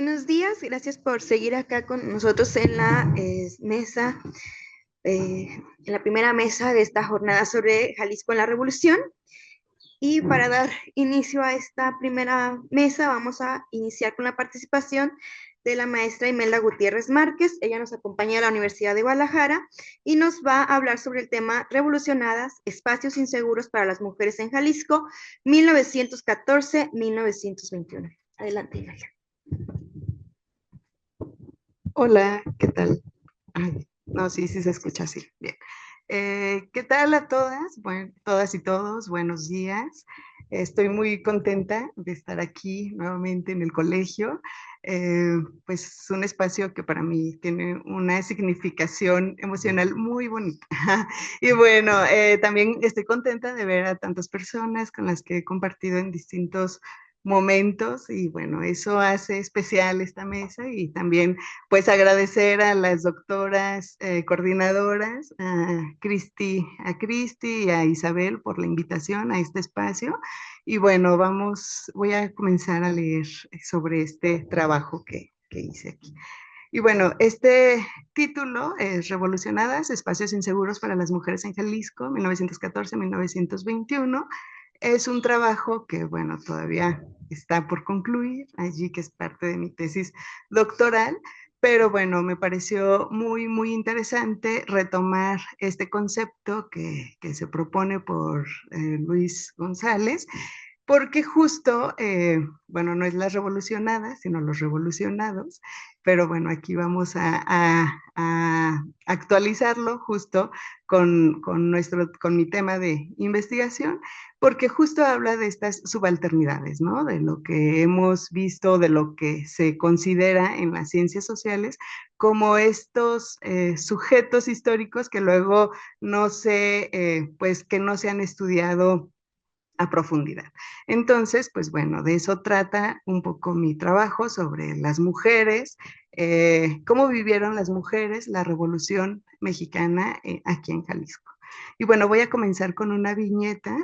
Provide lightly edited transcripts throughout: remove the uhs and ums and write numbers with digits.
Buenos días, gracias por seguir acá con nosotros en la mesa, en la primera mesa de esta jornada sobre Jalisco en la Revolución. Y para dar inicio a esta primera mesa, vamos a iniciar con la participación de la maestra Imelda Gutiérrez Márquez. Ella nos acompaña de la Universidad de Guadalajara y nos va a hablar sobre el tema Revolucionadas, espacios inseguros para las mujeres en Jalisco, 1914-1921. Adelante, Imelda. Hola, ¿qué tal? Ay, no, sí, sí se escucha así. Bien. ¿Qué tal a todas? Bueno, todas y todos, buenos días. Estoy muy contenta de estar aquí nuevamente en el colegio. Eh, pues es un espacio que para mí tiene una significación emocional muy bonita. Y bueno, también estoy contenta de ver a tantas personas con las que he compartido en distintos momentos y bueno, eso hace especial esta mesa y también pues agradecer a las doctoras coordinadoras, a Cristi y a Isabel por la invitación a este espacio. Y bueno, voy a comenzar a leer sobre este trabajo que hice aquí. Y bueno, este título es Revolucionadas, espacios inseguros para las mujeres en Jalisco, 1914-1921. Es un trabajo que, bueno, todavía está por concluir, allí que es parte de mi tesis doctoral, pero bueno, me pareció muy, muy interesante retomar este concepto que se propone por Luis González, porque justo, bueno, no es las revolucionadas, sino los revolucionados, pero bueno, aquí vamos a actualizarlo justo con mi tema de investigación, porque justo habla de estas subalternidades, ¿no? De lo que hemos visto, de lo que se considera en las ciencias sociales como estos sujetos históricos que luego pues que no se han estudiado a profundidad. Entonces, pues bueno, de eso trata un poco mi trabajo sobre las mujeres, cómo vivieron las mujeres la Revolución Mexicana aquí en Jalisco. Y bueno, voy a comenzar con una viñeta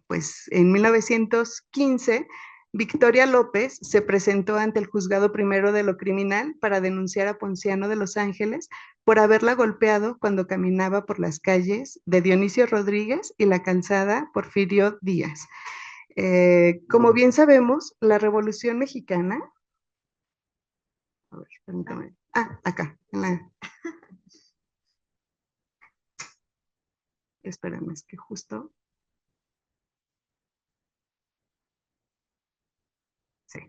pues en 1915, Victoria López se presentó ante el juzgado primero de lo criminal para denunciar a Ponciano de Los Ángeles por haberla golpeado cuando caminaba por las calles de Dionisio Rodríguez y la calzada Porfirio Díaz. Como bien sabemos, la Revolución Mexicana, a ver, permítame, acá, espérame, es que justo, sí,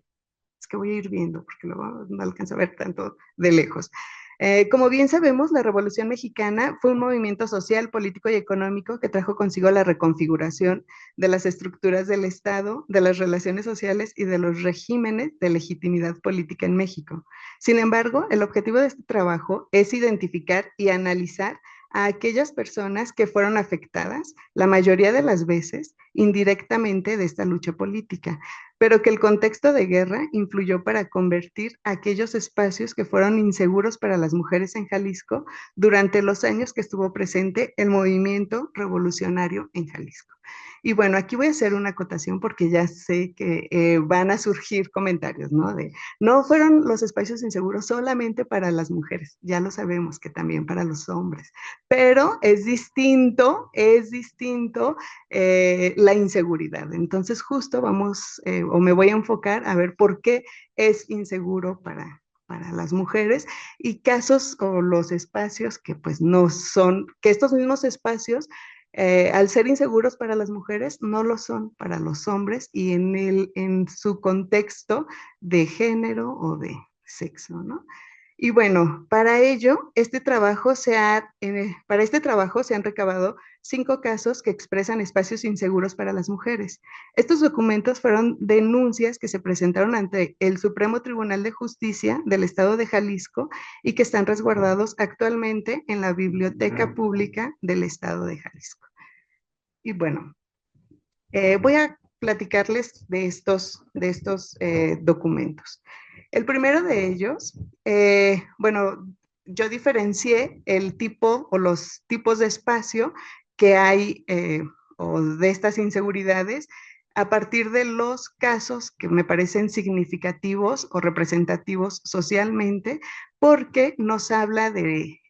es que voy a ir viendo porque luego no alcanzo a ver tanto de lejos. Como bien sabemos, la Revolución Mexicana fue un movimiento social, político y económico que trajo consigo la reconfiguración de las estructuras del Estado, de las relaciones sociales y de los regímenes de legitimidad política en México. Sin embargo, el objetivo de este trabajo es identificar y analizar a aquellas personas que fueron afectadas, la mayoría de las veces, indirectamente de esta lucha política, pero que el contexto de guerra influyó para convertir aquellos espacios que fueron inseguros para las mujeres en Jalisco durante los años que estuvo presente el movimiento revolucionario en Jalisco. Y bueno, aquí voy a hacer una acotación porque ya sé que van a surgir comentarios, ¿no? No fueron los espacios inseguros solamente para las mujeres, ya lo sabemos que también para los hombres, pero es distinto la inseguridad. Entonces, justo o me voy a enfocar a ver por qué es inseguro para las mujeres y casos o los espacios que pues no son, que estos mismos espacios, al ser inseguros para las mujeres, no lo son para los hombres y en su contexto de género o de sexo, ¿no? Y bueno, para este trabajo se han recabado 5 casos que expresan espacios inseguros para las mujeres. Estos documentos fueron denuncias que se presentaron ante el Supremo Tribunal de Justicia del Estado de Jalisco y que están resguardados actualmente en la Biblioteca Pública del Estado de Jalisco. Y bueno, voy a platicarles de estos documentos. El primero de ellos, bueno, yo diferencié el tipo o los tipos de espacio que hay o de estas inseguridades a partir de los casos que me parecen significativos o representativos socialmente, porque nos habla de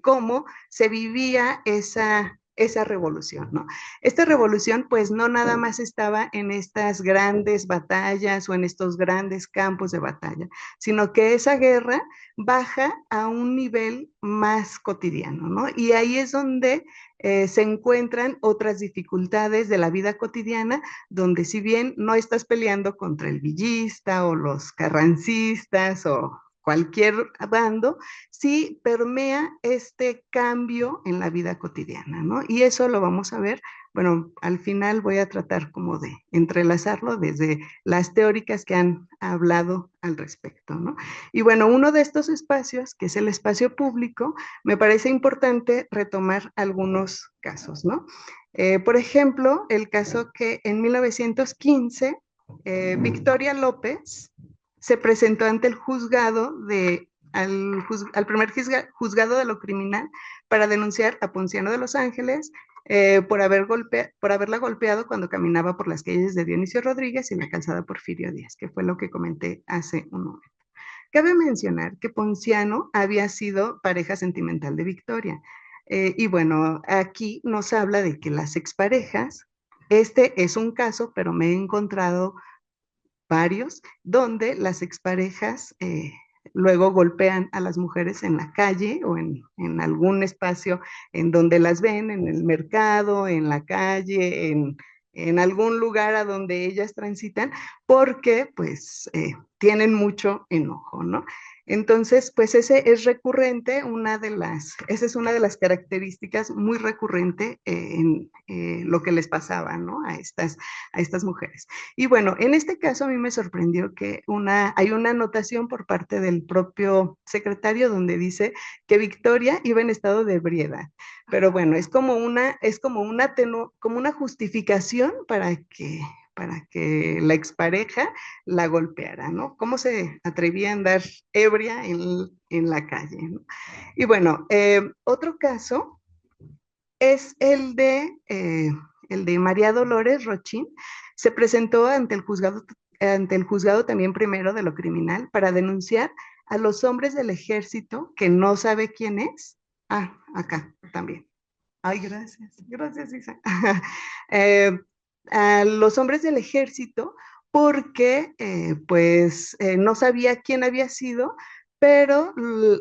cómo se vivía esa revolución, ¿no? Esta revolución pues no nada más estaba en estas grandes batallas o en estos grandes campos de batalla, sino que esa guerra baja a un nivel más cotidiano, ¿no? Y ahí es donde se encuentran otras dificultades de la vida cotidiana, donde si bien no estás peleando contra el villista o los carrancistas o cualquier bando, sí permea este cambio en la vida cotidiana, ¿no? Y eso lo vamos a ver, bueno, al final voy a tratar como de entrelazarlo desde las teóricas que han hablado al respecto, ¿no? Y bueno, uno de estos espacios, que es el espacio público, me parece importante retomar algunos casos, ¿no? Por ejemplo, el caso que en 1915, Victoria López se presentó ante el juzgado al primer juzgado de lo criminal para denunciar a Ponciano de los Ángeles por haberla golpeado cuando caminaba por las calles de Dionisio Rodríguez y la calzada Porfirio Díaz, que fue lo que comenté hace un momento. Cabe mencionar que Ponciano había sido pareja sentimental de Victoria. Y bueno, aquí nos habla de que las exparejas, este es un caso, pero me he encontrado varios, donde las exparejas luego golpean a las mujeres en la calle o en algún espacio en donde las ven, en el mercado, en la calle, en algún lugar a donde ellas transitan, porque pues tienen mucho enojo, ¿no? Entonces, pues ese es recurrente, esa es una de las características muy recurrente en lo que les pasaba, ¿no? A estas mujeres. Y bueno, en este caso a mí me sorprendió que hay una anotación por parte del propio secretario donde dice que Victoria iba en estado de ebriedad. Pero bueno, como una justificación para que la expareja la golpeara, ¿no? ¿Cómo se atrevía a andar ebria en la calle, ¿no? Y bueno, otro caso es el de María Dolores Rochín. Se presentó ante el juzgado también primero de lo criminal para denunciar a los hombres del ejército que no sabe quién es. Ah, acá también. Ay, gracias, gracias, Isa. Eh, a los hombres del ejército porque pues no sabía quién había sido, pero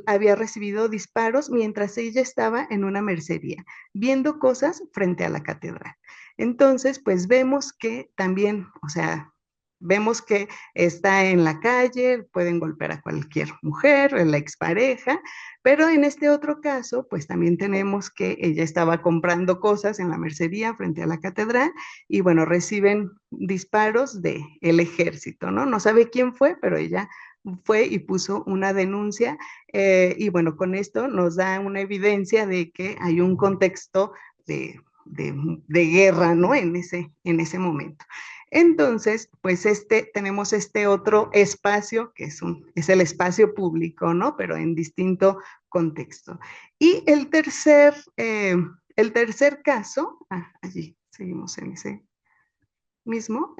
había recibido disparos mientras ella estaba en una mercería, viendo cosas frente a la catedral. Entonces, pues vemos que también, o sea, vemos que está en la calle, pueden golpear a cualquier mujer, la expareja, pero en este otro caso, pues también tenemos que ella estaba comprando cosas en la mercería frente a la catedral y bueno, reciben disparos del ejército, ¿no? No sabe quién fue, pero ella fue y puso una denuncia y bueno, con esto nos da una evidencia de que hay un contexto de guerra, ¿no? En ese momento. Entonces, pues tenemos este otro espacio que es el espacio público, ¿no? Pero en distinto contexto. Y el tercer caso, allí seguimos en ese mismo,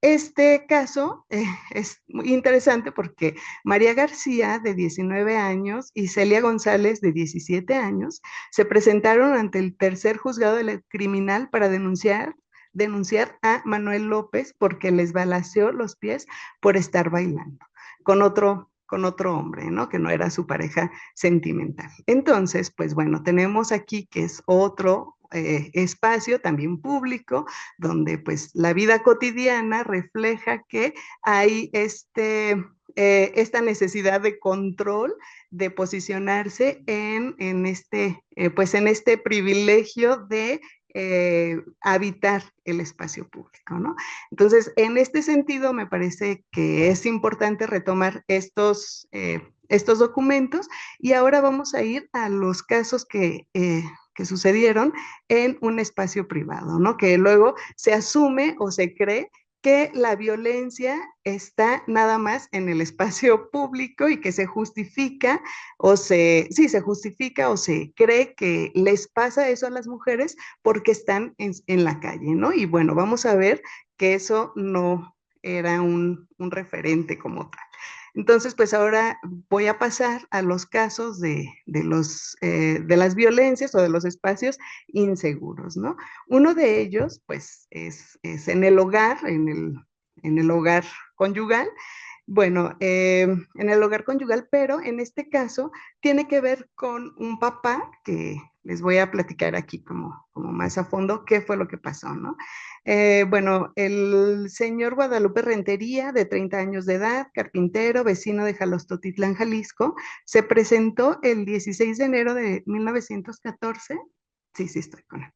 este caso es muy interesante porque María García, de 19 años, y Celia González, de 17 años, se presentaron ante el tercer juzgado criminal para denunciar a Manuel López porque les balaceó los pies por estar bailando con otro hombre, ¿no? Que no era su pareja sentimental. Entonces, pues bueno, tenemos aquí que es otro espacio también público, donde pues la vida cotidiana refleja que hay esta necesidad de control, de posicionarse pues en este privilegio de habitar el espacio público, ¿no? Entonces, en este sentido, me parece que es importante retomar estos documentos y ahora vamos a ir a los casos que sucedieron en un espacio privado, ¿no? Que luego se asume o se cree que la violencia está nada más en el espacio público y que se justifica sí, se justifica o se cree que les pasa eso a las mujeres porque están en la calle, ¿no? Y bueno, vamos a ver que eso no era un referente como tal. Entonces, pues ahora voy a pasar a los casos de las violencias o de los espacios inseguros, ¿no? Uno de ellos, pues, es en el hogar, en el hogar conyugal. Bueno, en el hogar conyugal, pero en este caso tiene que ver con un papá que les voy a platicar aquí como más a fondo qué fue lo que pasó, ¿no? Bueno, el señor Guadalupe Rentería, de 30 años de edad, carpintero, vecino de Jalostotitlán, Jalisco, se presentó el 16 de enero de 1914. Sí, sí, estoy con él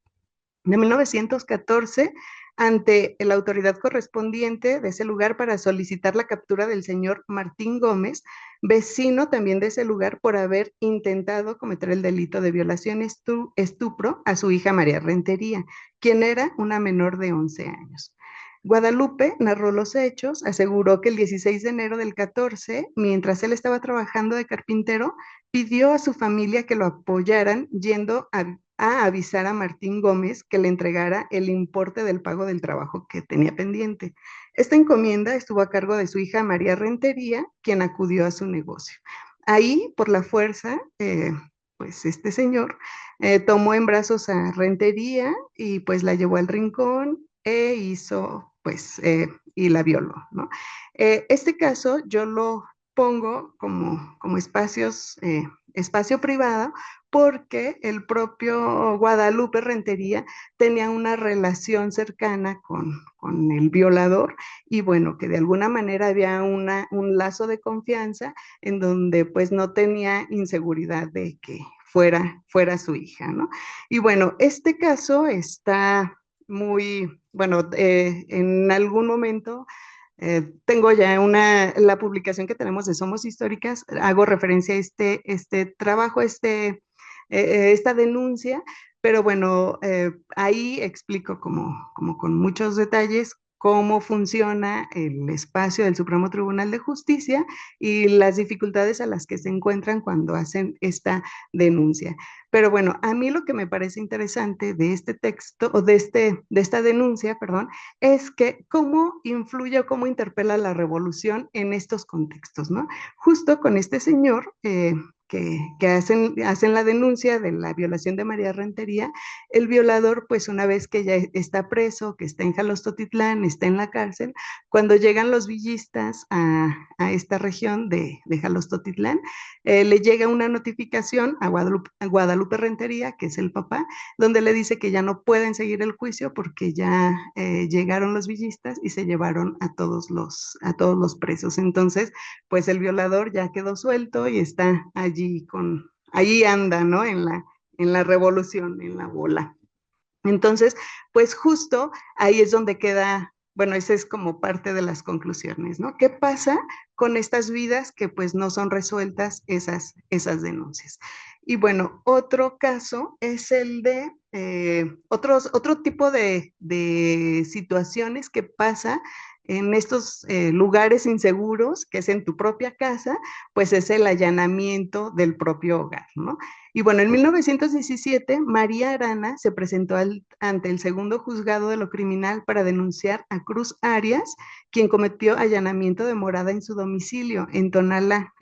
de 1914 ante la autoridad correspondiente de ese lugar para solicitar la captura del señor Martín Gómez, vecino también de ese lugar por haber intentado cometer el delito de violación estupro a su hija María Rentería, quien era una menor de 11 años. Guadalupe narró los hechos, aseguró que el 16 de enero del 14, mientras él estaba trabajando de carpintero, pidió a su familia que lo apoyaran yendo a avisar a Martín Gómez que le entregara el importe del pago del trabajo que tenía pendiente. Esta encomienda estuvo a cargo de su hija María Rentería, quien acudió a su negocio. Ahí, por la fuerza, pues este señor tomó en brazos a Rentería y pues la llevó al rincón e hizo, pues, y la violó, ¿no? Este caso yo lo pongo como espacio privado porque el propio Guadalupe Rentería tenía una relación cercana con el violador y bueno, que de alguna manera había un lazo de confianza en donde pues no tenía inseguridad de que fuera su hija, ¿no? Y bueno, este caso está muy, bueno, en algún momento tengo ya la publicación que tenemos de Somos Históricas, hago referencia a este trabajo, esta denuncia, pero bueno, ahí explico como con muchos detalles cómo funciona el espacio del Supremo Tribunal de Justicia y las dificultades a las que se encuentran cuando hacen esta denuncia. Pero bueno, a mí lo que me parece interesante de este texto, o de esta denuncia, perdón, es que cómo influye o cómo interpela la revolución en estos contextos, ¿no? Justo con este señor que hacen la denuncia de la violación de María Rentería, el violador, pues una vez que ya está preso, que está en Jalostotitlán, está en la cárcel, cuando llegan los villistas a esta región de Jalostotitlán, le llega una notificación a Guadalupe Rentería, que es el papá, donde le dice que ya no pueden seguir el juicio porque ya llegaron los villistas y se llevaron a todos los presos. Entonces, pues el violador ya quedó suelto y está ahí anda, ¿no? En la revolución, en la bola. Entonces, pues justo ahí es donde queda, bueno, esa es como parte de las conclusiones, ¿no? ¿Qué pasa con estas vidas que pues no son resueltas esas denuncias? Y bueno, otro caso es el de otro tipo de situaciones que pasa en estos lugares inseguros, que es en tu propia casa, pues es el allanamiento del propio hogar, ¿no? Y bueno, en 1917, María Arana se presentó ante el segundo juzgado de lo criminal para denunciar a Cruz Arias, quien cometió allanamiento de morada en su domicilio en Tonalá,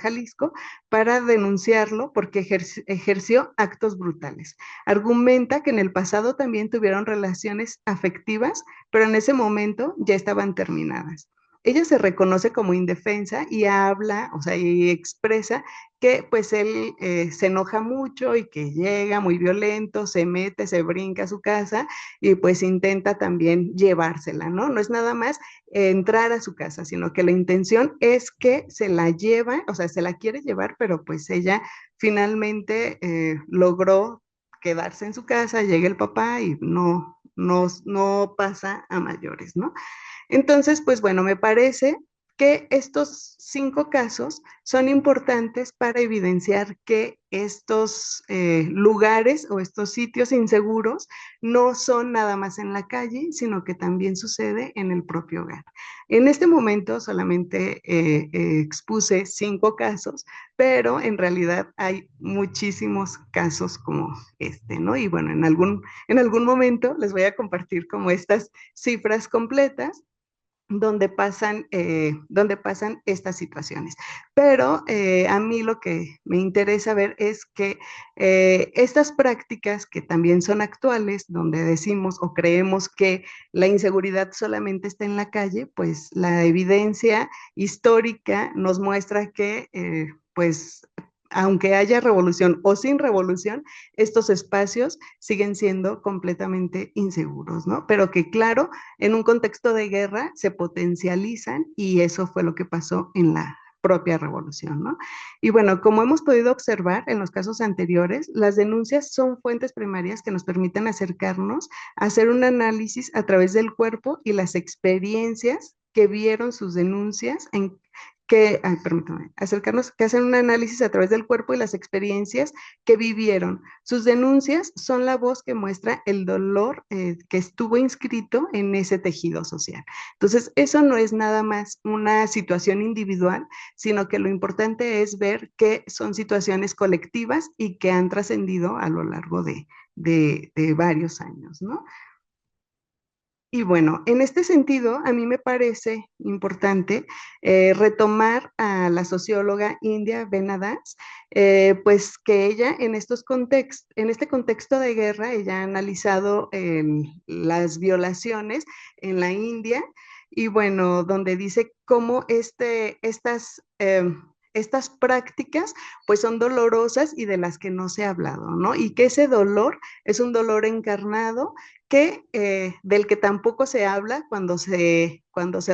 Jalisco, para denunciarlo porque ejerció actos brutales. Argumenta que en el pasado también tuvieron relaciones afectivas, pero en ese momento ya estaban terminadas. Ella se reconoce como indefensa y habla, o sea, y expresa que pues él se enoja mucho y que llega muy violento, se mete, se brinca a su casa y pues intenta también llevársela, ¿no? No es nada más entrar a su casa, sino que la intención es que se la lleva, o sea, se la quiere llevar, pero pues ella finalmente logró quedarse en su casa, llega el papá y no pasa a mayores, ¿no? Entonces, pues bueno, me parece que estos 5 casos son importantes para evidenciar que estos lugares o estos sitios inseguros no son nada más en la calle, sino que también sucede en el propio hogar. En este momento solamente expuse 5 casos, pero en realidad hay muchísimos casos como este, ¿no? Y bueno, en algún momento les voy a compartir como estas cifras completas donde pasan estas situaciones. Pero a mí lo que me interesa ver es que estas prácticas que también son actuales, donde decimos o creemos que la inseguridad solamente está en la calle, pues la evidencia histórica nos muestra que pues aunque haya revolución o sin revolución, estos espacios siguen siendo completamente inseguros, ¿no? Pero que claro, en un contexto de guerra se potencializan y eso fue lo que pasó en la propia revolución, ¿no? Y bueno, como hemos podido observar en los casos anteriores, las denuncias son fuentes primarias que nos permiten acercarnos a hacer un análisis a través del cuerpo y las experiencias que vieron sus denuncias en permítame, acercarnos, que hacen un análisis a través del cuerpo y las experiencias que vivieron. Sus denuncias son la voz que muestra el dolor que estuvo inscrito en ese tejido social. Entonces, eso no es nada más una situación individual, sino que lo importante es ver que son situaciones colectivas y que han trascendido a lo largo de varios años, ¿no? Y bueno, en este sentido, a mí me parece importante retomar a la socióloga India Benadas, pues que ella en este contexto de guerra, ella ha analizado las violaciones en la India y bueno, donde dice cómo estas prácticas pues son dolorosas y de las que no se ha hablado, ¿no? Y que ese dolor es un dolor encarnado del que tampoco se habla cuando se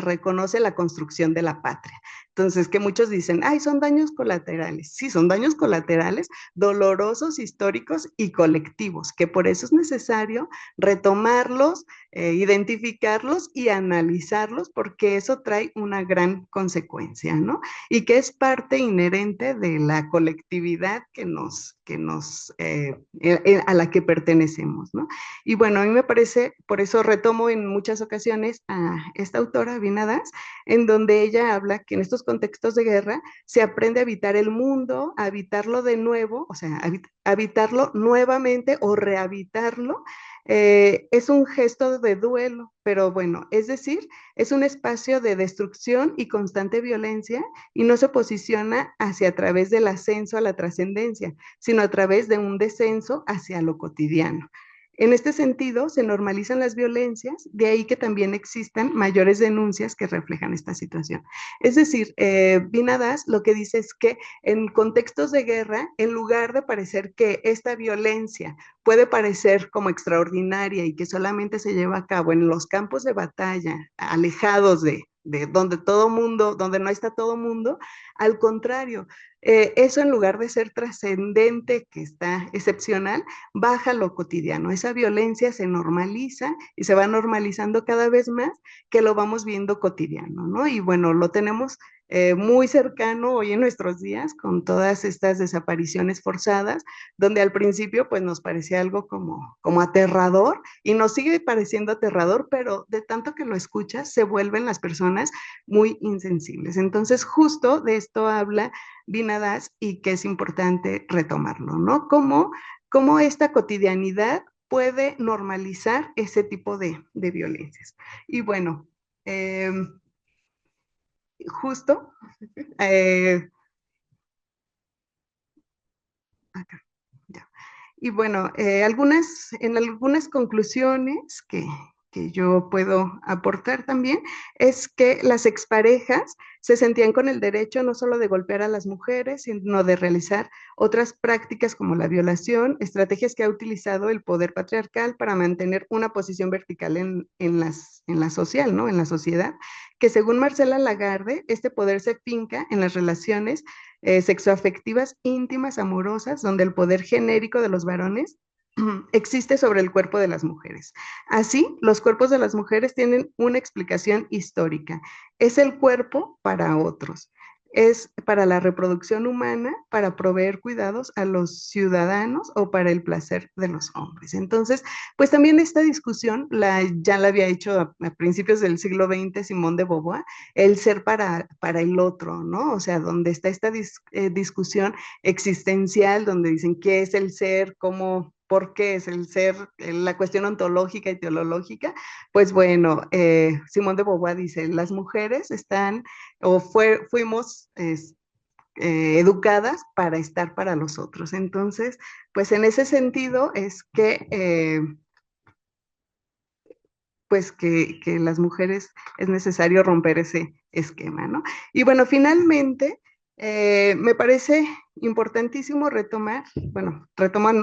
reconoce la construcción de la patria. Entonces, que muchos dicen, ay, son daños colaterales. Sí, son daños colaterales, dolorosos, históricos y colectivos, que por eso es necesario retomarlos, identificarlos y analizarlos, porque eso trae una gran consecuencia, ¿no? Y que es parte inherente de la colectividad a la que pertenecemos, ¿no? Y bueno, a mí me parece, por eso retomo en muchas ocasiones a esta autora, Vinadas, en donde ella habla que en estos contextos de guerra se aprende a habitar el mundo, a habitarlo de nuevo, o sea, habitarlo nuevamente o rehabitarlo. Es un gesto de duelo, pero bueno, es decir, es un espacio de destrucción y constante violencia y no se posiciona hacia a través del ascenso a la trascendencia, sino a través de un descenso hacia lo cotidiano. En este sentido, se normalizan las violencias, de ahí que también existan mayores denuncias que reflejan esta situación. Es decir, Vinadas lo que dice es que en contextos de guerra, en lugar de parecer que esta violencia puede parecer como extraordinaria y que solamente se lleva a cabo en los campos de batalla, alejados de donde todo mundo, donde no está todo mundo, al contrario, eso en lugar de ser trascendente, que está excepcional, baja lo cotidiano. Esa violencia se normaliza y se va normalizando cada vez más que lo vamos viendo cotidiano, ¿no? Y bueno, lo tenemos muy cercano hoy en nuestros días con todas estas desapariciones forzadas, donde al principio pues nos parecía algo como aterrador y nos sigue pareciendo aterrador, pero de tanto que lo escuchas se vuelven las personas muy insensibles. Entonces justo de esto habla Vinadas y que es importante retomarlo, ¿no? Cómo esta cotidianidad puede normalizar ese tipo de violencias. Y bueno, eh, justo, eh, acá, ya. Y bueno, en algunas conclusiones que yo puedo aportar también es que las exparejas se sentían con el derecho no solo de golpear a las mujeres, sino de realizar otras prácticas como la violación, estrategias que ha utilizado el poder patriarcal para mantener una posición vertical en la social, ¿no? En la sociedad, que según Marcela Lagarde, este poder se finca en las relaciones sexoafectivas íntimas, amorosas, donde el poder genérico de los varones existe sobre el cuerpo de las mujeres. Así, los cuerpos de las mujeres tienen una explicación histórica. Es el cuerpo para otros. Es para la reproducción humana, para proveer cuidados a los ciudadanos o para el placer de los hombres. Entonces, pues también esta discusión ya la había hecho a principios del siglo XX Simone de Beauvoir, el ser para el otro, ¿no? O sea, donde está esta discusión existencial, donde dicen qué es el ser, cómo, por qué es el ser, la cuestión ontológica y teológica. Pues bueno, Simón de Beauvoir dice, las mujeres están fuimos educadas para estar para los otros. Entonces, pues en ese sentido es que pues que las mujeres es necesario romper ese esquema, ¿no? Y bueno, finalmente, me parece importantísimo retoman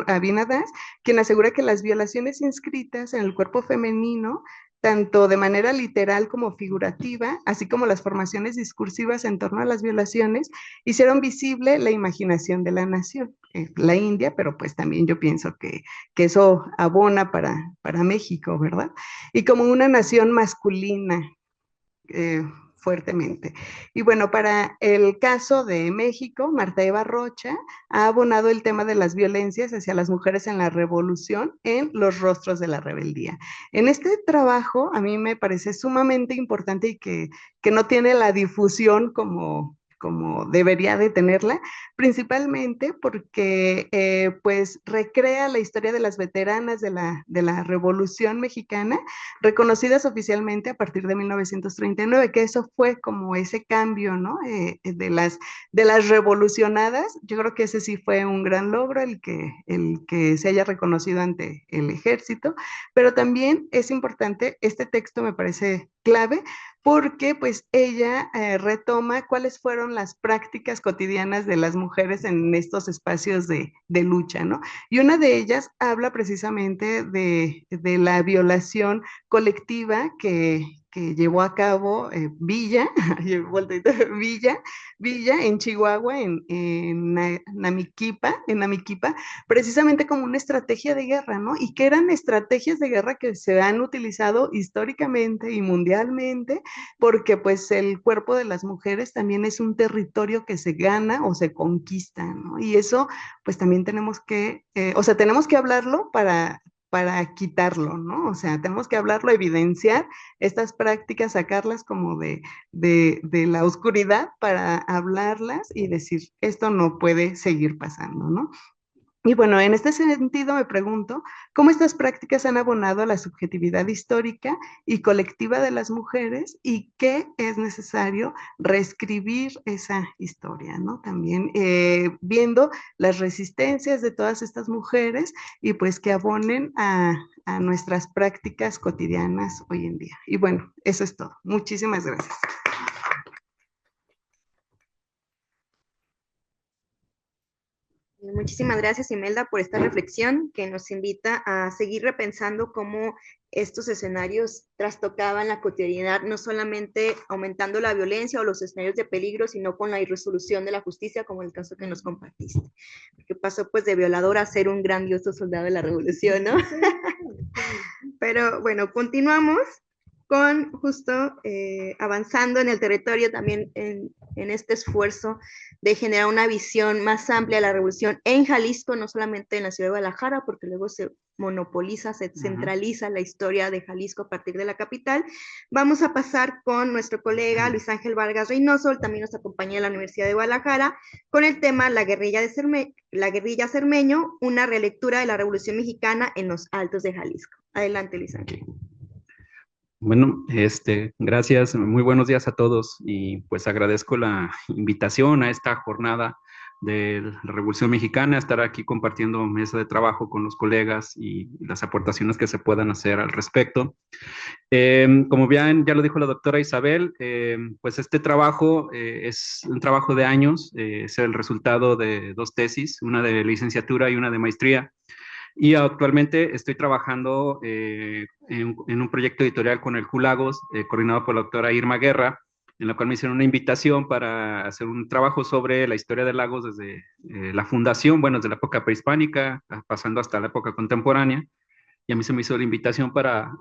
a Vinadas, quien asegura que las violaciones inscritas en el cuerpo femenino, tanto de manera literal como figurativa, así como las formaciones discursivas en torno a las violaciones, hicieron visible la imaginación de la nación, la India, pero pues también yo pienso que eso abona para México, ¿verdad? Y como una nación masculina, fuertemente. Y bueno, para el caso de México, Marta Eva Rocha ha abonado el tema de las violencias hacia las mujeres en la revolución en Los rostros de la rebeldía. En este trabajo a mí me parece sumamente importante y que no tiene la difusión como debería de tenerla, principalmente porque pues recrea la historia de las veteranas de la Revolución Mexicana, reconocidas oficialmente a partir de 1939, que eso fue como ese cambio, ¿no? De las revolucionadas, yo creo que ese sí fue un gran logro, el que se haya reconocido ante el ejército, pero también es importante, este texto me parece clave, porque pues ella retoma cuáles fueron las prácticas cotidianas de las mujeres en estos espacios de lucha, ¿no? Y una de ellas habla precisamente de la violación colectiva que llevó a cabo Villa, Villa, Villa en Chihuahua, en Namiquipa, precisamente como una estrategia de guerra, ¿no? Y que eran estrategias de guerra que se han utilizado históricamente y mundialmente, porque pues el cuerpo de las mujeres también es un territorio que se gana o se conquista, ¿no? Y eso pues también o sea, tenemos que hablarlo para quitarlo, ¿no? O sea, tenemos que hablarlo, evidenciar estas prácticas, sacarlas como de la oscuridad para hablarlas y decir, esto no puede seguir pasando, ¿no? Y bueno, en este sentido me pregunto, ¿cómo estas prácticas han abonado a la subjetividad histórica y colectiva de las mujeres y qué es necesario reescribir esa historia, ¿no? También viendo las resistencias de todas estas mujeres y pues que abonen a nuestras prácticas cotidianas hoy en día. Y bueno, eso es todo. Muchísimas gracias. Muchísimas gracias, Imelda, por esta reflexión que nos invita a seguir repensando cómo estos escenarios trastocaban la cotidianidad, no solamente aumentando la violencia o los escenarios de peligro, sino con la irresolución de la justicia, como el caso que nos compartiste. Que pasó pues de violador a ser un grandioso soldado de la revolución, ¿no? Pero bueno, continuamos con justo avanzando en el territorio también en este esfuerzo de generar una visión más amplia de la revolución en Jalisco, no solamente en la ciudad de Guadalajara, porque luego se monopoliza, se centraliza la historia de Jalisco a partir de la capital. Vamos a pasar con nuestro colega Luis Ángel Vargas Reynoso, él también nos acompaña en la Universidad de Guadalajara, con el tema La guerrilla Cermeño, una relectura de la Revolución Mexicana en los Altos de Jalisco. Adelante, Luis Ángel. Bueno, gracias, muy buenos días a todos y pues agradezco la invitación a esta jornada de la Revolución Mexicana, estar aquí compartiendo mesa de trabajo con los colegas y las aportaciones que se puedan hacer al respecto. Como bien ya lo dijo la doctora Isabel, pues este trabajo es un trabajo de años, es el resultado de dos tesis, una de licenciatura y una de maestría. Y actualmente estoy trabajando en un proyecto editorial con el Julagos, coordinado por la doctora Irma Guerra, en la cual me hicieron una invitación para hacer un trabajo sobre la historia de Lagos desde la fundación, bueno, desde la época prehispánica, pasando hasta la época contemporánea, y a mí se me hizo la invitación para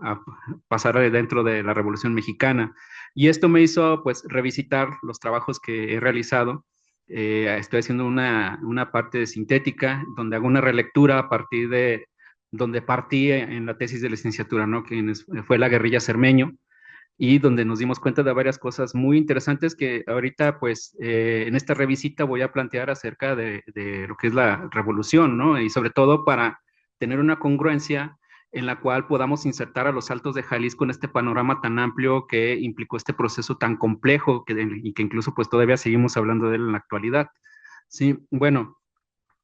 pasar dentro de la Revolución Mexicana. Y esto me hizo, pues, revisitar los trabajos que he realizado. Estoy haciendo una parte de sintética, donde hago una relectura a partir de donde partí en la tesis de licenciatura, ¿no? Que fue la guerrilla Cermeño, y donde nos dimos cuenta de varias cosas muy interesantes que ahorita, pues, en esta revisita voy a plantear acerca de lo que es la revolución, ¿no? Y sobre todo para tener una congruencia en la cual podamos insertar a los Altos de Jalisco en este panorama tan amplio que implicó este proceso tan complejo y que incluso pues todavía seguimos hablando de él en la actualidad. Sí, bueno,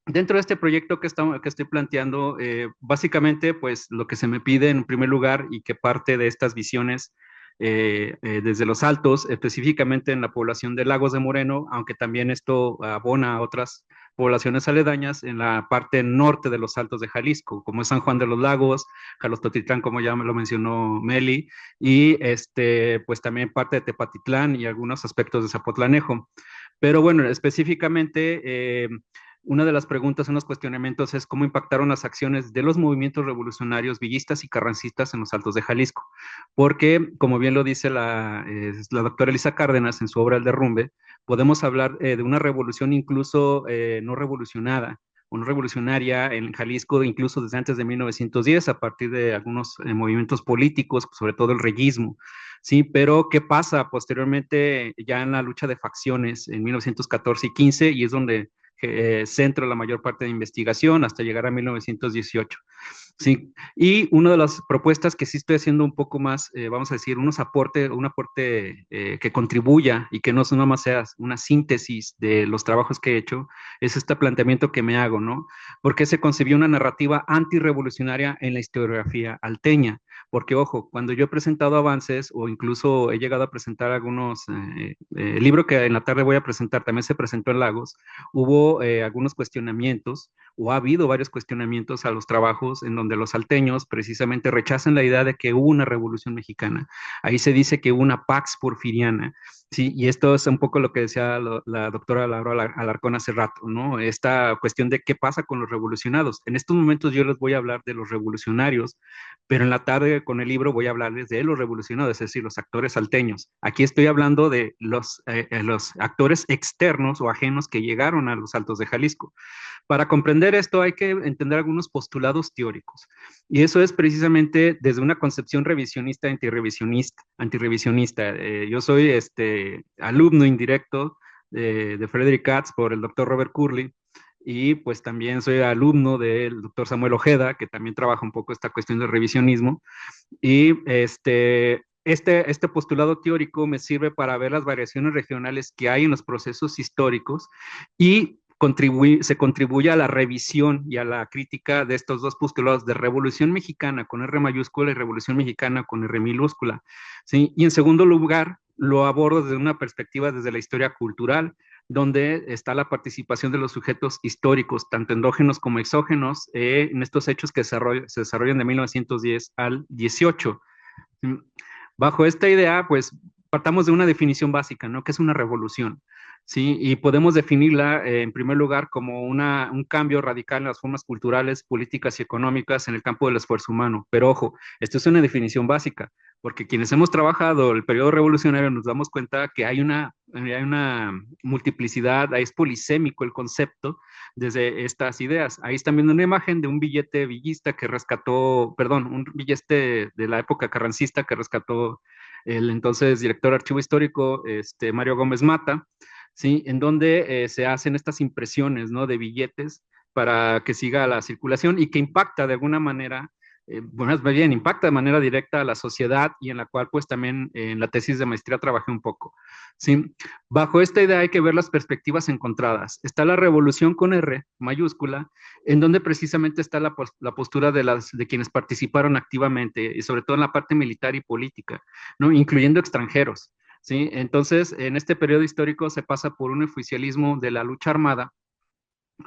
dentro de este proyecto que estoy planteando, básicamente, pues lo que se me pide en primer lugar y que parte de estas visiones desde los Altos, específicamente en la población de Lagos de Moreno, aunque también esto abona a otras poblaciones aledañas en la parte norte de los Altos de Jalisco, como es San Juan de los Lagos, Jalostotitlán, como ya me lo mencionó Meli, y pues también parte de Tepatitlán y algunos aspectos de Zapotlanejo. Pero bueno, específicamente, una de las preguntas, unos cuestionamientos es cómo impactaron las acciones de los movimientos revolucionarios villistas y carrancistas en los Altos de Jalisco. Porque, como bien lo dice la doctora Elisa Cárdenas en su obra El Derrumbe, podemos hablar de una revolución incluso no revolucionada o no revolucionaria en Jalisco, incluso desde antes de 1910, a partir de algunos movimientos políticos, sobre todo el reyismo. Sí, pero ¿qué pasa posteriormente ya en la lucha de facciones en 1914 y 15? Y es donde centro la mayor parte de investigación hasta llegar a 1918. Sí, y una de las propuestas que sí estoy haciendo un poco más, vamos a decir, un aporte que contribuya y que no nada más sea una síntesis de los trabajos que he hecho, es este planteamiento que me hago, ¿no? Porque se concibió una narrativa antirrevolucionaria en la historiografía alteña. Porque, ojo, cuando yo he presentado avances o incluso he llegado a presentar algunos, el libro que en la tarde voy a presentar también se presentó en Lagos, hubo algunos cuestionamientos o ha habido varios cuestionamientos a los trabajos en donde los salteños precisamente rechazan la idea de que hubo una revolución mexicana. Ahí se dice que hubo una Pax Porfiriana, ¿sí? Y esto es un poco lo que decía la doctora Laura Alarcón hace rato, ¿no? Esta cuestión de qué pasa con los revolucionados. En estos momentos yo les voy a hablar de los revolucionarios, pero en la tarde con el libro voy a hablarles de los revolucionados, es decir, los actores salteños. Aquí estoy hablando de los actores externos o ajenos que llegaron a los Altos de Jalisco. Para comprender esto hay que entender algunos postulados teóricos. Y eso es precisamente desde una concepción revisionista, antirrevisionista. Yo soy alumno indirecto de Frederick Katz por el doctor Robert Curley, y pues también soy alumno del doctor Samuel Ojeda, que también trabaja un poco esta cuestión del revisionismo. Y este postulado teórico me sirve para ver las variaciones regionales que hay en los procesos históricos y se contribuye a la revisión y a la crítica de estos dos postulados de Revolución Mexicana con R mayúscula y Revolución Mexicana con R minúscula. ¿Sí? Y en segundo lugar, lo abordo desde una perspectiva desde la historia cultural, donde está la participación de los sujetos históricos, tanto endógenos como exógenos, en estos hechos que se desarrollan de 1910 al 18. Bajo esta idea, pues partamos de una definición básica, ¿no? ¿Qué es una revolución? Sí, y podemos definirla en primer lugar como un cambio radical en las formas culturales, políticas y económicas en el campo del esfuerzo humano. Pero ojo, esto es una definición básica, porque quienes hemos trabajado el periodo revolucionario nos damos cuenta que hay una multiplicidad, es polisémico el concepto desde estas ideas. Ahí están viendo una imagen de un billete villista que rescató, perdón, un billete de la época carrancista que rescató el entonces director archivo histórico, Mario Gómez Mata. ¿Sí? En donde se hacen estas impresiones, ¿no? De billetes para que siga la circulación y que impacta de alguna manera, bueno, más bien impacta de manera directa a la sociedad y en la cual pues también en la tesis de maestría trabajé un poco. ¿Sí? Bajo esta idea hay que ver las perspectivas encontradas. Está la revolución con R mayúscula, en donde precisamente está la postura de quienes participaron activamente y sobre todo en la parte militar y política, ¿no? Incluyendo extranjeros. ¿Sí? Entonces, en este periodo histórico se pasa por un oficialismo de la lucha armada,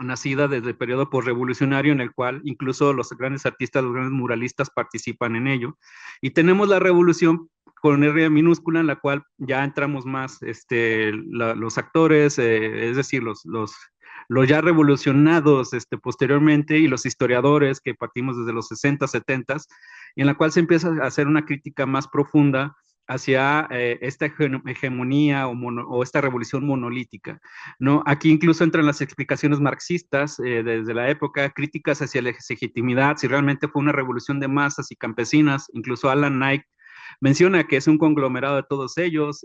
nacida desde el periodo postrevolucionario, en el cual incluso los grandes artistas, los grandes muralistas participan en ello. Y tenemos la revolución con R minúscula, en la cual ya entramos más los actores, es decir, los ya revolucionados posteriormente y los historiadores que partimos desde los 60, 70, en la cual se empieza a hacer una crítica más profunda hacia esta hegemonía o esta revolución monolítica, ¿no? Aquí incluso entran las explicaciones marxistas desde la época, críticas hacia la legitimidad, si realmente fue una revolución de masas y campesinas, incluso Alan Knight menciona que es un conglomerado de todos ellos.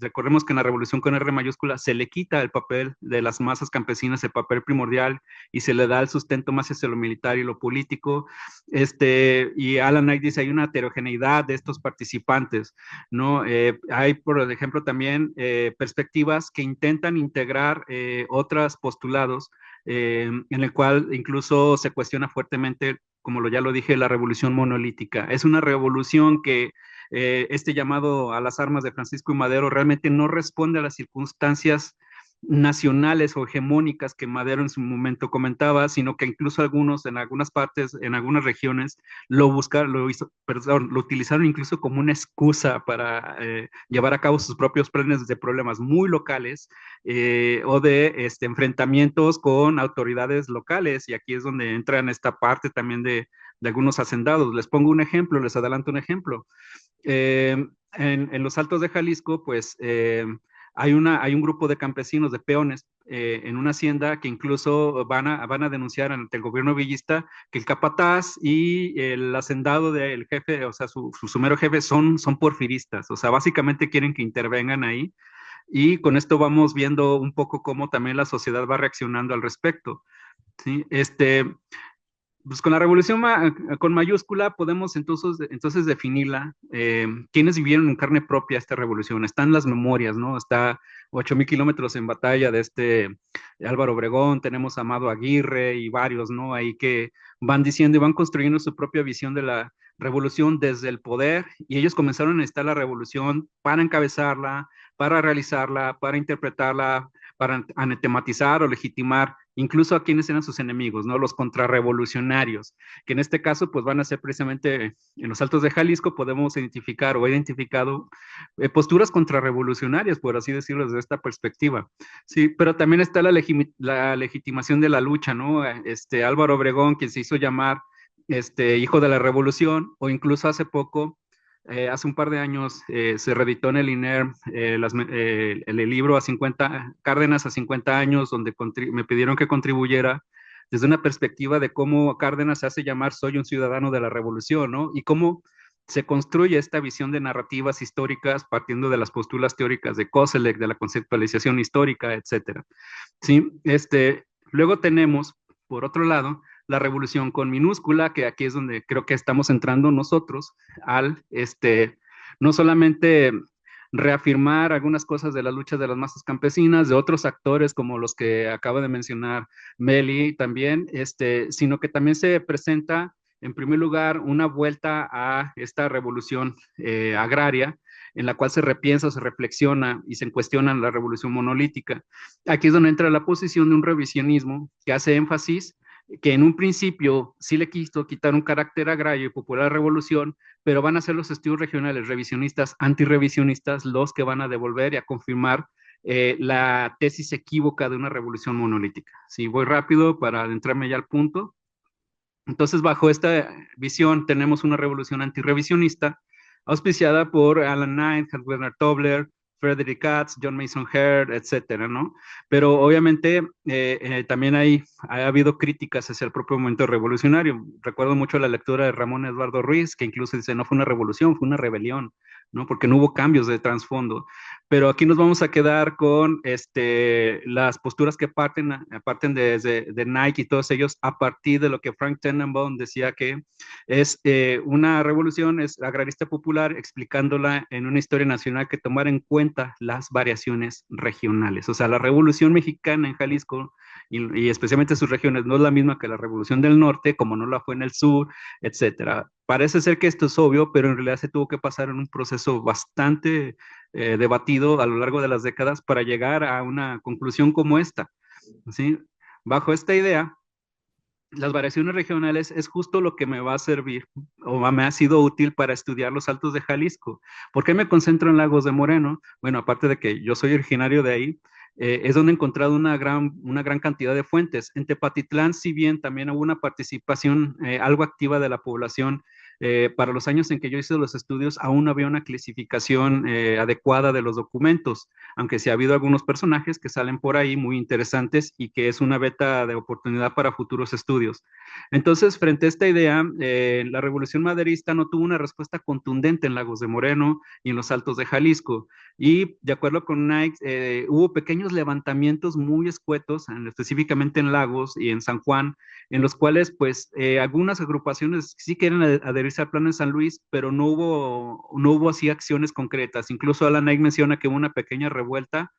Recordemos que en la revolución con R mayúscula se le quita el papel de las masas campesinas, el papel primordial, y se le da el sustento más hacia lo militar y lo político. Y Alan Knight dice, hay una heterogeneidad de estos participantes, ¿no? Hay, por ejemplo, también perspectivas que intentan integrar otros postulados, en el cual incluso se cuestiona fuertemente, como ya lo dije, la revolución monolítica. Es una revolución que este llamado a las armas de Francisco y Madero realmente no responde a las circunstancias nacionales o hegemónicas que Madero en su momento comentaba, sino que incluso algunos, en algunas partes, en algunas regiones, lo utilizaron incluso como una excusa para llevar a cabo sus propios planes de problemas muy locales o de enfrentamientos con autoridades locales, y aquí es donde entra en esta parte también de algunos hacendados. Les pongo un ejemplo, les adelanto un ejemplo. En los Altos de Jalisco, pues hay un grupo de campesinos, de peones, en una hacienda que incluso van a denunciar ante el gobierno villista que el capataz y el hacendado del jefe, o sea, su mero jefe son porfiristas, o sea, básicamente quieren que intervengan ahí. Y con esto vamos viendo un poco cómo también la sociedad va reaccionando al respecto, ¿sí? Pues con la revolución con mayúscula podemos entonces definirla. ¿Quiénes vivieron en carne propia esta revolución? Están las memorias, ¿no? Está 8,000 kilómetros en batalla de Álvaro Obregón, tenemos a Amado Aguirre y varios, ¿no? Ahí que van diciendo y van construyendo su propia visión de la revolución desde el poder, y ellos comenzaron a necesitar la revolución para encabezarla, para realizarla, para interpretarla, para anatematizar o legitimar incluso a quienes eran sus enemigos, ¿no? Los contrarrevolucionarios, que en este caso pues van a ser precisamente en los Altos de Jalisco. Podemos identificar o he identificado posturas contrarrevolucionarias, por así decirlo, desde esta perspectiva, sí, pero también está la legitimación de la lucha, ¿no? Álvaro Obregón, quien se hizo llamar hijo de la revolución, o incluso hace poco, hace un par de años, se reeditó en el INER el libro Cárdenas a 50 años, donde me pidieron que contribuyera desde una perspectiva de cómo Cárdenas se hace llamar soy un ciudadano de la revolución, ¿no? Y cómo se construye esta visión de narrativas históricas partiendo de las posturas teóricas de Koselleck, de la conceptualización histórica, etcétera. ¿Sí? Luego tenemos, por otro lado, la revolución con minúscula, que aquí es donde creo que estamos entrando nosotros al, no solamente reafirmar algunas cosas de las luchas de las masas campesinas, de otros actores como los que acaba de mencionar Meli también, sino que también se presenta, en primer lugar, una vuelta a esta revolución agraria, en la cual se repiensa, se reflexiona y se cuestiona la revolución monolítica. Aquí es donde entra la posición de un revisionismo que hace énfasis que en un principio sí le quiso quitar un carácter agrario y popular a la revolución, pero van a ser los estudios regionales revisionistas, antirrevisionistas, los que van a devolver y a confirmar la tesis equívoca de una revolución monolítica. Sí, voy rápido para adentrarme ya al punto. Entonces, bajo esta visión, tenemos una revolución antirrevisionista auspiciada por Alan Knight, Hans-Werner Tobler, Frederick Katz, John Mason Heard, etcétera, ¿no? Pero obviamente también ha habido críticas hacia el propio momento revolucionario. Recuerdo mucho la lectura de Ramón Eduardo Ruiz, que incluso dice, no fue una revolución, fue una rebelión, ¿no? Porque no hubo cambios de trasfondo. Pero aquí nos vamos a quedar con las posturas que parten de Nike y todos ellos a partir de lo que Frank Tenenbaum decía que es una revolución es agrarista popular, explicándola en una historia nacional que tomara en cuenta las variaciones regionales. O sea, la revolución mexicana en Jalisco y especialmente sus regiones no es la misma que la revolución del norte, como no la fue en el sur, etcétera. Parece ser que esto es obvio, pero en realidad se tuvo que pasar en un proceso bastante debatido a lo largo de las décadas para llegar a una conclusión como esta, ¿sí? Bajo esta idea, las variaciones regionales es justo lo que me va a servir o me ha sido útil para estudiar los Altos de Jalisco. ¿Por qué me concentro en Lagos de Moreno? Bueno, aparte de que yo soy originario de ahí, es donde he encontrado una gran cantidad de fuentes. En Tepatitlán, si bien también hubo una participación algo activa de la población, para los años en que yo hice los estudios, aún no había una clasificación adecuada de los documentos, aunque sí ha habido algunos personajes que salen por ahí muy interesantes y que es una beta de oportunidad para futuros estudios. Entonces, frente a esta idea, la Revolución Maderista no tuvo una respuesta contundente en Lagos de Moreno y en los Altos de Jalisco. Y de acuerdo con Knight, hubo pequeños levantamientos muy escuetos, específicamente en Lagos y en San Juan, en los cuales, pues, algunas agrupaciones sí quieren adherirse al plan de San Luis, pero no hubo así acciones concretas. Incluso Alan Knight menciona que hubo una pequeña revuelta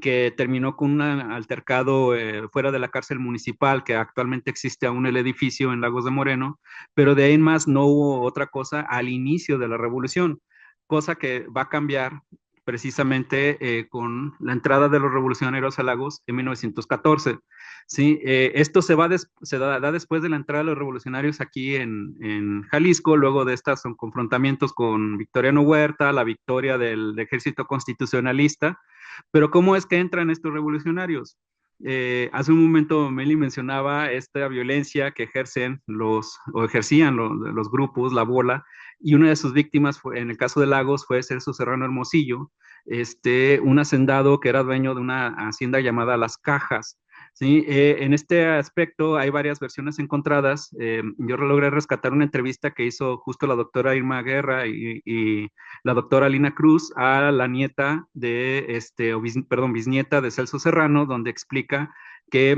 que terminó con un altercado fuera de la cárcel municipal, que actualmente existe aún el edificio en Lagos de Moreno, pero de ahí en más no hubo otra cosa al inicio de la revolución, cosa que va a cambiar precisamente con la entrada de los revolucionarios a Lagos en 1914. Sí, esto da después de la entrada de los revolucionarios aquí en Jalisco, luego de estos confrontamientos con Victoriano Huerta, la victoria del ejército constitucionalista. Pero ¿cómo es que entran estos revolucionarios? Hace un momento Meli mencionaba esta violencia que ejercían los grupos, la bola, y una de sus víctimas, en el caso de Lagos, fue Celso Serrano Hermosillo, un hacendado que era dueño de una hacienda llamada Las Cajas. Sí, en este aspecto hay varias versiones encontradas. Yo logré rescatar una entrevista que hizo justo la doctora Irma Guerra y la doctora Lina Cruz a la nieta bisnieta de Celso Serrano, donde explica que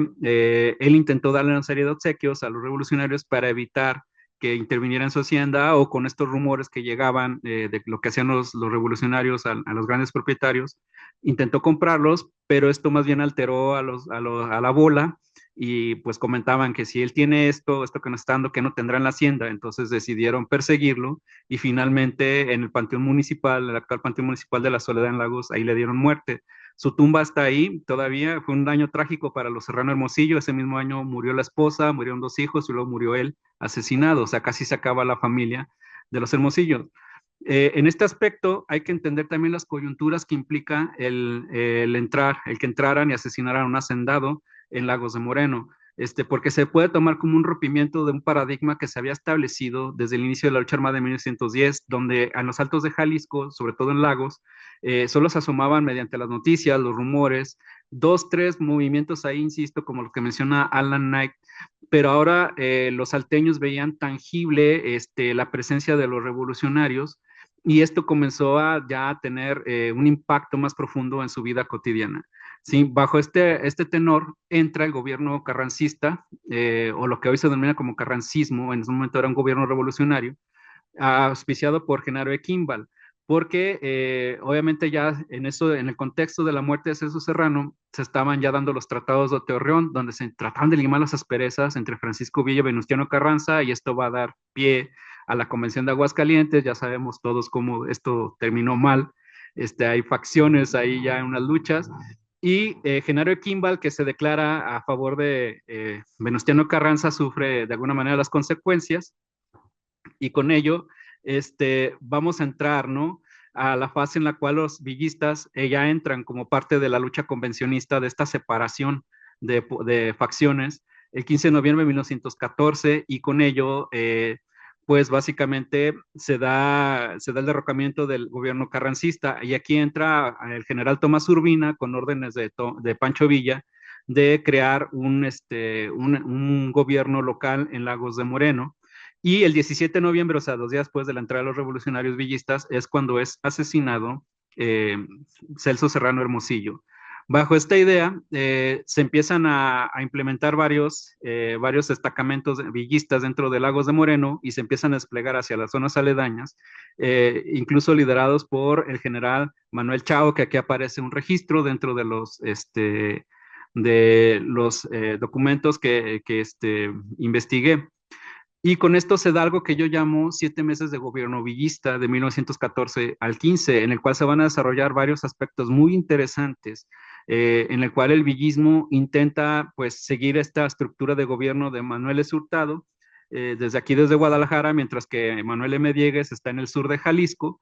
él intentó darle una serie de obsequios a los revolucionarios para evitar que interviniera en su hacienda, o con estos rumores que llegaban de lo que hacían los revolucionarios a los grandes propietarios. Intentó comprarlos, pero esto más bien alteró a la bola, y pues comentaban que si él tiene esto que no está dando, que no tendrá en la hacienda. Entonces decidieron perseguirlo, y finalmente en el Panteón Municipal, el actual Panteón Municipal de la Soledad en Lagos, ahí le dieron muerte. Su tumba está ahí todavía. Fue un año trágico para los Serrano Hermosillo. Ese mismo año murió la esposa, murieron 2 hijos y luego murió él asesinado. O sea, casi se acaba la familia de los Hermosillos. En este aspecto hay que entender también las coyunturas que implica el que entraran y asesinaran a un hacendado en Lagos de Moreno, porque se puede tomar como un rompimiento de un paradigma que se había establecido desde el inicio de la lucha armada de 1910, donde en los Altos de Jalisco, sobre todo en Lagos, solo se asomaban mediante las noticias, los rumores, 2, 3 movimientos ahí, insisto, como lo que menciona Alan Knight, pero ahora los salteños veían tangible la presencia de los revolucionarios, y esto comenzó ya a tener un impacto más profundo en su vida cotidiana. Sí, bajo este tenor entra el gobierno carrancista, o lo que hoy se denomina como carrancismo. En ese momento era un gobierno revolucionario, auspiciado por Genaro de Kimball, porque obviamente ya en el contexto de la muerte de Celso Serrano, se estaban ya dando los tratados de Torreón, donde se trataban de limar las asperezas entre Francisco Villa y Venustiano Carranza, y esto va a dar pie a la Convención de Aguascalientes. Ya sabemos todos cómo esto terminó mal. Hay facciones ahí ya en unas luchas, y Genaro de Kimball, que se declara a favor de Venustiano Carranza, sufre de alguna manera las consecuencias, y con ello vamos a entrar, ¿no?, a la fase en la cual los villistas ya entran como parte de la lucha convencionista de esta separación de facciones el 15 de noviembre de 1914, y con ello, pues básicamente se da el derrocamiento del gobierno carrancista, y aquí entra el general Tomás Urbina con órdenes de Pancho Villa de crear un gobierno local en Lagos de Moreno. Y el 17 de noviembre, o sea, 2 días después de la entrada de los revolucionarios villistas, es cuando es asesinado Celso Serrano Hermosillo. Bajo esta idea, se empiezan a implementar varios destacamentos villistas dentro de Lagos de Moreno, y se empiezan a desplegar hacia las zonas aledañas, incluso liderados por el general Manuel Chao, que aquí aparece un registro dentro de los documentos que investigué. Y con esto se da algo que yo llamo 7 meses de gobierno villista, de 1914 al 15, en el cual se van a desarrollar varios aspectos muy interesantes en el cual el villismo intenta pues seguir esta estructura de gobierno de Manuel S. Hurtado, desde aquí, desde Guadalajara, mientras que Manuel M. Diegues está en el sur de Jalisco,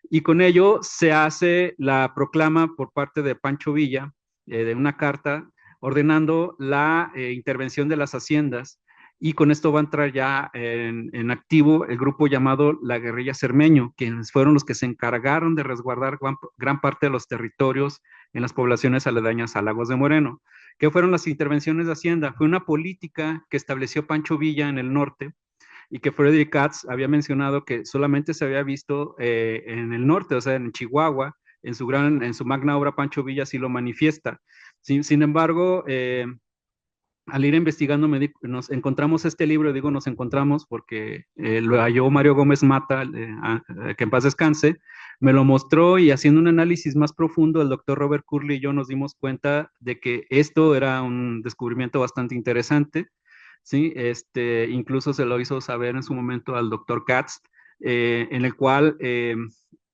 y con ello se hace la proclama por parte de Pancho Villa, de una carta ordenando la intervención de las haciendas, y con esto va a entrar ya en activo el grupo llamado la Guerrilla Cermeño, quienes fueron los que se encargaron de resguardar gran parte de los territorios en las poblaciones aledañas a Lagos de Moreno. ¿Qué fueron las intervenciones de Hacienda? Fue una política que estableció Pancho Villa en el norte y que Frederick Katz había mencionado que solamente se había visto en el norte, o sea, en Chihuahua, en su magna obra Pancho Villa sí lo manifiesta. Sin embargo, al ir investigando nos encontramos este libro, digo nos encontramos porque lo halló Mario Gómez Mata, que en paz descanse, me lo mostró, y haciendo un análisis más profundo, el doctor Robert Curley y yo nos dimos cuenta de que esto era un descubrimiento bastante interesante, ¿sí? Incluso se lo hizo saber en su momento al doctor Katz, en el cual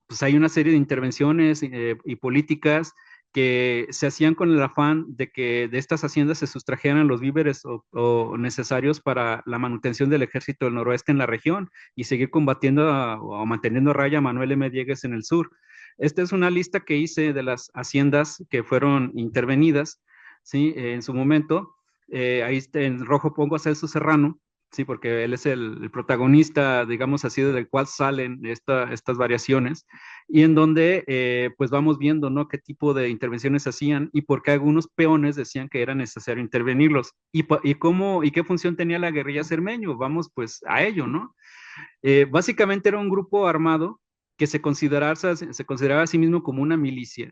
pues hay una serie de intervenciones y políticas que se hacían con el afán de que de estas haciendas se sustrajeran los víveres o necesarios para la manutención del ejército del noroeste en la región y seguir combatiendo o manteniendo a raya a Manuel M. Diegues en el sur. Esta es una lista que hice de las haciendas que fueron intervenidas, ¿sí? En su momento. Ahí está, en rojo pongo a Celso Serrano, sí, porque él es el protagonista, digamos así, del cual salen estas variaciones, y en donde pues vamos viendo, ¿no? Qué tipo de intervenciones hacían y por qué algunos peones decían que era necesario intervenirlos, y qué función tenía la guerrilla Cermeño. Vamos pues a ello, ¿no? Básicamente era un grupo armado que se consideraba a sí mismo como una milicia,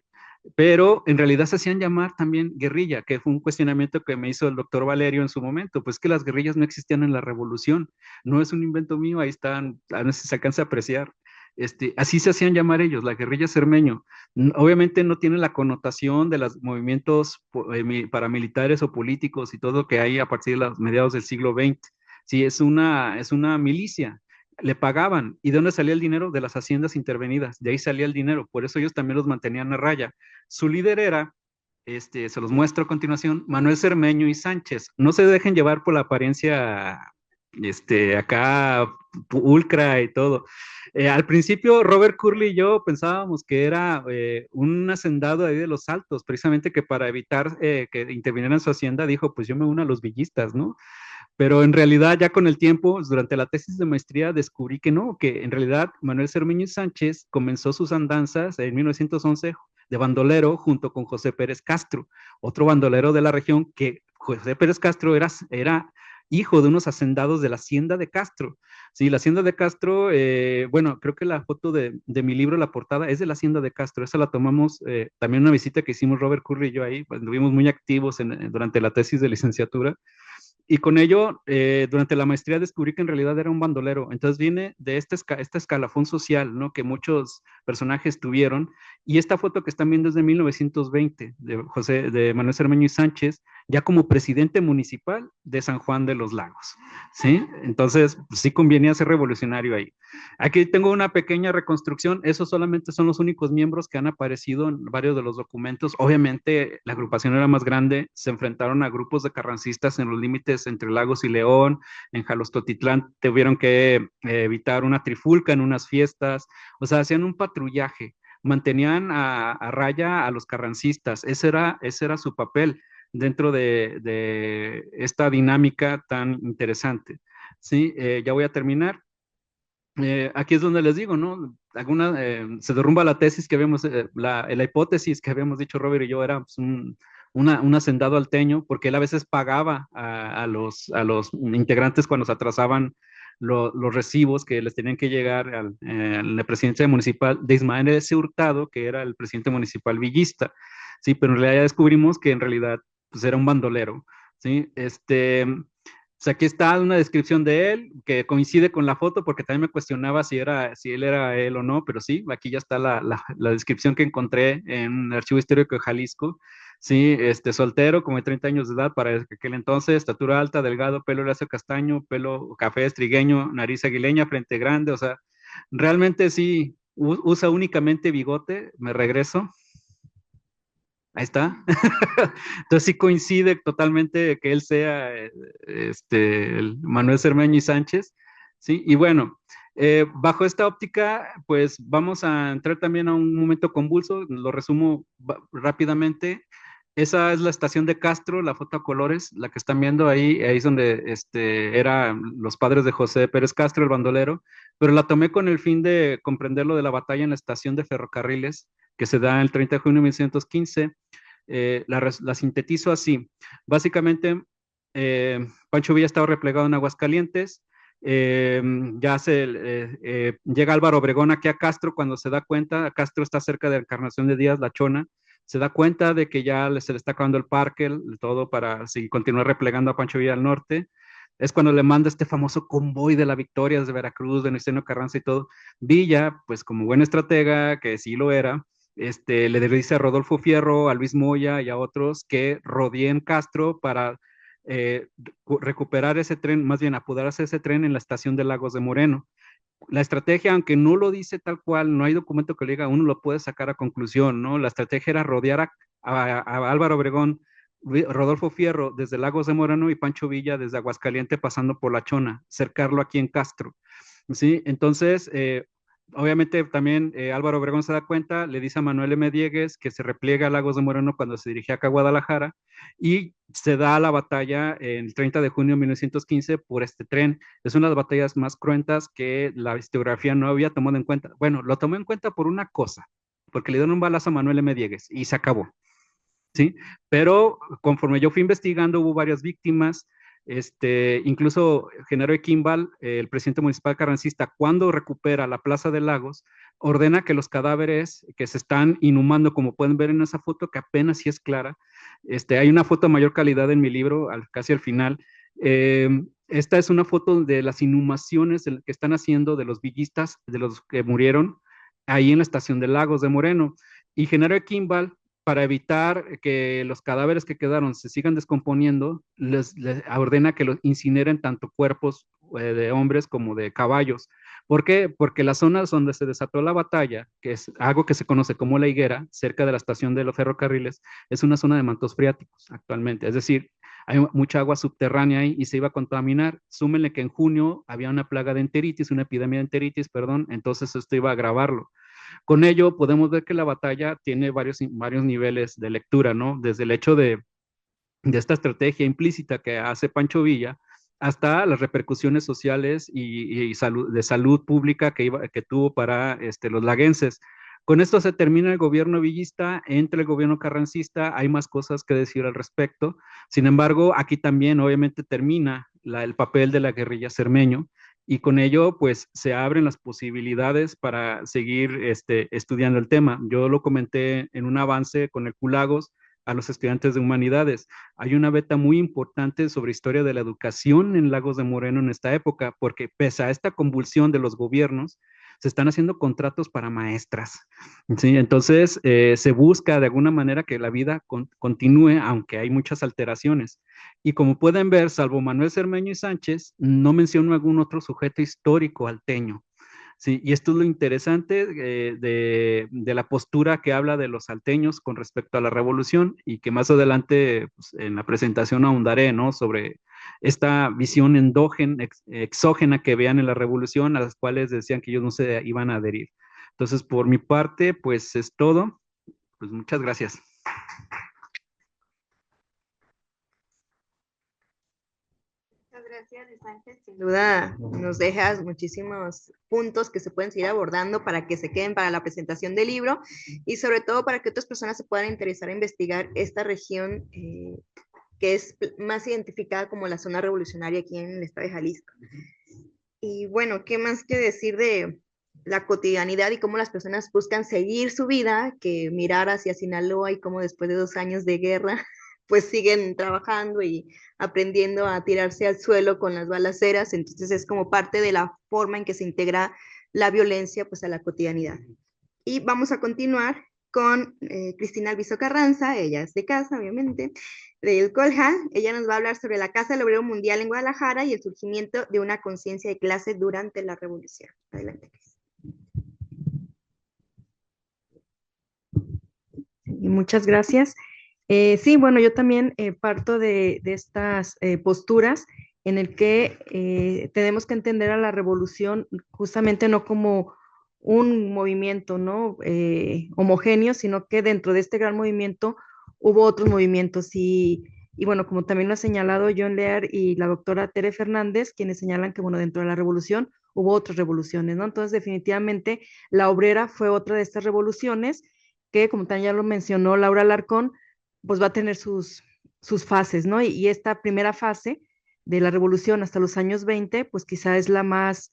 pero en realidad se hacían llamar también guerrilla, que fue un cuestionamiento que me hizo el doctor Valerio en su momento, pues que las guerrillas no existían en la revolución, no es un invento mío, ahí están, a veces se alcanza a apreciar. Así se hacían llamar ellos, la guerrilla cermeño. Obviamente no tiene la connotación de los movimientos paramilitares o políticos y todo lo que hay a partir de los mediados del siglo XX. Sí, es una milicia, le pagaban. ¿Y de dónde salía el dinero? De las haciendas intervenidas, de ahí salía el dinero, por eso ellos también los mantenían a raya. Su líder era, se los muestro a continuación, Manuel Cermeño y Sánchez. No se dejen llevar por la apariencia, acá, pulcra y todo. Al principio, Robert Curley y yo pensábamos que era un hacendado ahí de los Altos, precisamente que para evitar que intervinieran en su hacienda, dijo, pues yo me uno a los villistas, ¿no? Pero en realidad ya con el tiempo, durante la tesis de maestría, descubrí que no, que en realidad Manuel Cermeño Sánchez comenzó sus andanzas en 1911 de bandolero junto con José Pérez Castro, otro bandolero de la región, que José Pérez Castro era hijo de unos hacendados de la hacienda de Castro. Sí, la hacienda de Castro, bueno, creo que la foto de mi libro, la portada, es de la hacienda de Castro. Esa la tomamos también una visita que hicimos Robert Curry y yo ahí, pues, estuvimos muy activos durante la tesis de licenciatura. Y con ello, durante la maestría descubrí que en realidad era un bandolero. Entonces viene de este escalafón social, ¿no? Que muchos personajes tuvieron. Y esta foto que están viendo es de 1920, de Manuel Cermeño y Sánchez, ya como presidente municipal de San Juan de los Lagos, ¿sí? Entonces, pues, sí convenía ser revolucionario ahí. Aquí tengo una pequeña reconstrucción. Esos solamente son los únicos miembros que han aparecido en varios de los documentos. Obviamente, la agrupación era más grande. Se enfrentaron a grupos de carrancistas en los límites entre Lagos y León. En Jalostotitlán tuvieron que evitar una trifulca en unas fiestas. O sea, hacían un patrullaje, mantenían a raya a los carrancistas. Ese era su papel dentro de esta dinámica tan interesante. Sí, ya voy a terminar. Aquí es donde les digo, ¿no? Se derrumba la tesis que habíamos, la hipótesis que habíamos dicho Robert y yo era pues, un hacendado alteño, porque él a veces pagaba a los integrantes cuando se atrasaban los recibos que les tenían que llegar la presidencia municipal de Ismael S. Hurtado, que era el presidente municipal villista, ¿sí? Pero en realidad ya descubrimos que en realidad pues, era un bandolero, ¿sí? Sea, aquí está una descripción de él que coincide con la foto porque también me cuestionaba si él era él o no, pero sí, aquí ya está la descripción que encontré en el Archivo Histórico de Jalisco. Sí, soltero, como de 30 años de edad para aquel entonces, estatura alta, delgado, pelo lacio castaño, pelo café estrigueño, nariz aguileña, frente grande, o sea, realmente sí, usa únicamente bigote, me regreso. Ahí está. Entonces sí coincide totalmente que él sea el Manuel Cermeño y Sánchez, ¿sí? Y bueno, bajo esta óptica, pues vamos a entrar también a un momento convulso, lo resumo rápidamente. Esa es la estación de Castro, la foto a colores, la que están viendo ahí, ahí es donde eran los padres de José Pérez Castro, el bandolero, pero la tomé con el fin de comprender lo de la batalla en la estación de ferrocarriles que se da el 30 de junio de 1915. La sintetizo así. Básicamente, Pancho Villa estaba replegado en Aguascalientes. Llega Álvaro Obregón aquí a Castro cuando se da cuenta, Castro está cerca de Encarnación de Díaz, La Chona, se da cuenta de que ya se le está acabando el parque, todo para continuar replegando a Pancho Villa al norte. Es cuando le manda este famoso convoy de la Victoria desde Veracruz, de Niceno Carranza y todo. Villa, pues como buen estratega, que sí lo era, le dice a Rodolfo Fierro, a Luis Moya y a otros que rodeen Castro para recuperar ese tren, más bien apoderarse de ese tren en la estación de Lagos de Moreno. La estrategia, aunque no lo dice tal cual, no hay documento que lo diga, uno lo puede sacar a conclusión, ¿no? La estrategia era rodear a Álvaro Obregón, Rodolfo Fierro desde Lagos de Moreno y Pancho Villa desde Aguascalientes pasando por La Chona, cercarlo aquí en Castro. ¿Sí? Entonces, obviamente también Álvaro Obregón se da cuenta, le dice a Manuel M. Diegues que se repliega a Lagos de Moreno cuando se dirigía acá a Guadalajara y se da la batalla el 30 de junio de 1915 por este tren. Es una de las batallas más cruentas que la historiografía no había tomado en cuenta. Bueno, lo tomó en cuenta por una cosa, porque le dieron un balazo a Manuel M. Diegues y se acabó. ¿Sí? Pero conforme yo fui investigando, hubo varias víctimas, incluso Genaro Equimbal, el presidente municipal carrancista, cuando recupera la Plaza de Lagos, ordena que los cadáveres que se están inhumando, como pueden ver en esa foto, que apenas sí es clara, hay una foto de mayor calidad en mi libro, casi al final. Esta es una foto de las inhumaciones que están haciendo de los villistas, de los que murieron ahí en la estación de Lagos de Moreno. Y Genaro Equimbal, para evitar que los cadáveres que quedaron se sigan descomponiendo, les ordena que los incineren tanto cuerpos de hombres como de caballos. ¿Por qué? Porque las zonas donde se desató la batalla, que es algo que se conoce como la Higuera, cerca de la estación de los ferrocarriles, es una zona de mantos freáticos actualmente. Es decir, hay mucha agua subterránea ahí y se iba a contaminar. Súmenle que en junio había una plaga de enteritis, una epidemia de enteritis, perdón, entonces esto iba a agravarlo. Con ello podemos ver que la batalla tiene varios niveles de lectura, ¿no? Desde el hecho de esta estrategia implícita que hace Pancho Villa hasta las repercusiones sociales y de salud pública que tuvo para los laguenses. Con esto se termina el gobierno villista, entre el gobierno carrancista, hay más cosas que decir al respecto. Sin embargo, aquí también obviamente termina el papel de la guerrilla cermeño, y con ello pues se abren las posibilidades para seguir estudiando el tema. Yo lo comenté en un avance con el Culagos a los estudiantes de humanidades. Hay una beta muy importante sobre historia de la educación en Lagos de Moreno en esta época, porque pese a esta convulsión de los gobiernos, se están haciendo contratos para maestras. ¿Sí? Entonces, se busca de alguna manera que la vida continúe, aunque hay muchas alteraciones. Y como pueden ver, salvo Manuel Cermeño y Sánchez, no menciono algún otro sujeto histórico alteño. Sí, y esto es lo interesante de la postura que habla de los salteños con respecto a la revolución y que más adelante pues, en la presentación ahondaré, ¿no? Sobre esta visión endógena, exógena que vean en la revolución, a las cuales decían que ellos no se iban a adherir. Entonces, por mi parte, pues es todo. Pues muchas gracias. Gracias, Sánchez. Sin duda nos dejas muchísimos puntos que se pueden seguir abordando para que se queden para la presentación del libro y sobre todo para que otras personas se puedan interesar en investigar esta región que es más identificada como la zona revolucionaria aquí en el estado de Jalisco. Y bueno, ¿qué más que decir de la cotidianidad y cómo las personas buscan seguir su vida, que mirar hacia Sinaloa y cómo después de 2 años de guerra pues siguen trabajando y aprendiendo a tirarse al suelo con las balaceras? Entonces es como parte de la forma en que se integra la violencia pues a la cotidianidad. Y vamos a continuar con Cristina Alviso Carranza, ella es de casa, obviamente, del Colja. Ella nos va a hablar sobre la Casa del Obrero Mundial en Guadalajara y el surgimiento de una conciencia de clase durante la Revolución. Adelante, Cris. Muchas gracias. Sí, bueno, yo también parto de estas posturas en el que tenemos que entender a la revolución justamente no como un movimiento, ¿no? Homogéneo, sino que dentro de este gran movimiento hubo otros movimientos y bueno, como también lo ha señalado John Lear y la doctora Tere Fernández, quienes señalan que, bueno, dentro de la revolución hubo otras revoluciones, ¿no? Entonces, definitivamente, la obrera fue otra de estas revoluciones que, como también ya lo mencionó Laura Larcón, pues va a tener sus fases, ¿no? Y esta primera fase de la revolución hasta los años 20, pues quizá es la más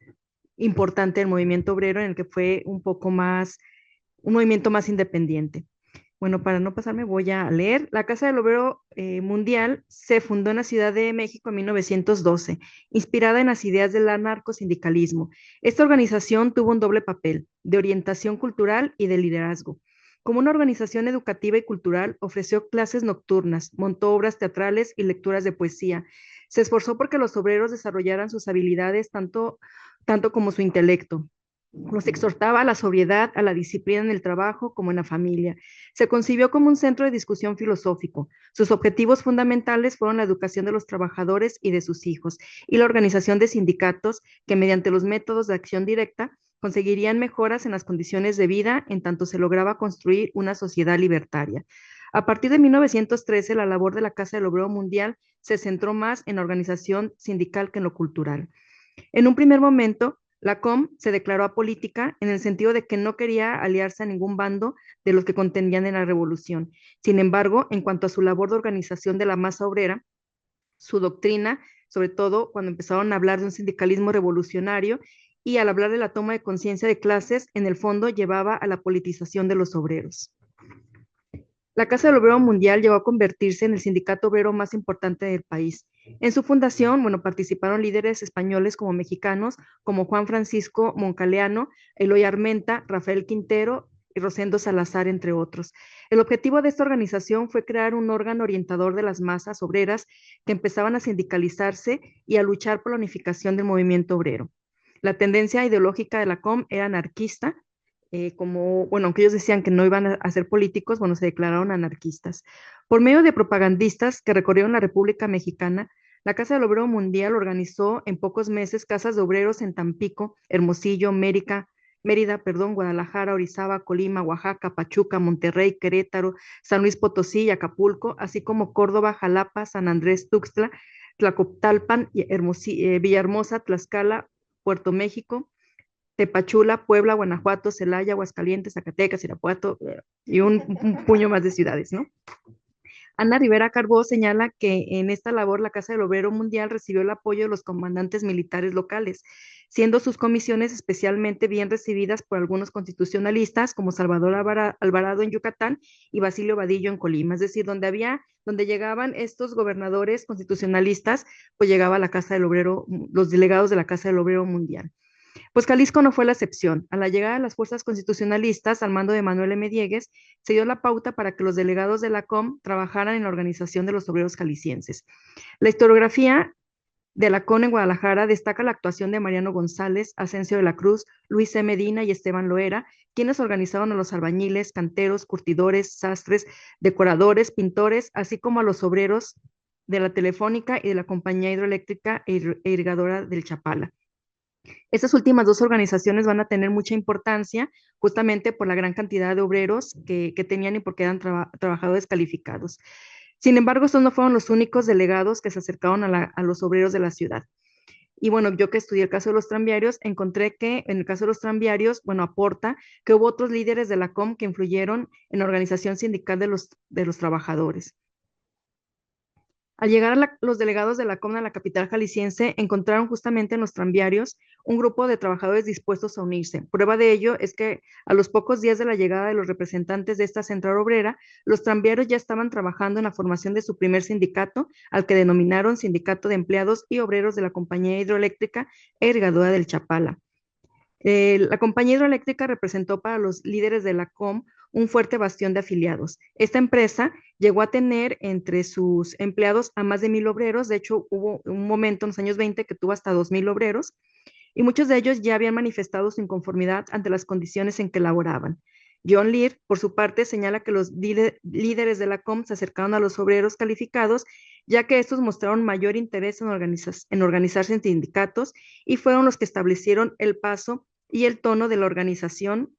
importante del movimiento obrero en el que fue un poco más, un movimiento más independiente. Bueno, para no pasarme, voy a leer. La Casa del Obrero Mundial se fundó en la Ciudad de México en 1912, inspirada en las ideas del anarcosindicalismo. Esta organización tuvo un doble papel, de orientación cultural y de liderazgo. Como una organización educativa y cultural, ofreció clases nocturnas, montó obras teatrales y lecturas de poesía. Se esforzó porque los obreros desarrollaran sus habilidades tanto como su intelecto. Los exhortaba a la sobriedad, a la disciplina en el trabajo como en la familia. Se concibió como un centro de discusión filosófico. Sus objetivos fundamentales fueron la educación de los trabajadores y de sus hijos, y la organización de sindicatos que, mediante los métodos de acción directa, conseguirían mejoras en las condiciones de vida en tanto se lograba construir una sociedad libertaria. A partir de 1913, la labor de la Casa del Obrero Mundial se centró más en la organización sindical que en lo cultural. En un primer momento, la COM se declaró apolítica en el sentido de que no quería aliarse a ningún bando de los que contendían en la revolución. Sin embargo, en cuanto a su labor de organización de la masa obrera, su doctrina, sobre todo cuando empezaron a hablar de un sindicalismo revolucionario y al hablar de la toma de conciencia de clases, en el fondo llevaba a la politización de los obreros. La Casa del Obrero Mundial llegó a convertirse en el sindicato obrero más importante del país. En su fundación, bueno, participaron líderes españoles como mexicanos, como Juan Francisco Moncaleano, Eloy Armenta, Rafael Quintero y Rosendo Salazar, entre otros. El objetivo de esta organización fue crear un órgano orientador de las masas obreras que empezaban a sindicalizarse y a luchar por la unificación del movimiento obrero. La tendencia ideológica de la COM era anarquista, como, bueno, aunque ellos decían que no iban a ser políticos, bueno, se declararon anarquistas. Por medio de propagandistas que recorrieron la República Mexicana, la Casa del Obrero Mundial organizó en pocos meses casas de obreros en Tampico, Hermosillo, Mérida, perdón, Guadalajara, Orizaba, Colima, Oaxaca, Pachuca, Monterrey, Querétaro, San Luis Potosí y Acapulco, así como Córdoba, Jalapa, San Andrés, Tuxtla, Tlacotalpan, Villahermosa, Tlaxcala, Puerto México, Tepachula, Puebla, Guanajuato, Celaya, Aguascalientes, Zacatecas, Irapuato y un puño más de ciudades, ¿no? Ana Rivera Carbó señala que en esta labor la Casa del Obrero Mundial recibió el apoyo de los comandantes militares locales, siendo sus comisiones especialmente bien recibidas por algunos constitucionalistas como Salvador Alvarado en Yucatán y Basilio Vadillo en Colima, es decir, donde llegaban estos gobernadores constitucionalistas, pues llegaba la Casa del Obrero, los delegados de la Casa del Obrero Mundial. Pues Jalisco no fue la excepción. A la llegada de las fuerzas constitucionalistas al mando de Manuel M. Diegues, se dio la pauta para que los delegados de la COM trabajaran en la organización de los obreros jaliscienses. La historiografía de la CON en Guadalajara destaca la actuación de Mariano González, Asensio de la Cruz, Luis C. Medina y Esteban Loera, quienes organizaron a los albañiles, canteros, curtidores, sastres, decoradores, pintores, así como a los obreros de la Telefónica y de la Compañía Hidroeléctrica e Irrigadora del Chapala. Estas últimas dos organizaciones van a tener mucha importancia justamente por la gran cantidad de obreros que tenían y porque eran trabajadores calificados. Sin embargo, estos no fueron los únicos delegados que se acercaron a los obreros de la ciudad. Y bueno, yo que estudié el caso de los tranviarios, encontré que en el caso de los tranviarios, bueno, aporta que hubo otros líderes de la COM que influyeron en la organización sindical de los trabajadores. Al llegar los delegados de la COM a la capital jalisciense, encontraron justamente en los tranviarios un grupo de trabajadores dispuestos a unirse. Prueba de ello es que a los pocos días de la llegada de los representantes de esta central obrera, los tranviarios ya estaban trabajando en la formación de su primer sindicato, al que denominaron Sindicato de Empleados y Obreros de la Compañía Hidroeléctrica e Irrigadora del Chapala. La compañía hidroeléctrica representó para los líderes de la COM un fuerte bastión de afiliados. Esta empresa llegó a tener entre sus empleados a más de 1,000 obreros. De hecho, hubo un momento en los años 20 que tuvo hasta 2,000 obreros y muchos de ellos ya habían manifestado su inconformidad ante las condiciones en que laboraban. John Lear, por su parte, señala que los líderes de la COM se acercaron a los obreros calificados, ya que estos mostraron mayor interés en organizarse en sindicatos y fueron los que establecieron el paso y el tono de la organización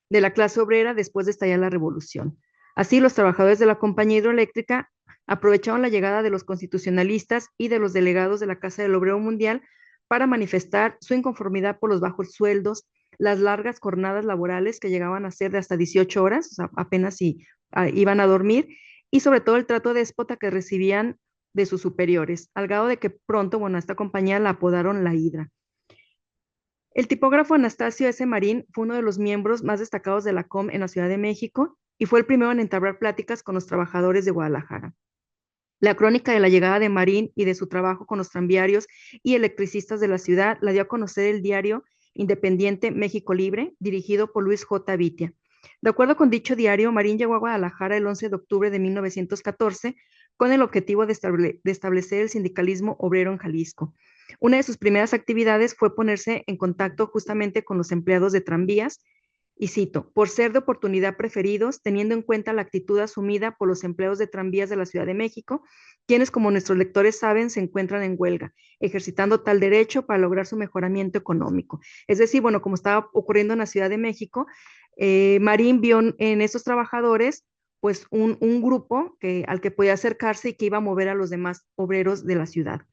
de la clase obrera después de estallar la revolución. Así, los trabajadores de la compañía hidroeléctrica aprovecharon la llegada de los constitucionalistas y de los delegados de la Casa del Obrero Mundial para manifestar su inconformidad por los bajos sueldos, las largas jornadas laborales que llegaban a ser de hasta 18 horas, o sea, apenas si iban a dormir, y sobre todo el trato déspota que recibían de sus superiores, al grado de que pronto, bueno, a esta compañía la apodaron la Hidra. El tipógrafo Anastasio S. Marín fue uno de los miembros más destacados de la COM en la Ciudad de México y fue el primero en entablar pláticas con los trabajadores de Guadalajara. La crónica de la llegada de Marín y de su trabajo con los tranviarios y electricistas de la ciudad la dio a conocer el diario independiente México Libre, dirigido por Luis J. Vitia. De acuerdo con dicho diario, Marín llegó a Guadalajara el 11 de octubre de 1914 con el objetivo de establecer el sindicalismo obrero en Jalisco. Una de sus primeras actividades fue ponerse en contacto justamente con los empleados de tranvías, y cito, por ser de oportunidad preferidos, teniendo en cuenta la actitud asumida por los empleados de tranvías de la Ciudad de México, quienes, como nuestros lectores saben, se encuentran en huelga, ejercitando tal derecho para lograr su mejoramiento económico. Es decir, bueno, como estaba ocurriendo en la Ciudad de México, Marín vio en estos trabajadores pues un grupo al que podía acercarse y que iba a mover a los demás obreros de la ciudad.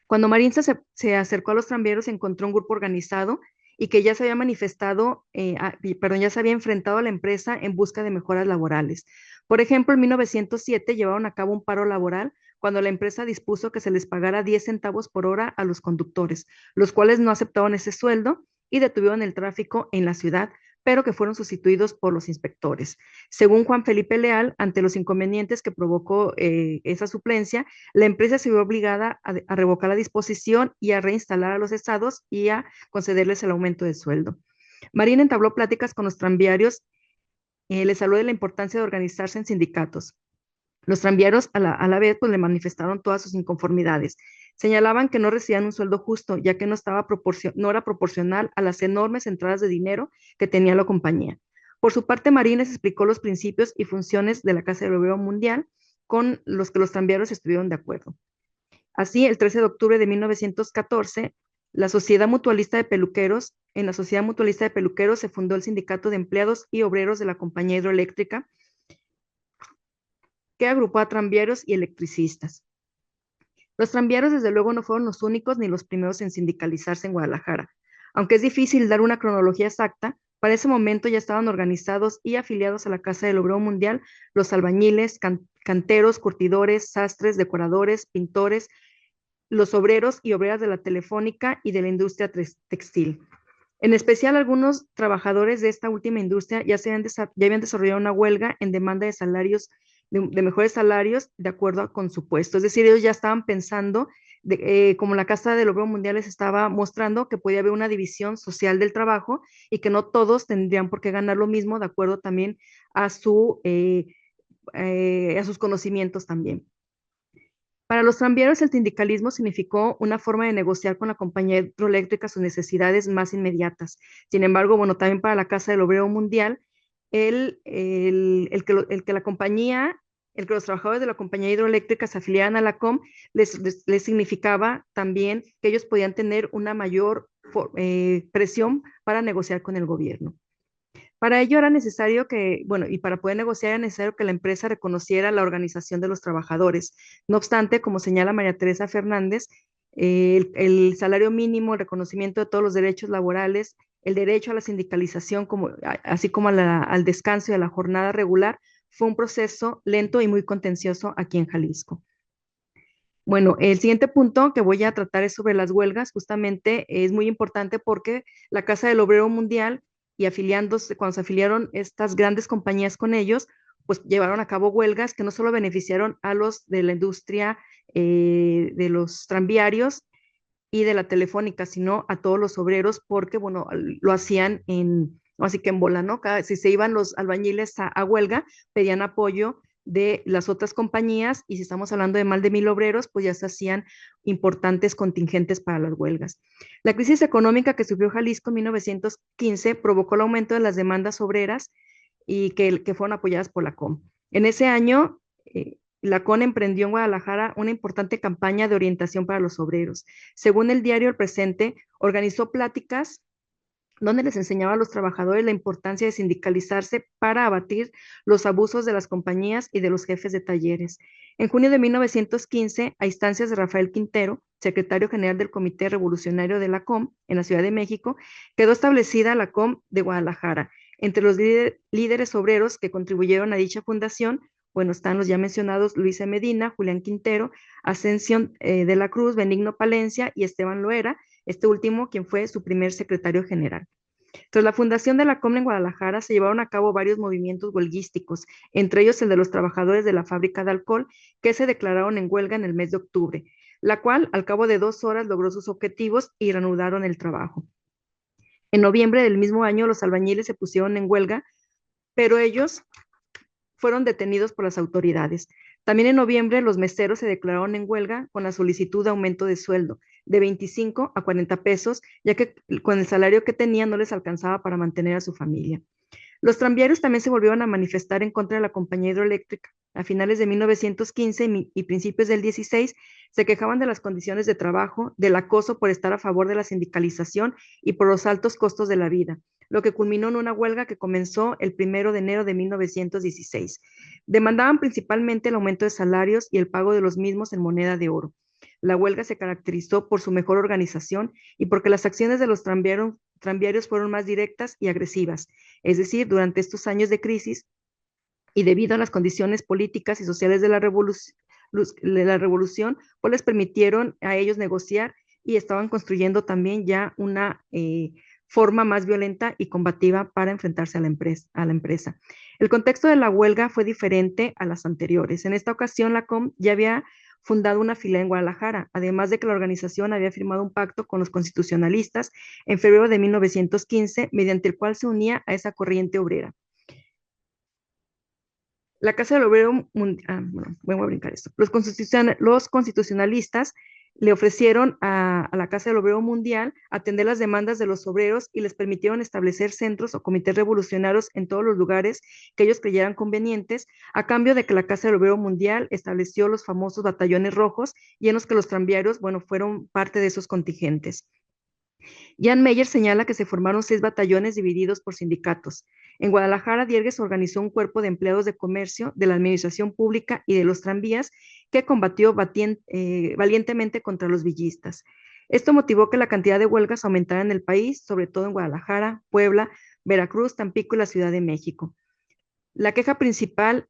Cuando Marín se acercó a los tranvieros, encontró un grupo organizado y que ya se había manifestado, ya se había enfrentado a la empresa en busca de mejoras laborales. Por ejemplo, en 1907 llevaron a cabo un paro laboral cuando la empresa dispuso que se les pagara 10 centavos por hora a los conductores, los cuales no aceptaban ese sueldo y detuvieron el tráfico en la ciudad, pero que fueron sustituidos por los inspectores. Según Juan Felipe Leal, ante los inconvenientes que provocó esa suplencia, la empresa se vio obligada a revocar la disposición y a reinstalar a los cesados y a concederles el aumento de sueldo. Marín entabló pláticas con los tranviarios, les habló de la importancia de organizarse en sindicatos. Los tranviarios a la vez pues, le manifestaron todas sus inconformidades. Señalaban que no recibían un sueldo justo, ya que no era proporcional a las enormes entradas de dinero que tenía la compañía. Por su parte, Marín les explicó los principios y funciones de la Casa del Obrero Mundial, con los que los tranviarios estuvieron de acuerdo. Así, el 13 de octubre de 1914, en la Sociedad Mutualista de Peluqueros se fundó el Sindicato de Empleados y Obreros de la Compañía Hidroeléctrica, que agrupó a tranviarios y electricistas. Los tranviarios, desde luego, no fueron los únicos ni los primeros en sindicalizarse en Guadalajara. Aunque es difícil dar una cronología exacta, para ese momento ya estaban organizados y afiliados a la Casa del Obrero Mundial los albañiles, canteros, curtidores, sastres, decoradores, pintores, los obreros y obreras de la telefónica y de la industria textil. En especial, algunos trabajadores de esta última industria ya habían desarrollado una huelga en demanda de salarios, de mejores salarios de acuerdo con su puesto. Es decir, ellos ya estaban pensando, como la Casa del Obrero Mundial les estaba mostrando, que podía haber una división social del trabajo y que no todos tendrían por qué ganar lo mismo de acuerdo también a sus conocimientos también. Para los tranviarios, el sindicalismo significó una forma de negociar con la compañía hidroeléctrica sus necesidades más inmediatas. Sin embargo, bueno, también para la Casa del Obrero Mundial, el que los trabajadores de la compañía hidroeléctrica se afiliaran a la COM les significaba también que ellos podían tener una mayor presión para negociar con el gobierno. Para ello era necesario y para poder negociar era necesario que la empresa reconociera la organización de los trabajadores. No obstante, como señala María Teresa Fernández, el salario mínimo, el reconocimiento de todos los derechos laborales, el derecho a la sindicalización, así como al descanso y a la jornada regular, fue un proceso lento y muy contencioso aquí en Jalisco. Bueno, el siguiente punto que voy a tratar es sobre las huelgas. Justamente es muy importante porque la Casa del Obrero Mundial cuando se afiliaron estas grandes compañías con ellos, pues llevaron a cabo huelgas que no solo beneficiaron a los de la industria de los tranviarios y de la telefónica, sino a todos los obreros, porque, bueno, lo hacían así que en bola, ¿no? Si se iban los albañiles a huelga, pedían apoyo de las otras compañías, y si estamos hablando de más de 1,000 obreros, pues ya se hacían importantes contingentes para las huelgas. La crisis económica que sufrió Jalisco en 1915 provocó el aumento de las demandas obreras y que fueron apoyadas por la COM. En ese año, la CON emprendió en Guadalajara una importante campaña de orientación para los obreros. Según el diario El Presente, organizó pláticas donde les enseñaba a los trabajadores la importancia de sindicalizarse para abatir los abusos de las compañías y de los jefes de talleres. En junio de 1915, a instancias de Rafael Quintero, secretario general del Comité Revolucionario de la COM en la Ciudad de México, quedó establecida la COM de Guadalajara. Entre los líderes obreros que contribuyeron a dicha fundación, bueno, están los ya mencionados Luis E. Medina, Julián Quintero, Ascensión de la Cruz, Benigno Palencia y Esteban Loera, este último quien fue su primer secretario general. Tras la fundación de la COM en Guadalajara se llevaron a cabo varios movimientos huelguísticos, entre ellos el de los trabajadores de la fábrica de alcohol, que se declararon en huelga en el mes de octubre, la cual al cabo de 2 horas logró sus objetivos y reanudaron el trabajo. En noviembre del mismo año los albañiles se pusieron en huelga, pero ellos fueron detenidos por las autoridades. También en noviembre los meseros se declararon en huelga con la solicitud de aumento de sueldo de 25 a 40 pesos, ya que con el salario que tenían no les alcanzaba para mantener a su familia. Los tranviarios también se volvieron a manifestar en contra de la compañía hidroeléctrica. A finales de 1915 y principios del 16 se quejaban de las condiciones de trabajo, del acoso por estar a favor de la sindicalización y por los altos costos de la vida, lo que culminó en una huelga que comenzó el 1 de enero de 1916. Demandaban principalmente el aumento de salarios y el pago de los mismos en moneda de oro. La huelga se caracterizó por su mejor organización y porque las acciones de los tranviarios fueron más directas y agresivas. Es decir, durante estos años de crisis y debido a las condiciones políticas y sociales de la revolución, pues les permitieron a ellos negociar y estaban construyendo también ya una forma más violenta y combativa para enfrentarse a la empresa. El contexto de la huelga fue diferente a las anteriores. En esta ocasión, la COM ya había fundado una filial en Guadalajara, además de que la organización había firmado un pacto con los constitucionalistas en febrero de 1915, mediante el cual se unía a esa corriente obrera. La Casa del Obrero, voy a brincar esto. Los constitucionalistas le ofrecieron a la Casa del Obrero Mundial atender las demandas de los obreros y les permitieron establecer centros o comités revolucionarios en todos los lugares que ellos creyeran convenientes, a cambio de que la Casa del Obrero Mundial estableció los famosos batallones rojos y en los que los tranviarios, bueno, fueron parte de esos contingentes. Jan Meyer señala que se formaron 6 batallones divididos por sindicatos. En Guadalajara, Diergues organizó un cuerpo de empleados de comercio, de la administración pública y de los tranvías que combatió valientemente contra los villistas. Esto motivó que la cantidad de huelgas aumentara en el país, sobre todo en Guadalajara, Puebla, Veracruz, Tampico y la Ciudad de México. La queja principal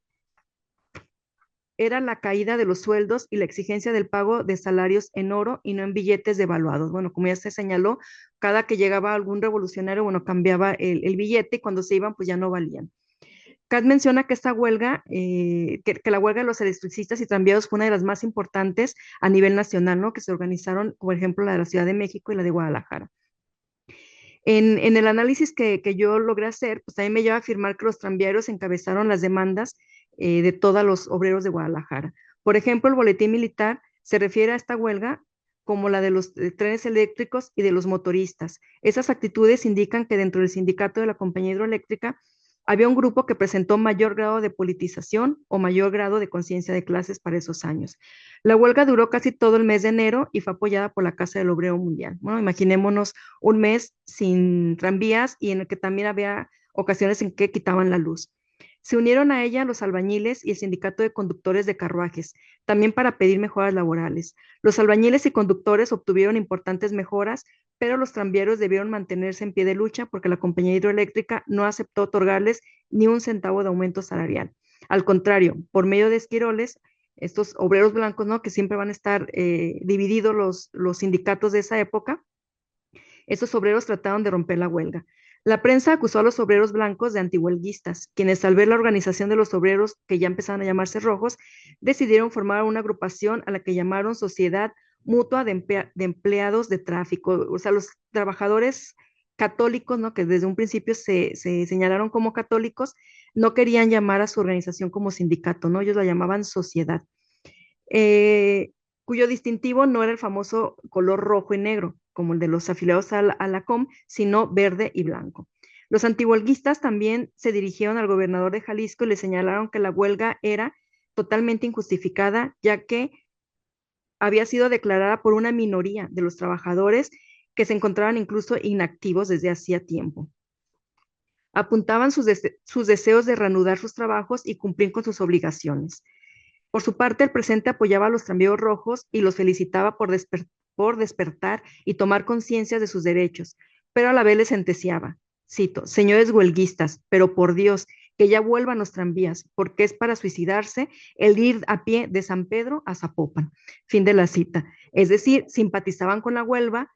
era la caída de los sueldos y la exigencia del pago de salarios en oro y no en billetes devaluados. Bueno, como ya se señaló, cada que llegaba algún revolucionario, bueno, cambiaba el billete y cuando se iban, pues ya no valían. Katz menciona que esta huelga, que la huelga de los electricistas y tranviarios fue una de las más importantes a nivel nacional, ¿no? Que se organizaron, por ejemplo, la de la Ciudad de México y la de Guadalajara. En el análisis que yo logré hacer, pues también me lleva a afirmar que los tranviarios encabezaron las demandas de todos los obreros de Guadalajara. Por ejemplo, el boletín militar se refiere a esta huelga como la de los trenes eléctricos y de los motoristas. Esas actitudes indican que dentro del sindicato de la compañía hidroeléctrica había un grupo que presentó mayor grado de politización o mayor grado de conciencia de clases para esos años. La huelga duró casi todo el mes de enero y fue apoyada por la Casa del Obrero Mundial. Bueno, imaginémonos un mes sin tranvías y en el que también había ocasiones en que quitaban la luz. Se unieron a ella los albañiles y el sindicato de conductores de carruajes, también para pedir mejoras laborales. Los albañiles y conductores obtuvieron importantes mejoras, pero los tranviarios debieron mantenerse en pie de lucha porque la compañía hidroeléctrica no aceptó otorgarles ni un centavo de aumento salarial. Al contrario, por medio de esquiroles, estos obreros blancos, ¿no? Que siempre van a estar divididos los sindicatos de esa época, estos obreros trataron de romper la huelga. La prensa acusó a los obreros blancos de antihuelguistas, quienes al ver la organización de los obreros, que ya empezaban a llamarse rojos, decidieron formar una agrupación a la que llamaron Sociedad Mutua de Empleados de Tráfico. O sea, los trabajadores católicos, ¿no? Que desde un principio se señalaron como católicos, no querían llamar a su organización como sindicato, ¿no? Ellos la llamaban sociedad, cuyo distintivo no era el famoso color rojo y negro, como el de los afiliados a la COM, sino verde y blanco. Los antihuelguistas también se dirigieron al gobernador de Jalisco y le señalaron que la huelga era totalmente injustificada, ya que había sido declarada por una minoría de los trabajadores que se encontraban incluso inactivos desde hacía tiempo. Apuntaban sus deseos de reanudar sus trabajos y cumplir con sus obligaciones. Por su parte, el presidente apoyaba a los tranvíos rojos y los felicitaba por despertar y tomar conciencia de sus derechos, pero a la vez les sentenciaba, cito, señores huelguistas, pero por Dios, que ya vuelvan los tranvías, porque es para suicidarse el ir a pie de San Pedro a Zapopan. Fin de la cita. Es decir, simpatizaban con la huelga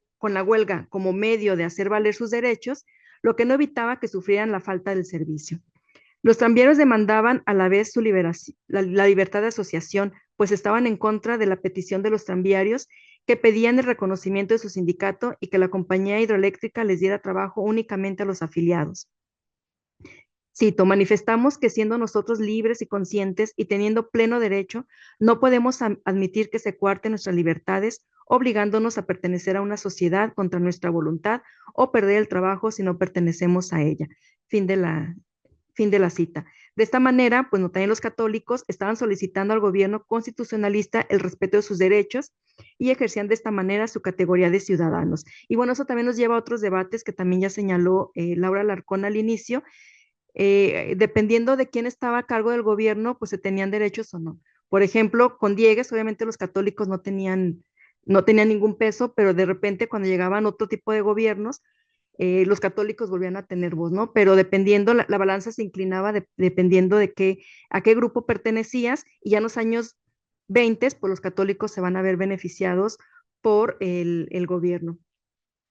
como medio de hacer valer sus derechos, lo que no evitaba que sufrieran la falta del servicio. Los tranvieros demandaban a la vez su liberación, la libertad de asociación, pues estaban en contra de la petición de los tranviarios que pedían el reconocimiento de su sindicato y que la compañía hidroeléctrica les diera trabajo únicamente a los afiliados. Cito, manifestamos que siendo nosotros libres y conscientes y teniendo pleno derecho, no podemos admitir que se coarten nuestras libertades, obligándonos a pertenecer a una sociedad contra nuestra voluntad o perder el trabajo si no pertenecemos a ella. Fin de la cita. De esta manera, pues no, también los católicos estaban solicitando al gobierno constitucionalista el respeto de sus derechos y ejercían de esta manera su categoría de ciudadanos. Y bueno, eso también nos lleva a otros debates que también ya señaló Laura Larcón al inicio. Dependiendo de quién estaba a cargo del gobierno, pues se tenían derechos o no. Por ejemplo, con Diegues, obviamente los católicos no tenían ningún peso, pero de repente cuando llegaban otro tipo de gobiernos, los católicos volvían a tener voz, ¿no? Pero dependiendo, la balanza se inclinaba dependiendo a qué grupo pertenecías, y ya en los años 20, pues los católicos se van a ver beneficiados por el gobierno.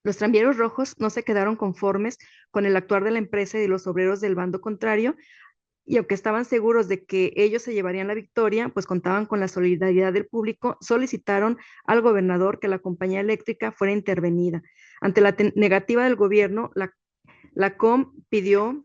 Los tranvieros rojos no se quedaron conformes con el actuar de la empresa y de los obreros del bando contrario, y aunque estaban seguros de que ellos se llevarían la victoria, pues contaban con la solidaridad del público, solicitaron al gobernador que la compañía eléctrica fuera intervenida. Ante la negativa del gobierno, la COM pidió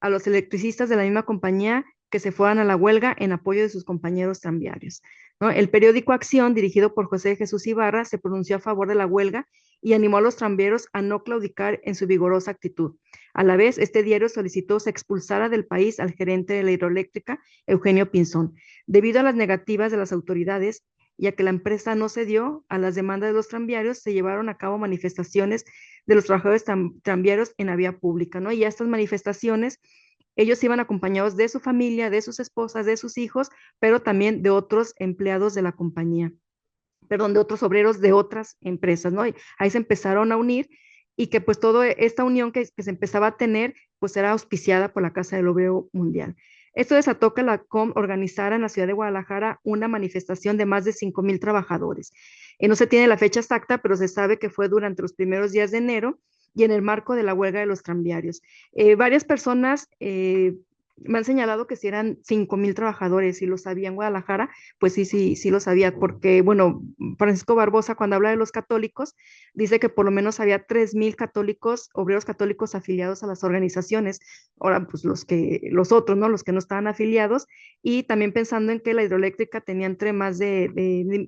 a los electricistas de la misma compañía que se fueran a la huelga en apoyo de sus compañeros tranviarios, ¿no? El periódico Acción, dirigido por José Jesús Ibarra, se pronunció a favor de la huelga y animó a los tranvieros a no claudicar en su vigorosa actitud. A la vez, este diario solicitó se expulsara del país al gerente de la hidroeléctrica, Eugenio Pinzón. Debido a las negativas de las autoridades y a que la empresa no cedió a las demandas de los tranviarios, se llevaron a cabo manifestaciones de los trabajadores tranviarios en la vía pública, ¿no? Y a estas manifestaciones, ellos iban acompañados de su familia, de sus esposas, de sus hijos, pero también de otros empleados de la compañía, perdón, de otros obreros de otras empresas, ¿no? Y ahí se empezaron a unir, y que pues toda esta unión que se empezaba a tener, pues era auspiciada por la Casa del Obrero Mundial. Esto desató que la COM organizara en la ciudad de Guadalajara una manifestación de más de 5,000 trabajadores. No se tiene la fecha exacta, pero se sabe que fue durante los primeros días de enero y en el marco de la huelga de los tranviarios. Varias personas me han señalado que si eran 5,000 trabajadores, y lo sabía en Guadalajara, pues sí lo sabía, porque, bueno, Francisco Barbosa, cuando habla de los católicos, dice que por lo menos había 3,000 católicos, obreros católicos afiliados a las organizaciones. Ahora, pues los otros, ¿no? Los que no estaban afiliados, y también pensando en que la hidroeléctrica tenía entre más de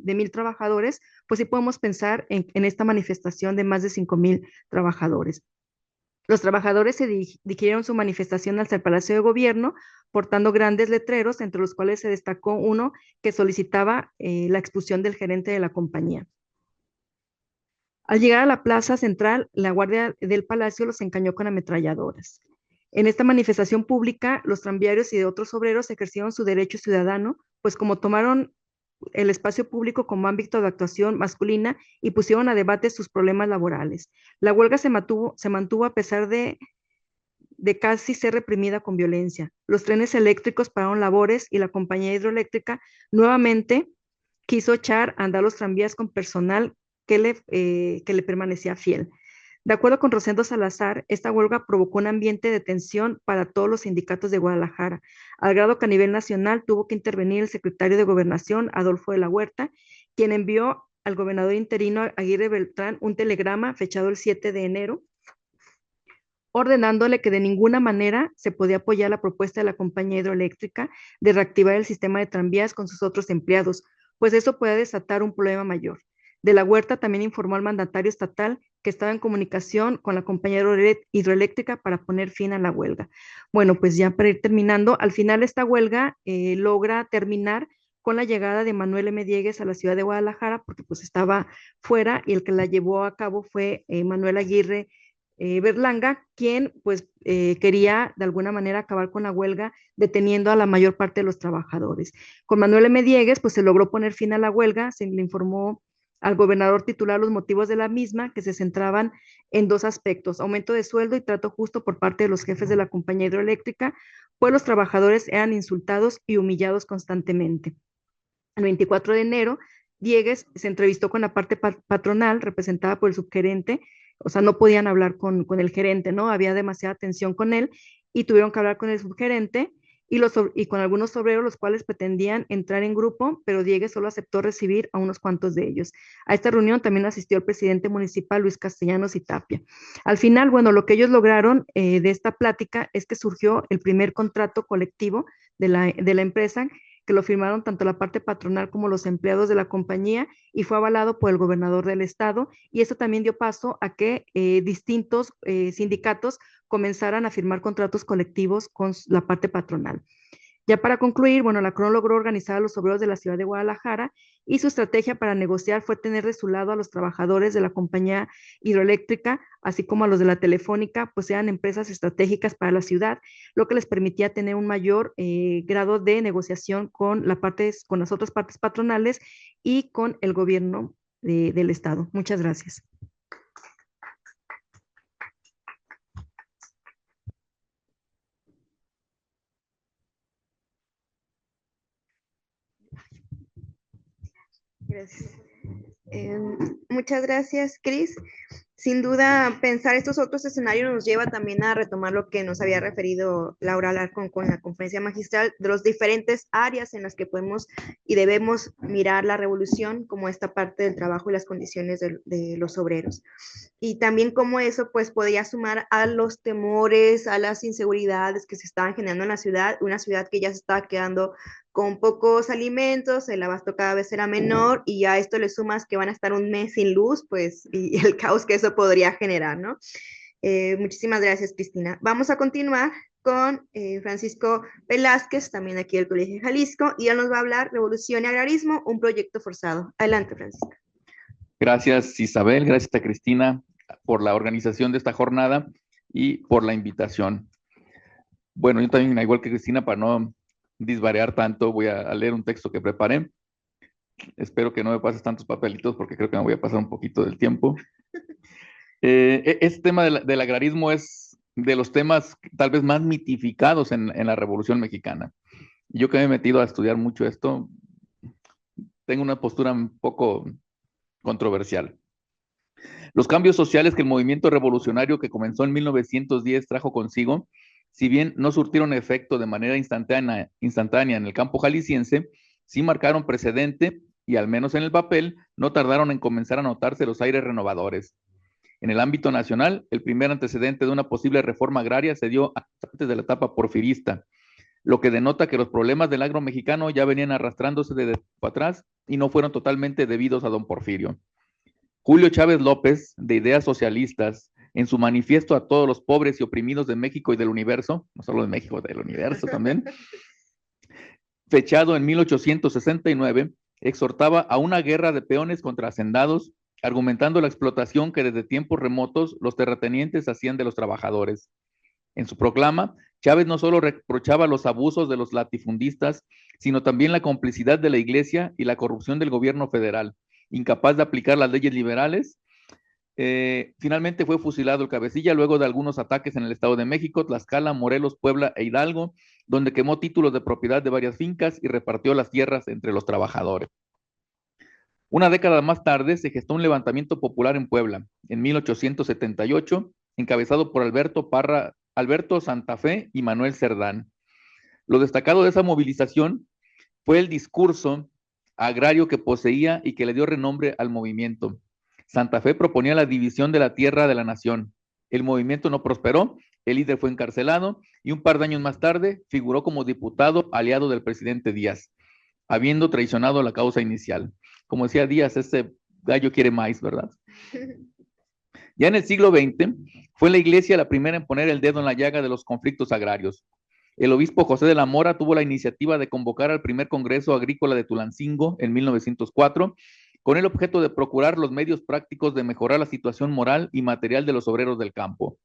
1,000 trabajadores, pues sí podemos pensar en esta manifestación de más de 5,000 trabajadores. Los trabajadores se dirigieron su manifestación hacia el Palacio de Gobierno, portando grandes letreros, entre los cuales se destacó uno que solicitaba la expulsión del gerente de la compañía. Al llegar a la plaza central, la guardia del palacio los encañó con ametralladoras. En esta manifestación pública, los tranviarios y de otros obreros ejercieron su derecho ciudadano, pues como tomaron el espacio público como ámbito de actuación masculina y pusieron a debate sus problemas laborales. La huelga se mantuvo a pesar de casi ser reprimida con violencia. Los trenes eléctricos pararon labores y la compañía hidroeléctrica nuevamente quiso echar a andar los tranvías con personal que le permanecía fiel. De acuerdo con Rosendo Salazar, esta huelga provocó un ambiente de tensión para todos los sindicatos de Guadalajara, al grado que a nivel nacional tuvo que intervenir el secretario de Gobernación, Adolfo de la Huerta, quien envió al gobernador interino Aguirre Beltrán un telegrama fechado el 7 de enero, ordenándole que de ninguna manera se podía apoyar la propuesta de la compañía hidroeléctrica de reactivar el sistema de tranvías con sus otros empleados, pues eso puede desatar un problema mayor. De la Huerta también informó al mandatario estatal que estaba en comunicación con la compañía hidroeléctrica para poner fin a la huelga. Bueno, pues ya para ir terminando, al final esta huelga logra terminar con la llegada de Manuel M. Diegues a la ciudad de Guadalajara, porque pues estaba fuera y el que la llevó a cabo fue Manuel Aguirre Berlanga, quien pues quería de alguna manera acabar con la huelga deteniendo a la mayor parte de los trabajadores. Con Manuel M. Diegues pues se logró poner fin a la huelga, se le informó al gobernador titular los motivos de la misma, que se centraban en dos aspectos: aumento de sueldo y trato justo por parte de los jefes de la compañía hidroeléctrica, pues los trabajadores eran insultados y humillados constantemente. El 24 de enero, Diegues se entrevistó con la parte patronal representada por el subgerente, o sea, no podían hablar con el gerente, ¿no? Había demasiada tensión con él y tuvieron que hablar con el subgerente y con algunos obreros, los cuales pretendían entrar en grupo, pero Diegues solo aceptó recibir a unos cuantos de ellos. A esta reunión también asistió el presidente municipal, Luis Castellanos y Tapia. Al final, bueno, lo que ellos lograron de esta plática es que surgió el primer contrato colectivo de la empresa, que lo firmaron tanto la parte patronal como los empleados de la compañía y fue avalado por el gobernador del estado, y esto también dio paso a que distintos sindicatos comenzaran a firmar contratos colectivos con la parte patronal. Ya para concluir, bueno, la CRON logró organizar a los obreros de la ciudad de Guadalajara y su estrategia para negociar fue tener de su lado a los trabajadores de la compañía hidroeléctrica, así como a los de la telefónica, pues eran empresas estratégicas para la ciudad, lo que les permitía tener un mayor grado de negociación con con las otras partes patronales y con el gobierno del estado. Muchas gracias. Gracias. Muchas gracias, Cris. Sin duda, pensar estos otros escenarios nos lleva también a retomar lo que nos había referido Laura Alarcón con la conferencia magistral, de las diferentes áreas en las que podemos y debemos mirar la revolución, como esta parte del trabajo y las condiciones de los obreros. Y también cómo eso pues podía sumar a los temores, a las inseguridades que se estaban generando en la ciudad, una ciudad que ya se estaba quedando con pocos alimentos, el abasto cada vez era menor y a esto le sumas que van a estar un mes sin luz, pues, y el caos que eso podría generar, ¿no? Muchísimas gracias, Cristina. Vamos a continuar con Francisco Velázquez, también aquí del Colegio de Jalisco, y él nos va a hablar Revolución y Agrarismo, un proyecto forzado. Adelante, Francisco. Gracias, Isabel, gracias a Cristina por la organización de esta jornada y por la invitación. Bueno, yo también, igual que Cristina, para no disvariar tanto, voy a leer un texto que preparé. Espero que no me pases tantos papelitos porque creo que me voy a pasar un poquito del tiempo. Este tema del agrarismo es de los temas tal vez más mitificados en la Revolución Mexicana. Yo que me he metido a estudiar mucho esto, tengo una postura un poco controversial. Los cambios sociales que el movimiento revolucionario que comenzó en 1910 trajo consigo, si bien no surtieron efecto de manera instantánea en el campo jalisciense, sí marcaron precedente y al menos en el papel no tardaron en comenzar a notarse los aires renovadores. En el ámbito nacional, el primer antecedente de una posible reforma agraria se dio antes de la etapa porfirista, lo que denota que los problemas del agro mexicano ya venían arrastrándose de atrás y no fueron totalmente debidos a don Porfirio. Julio Chávez López, de ideas socialistas, en su manifiesto a todos los pobres y oprimidos de México y del universo, no solo de México, del universo también, fechado en 1869, exhortaba a una guerra de peones contra hacendados, argumentando la explotación que desde tiempos remotos los terratenientes hacían de los trabajadores. En su proclama, Chávez no solo reprochaba los abusos de los latifundistas, sino también la complicidad de la Iglesia y la corrupción del gobierno federal, incapaz de aplicar las leyes liberales. Finalmente fue fusilado el cabecilla luego de algunos ataques en el Estado de México, Tlaxcala, Morelos, Puebla e Hidalgo, donde quemó títulos de propiedad de varias fincas y repartió las tierras entre los trabajadores. Una década más tarde se gestó un levantamiento popular en Puebla, en 1878, encabezado por Alberto Santa Fe y Manuel Cerdán. Lo destacado de esa movilización fue el discurso agrario que poseía y que le dio renombre al movimiento. Santa Fe proponía la división de la tierra de la nación, El movimiento no prosperó, el líder fue encarcelado y un par de años más tarde figuró como diputado aliado del presidente Díaz, habiendo traicionado la causa inicial. Como decía Díaz, ese gallo quiere maíz, ¿verdad? Ya en el siglo XX, fue la iglesia la primera en poner el dedo en la llaga de los conflictos agrarios. El obispo José de la Mora tuvo la iniciativa de convocar al primer Congreso Agrícola de Tulancingo en 1904, con el objeto de procurar los medios prácticos de mejorar la situación moral y material de los obreros del campo.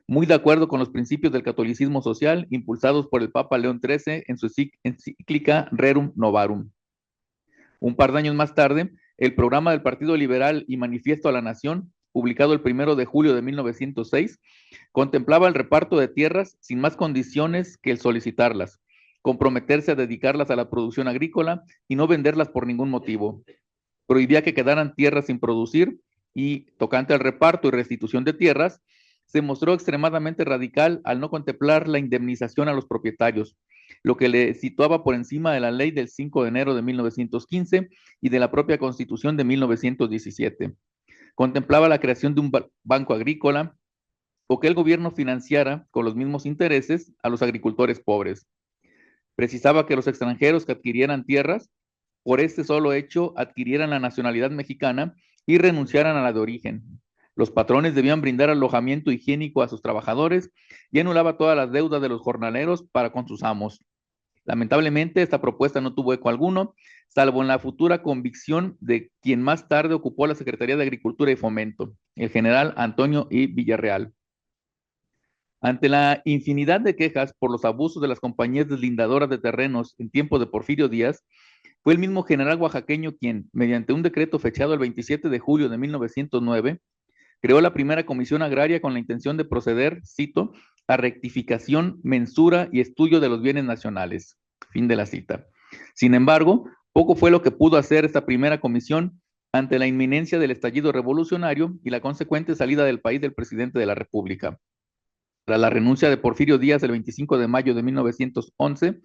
Muy de acuerdo con los principios del catolicismo social impulsados por el Papa León XIII en su encíclica Rerum Novarum. Un par de años más tarde, el programa del Partido Liberal y Manifiesto a la Nación, publicado el 1 de julio de 1906, contemplaba el reparto de tierras sin más condiciones que el solicitarlas, comprometerse a dedicarlas a la producción agrícola y no venderlas por ningún motivo. Prohibía que quedaran tierras sin producir y, tocante al reparto y restitución de tierras, se mostró extremadamente radical al no contemplar la indemnización a los propietarios, lo que le situaba por encima de la ley del 5 de enero de 1915 y de la propia Constitución de 1917. Contemplaba la creación de un banco agrícola o que el gobierno financiara con los mismos intereses a los agricultores pobres. Precisaba que los extranjeros que adquirieran tierras, por este solo hecho, adquirieran la nacionalidad mexicana y renunciaran a la de origen. Los patrones debían brindar alojamiento higiénico a sus trabajadores y anulaba todas las deudas de los jornaleros para con sus amos. Lamentablemente, esta propuesta no tuvo eco alguno, salvo en la futura convicción de quien más tarde ocupó la Secretaría de Agricultura y Fomento, el general Antonio I. Villarreal. Ante la infinidad de quejas por los abusos de las compañías deslindadoras de terrenos en tiempo de Porfirio Díaz, fue el mismo general oaxaqueño quien, mediante un decreto fechado el 27 de julio de 1909, creó la primera comisión agraria con la intención de proceder, cito, a rectificación, mensura y estudio de los bienes nacionales. Fin de la cita. Sin embargo, poco fue lo que pudo hacer esta primera comisión ante la inminencia del estallido revolucionario y la consecuente salida del país del presidente de la República. Tras la renuncia de Porfirio Díaz el 25 de mayo de 1911,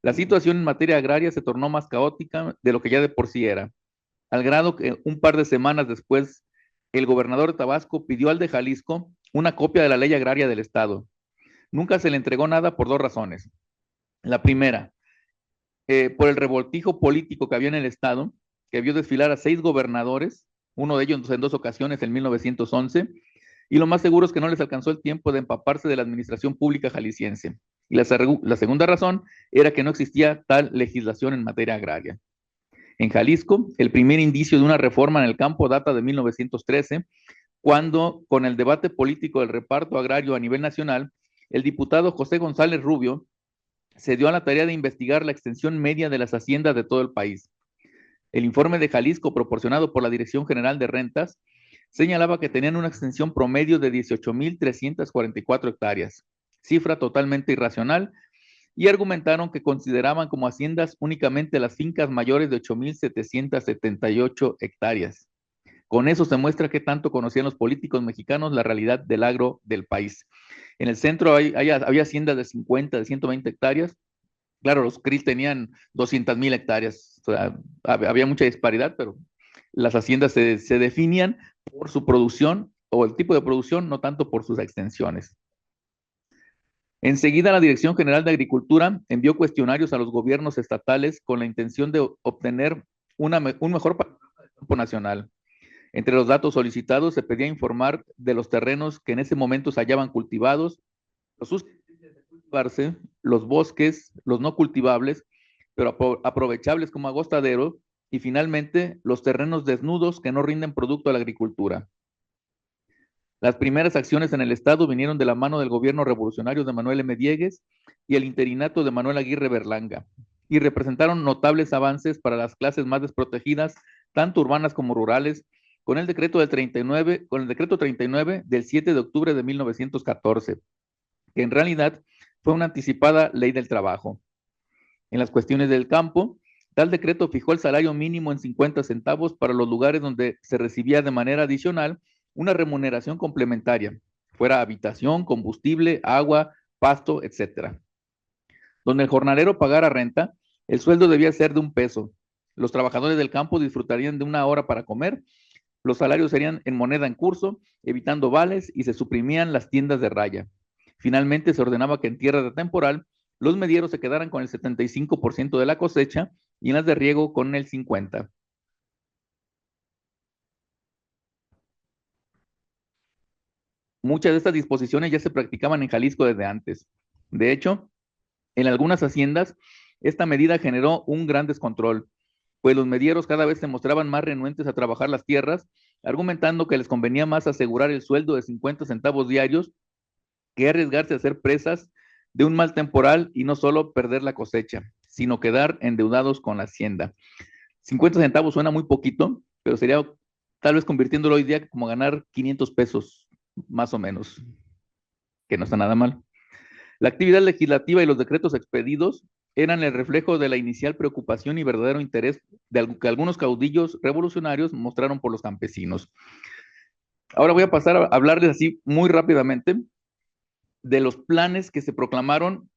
la situación en materia agraria se tornó más caótica de lo que ya de por sí era, al grado que un par de semanas después, el gobernador de Tabasco pidió al de Jalisco una copia de la ley agraria del Estado. Nunca se le entregó nada por dos razones. La primera, por el revoltijo político que había en el Estado, que vio desfilar a 6 gobernadores, uno de ellos en 2 ocasiones en 1911, y lo más seguro es que no les alcanzó el tiempo de empaparse de la administración pública jalisciense. Y la segunda razón era que no existía tal legislación en materia agraria. En Jalisco, el primer indicio de una reforma en el campo data de 1913, cuando, con el debate político del reparto agrario a nivel nacional, el diputado José González Rubio se dio a la tarea de investigar la extensión media de las haciendas de todo el país. El informe de Jalisco, proporcionado por la Dirección General de Rentas, señalaba que tenían una extensión promedio de 18,344 hectáreas, cifra totalmente irracional, y argumentaron que consideraban como haciendas únicamente las fincas mayores de 8,778 hectáreas. Con eso se muestra qué tanto conocían los políticos mexicanos la realidad del agro del país. En el centro había haciendas de 50, de 120 hectáreas. Claro, los CRIs tenían 200,000 hectáreas. O sea, había mucha disparidad, pero las haciendas se definían por su producción o el tipo de producción, no tanto por sus extensiones. Enseguida, la Dirección General de Agricultura envió cuestionarios a los gobiernos estatales con la intención de obtener un mejor panorama del campo nacional. Entre los datos solicitados se pedía informar de los terrenos que en ese momento se hallaban cultivados, los susceptibles de cultivarse, los bosques, los no cultivables, pero aprovechables como agostadero, y finalmente los terrenos desnudos que no rinden producto a la agricultura. Las primeras acciones en el Estado vinieron de la mano del gobierno revolucionario de Manuel M. Diegues y el interinato de Manuel Aguirre Berlanga, y representaron notables avances para las clases más desprotegidas, tanto urbanas como rurales, con el decreto 39 del 7 de octubre de 1914, que en realidad fue una anticipada ley del trabajo. En las cuestiones del campo, tal decreto fijó el salario mínimo en 50 centavos para los lugares donde se recibía de manera adicional una remuneración complementaria, fuera habitación, combustible, agua, pasto, etc. Donde el jornalero pagara renta, el sueldo debía ser de 1 peso. Los trabajadores del campo disfrutarían de 1 hora para comer Los salarios serían en moneda en curso, evitando vales, y se suprimían las tiendas de raya. Finalmente se ordenaba que en tierra de temporal los medieros se quedaran con el 75% de la cosecha y en las de riego con el 50%. Muchas de estas disposiciones ya se practicaban en Jalisco desde antes. De hecho, en algunas haciendas, esta medida generó un gran descontrol, pues los medieros cada vez se mostraban más renuentes a trabajar las tierras, argumentando que les convenía más asegurar el sueldo de 50 centavos diarios que arriesgarse a ser presas de un mal temporal y no solo perder la cosecha, sino quedar endeudados con la hacienda. 50 centavos suena muy poquito, pero sería tal vez convirtiéndolo hoy día como ganar 500 pesos, más o menos, que no está nada mal. La actividad legislativa y los decretos expedidos eran el reflejo de la inicial preocupación y verdadero interés que algunos caudillos revolucionarios mostraron por los campesinos. Ahora voy a pasar a hablarles así muy rápidamente de los planes que se proclamaron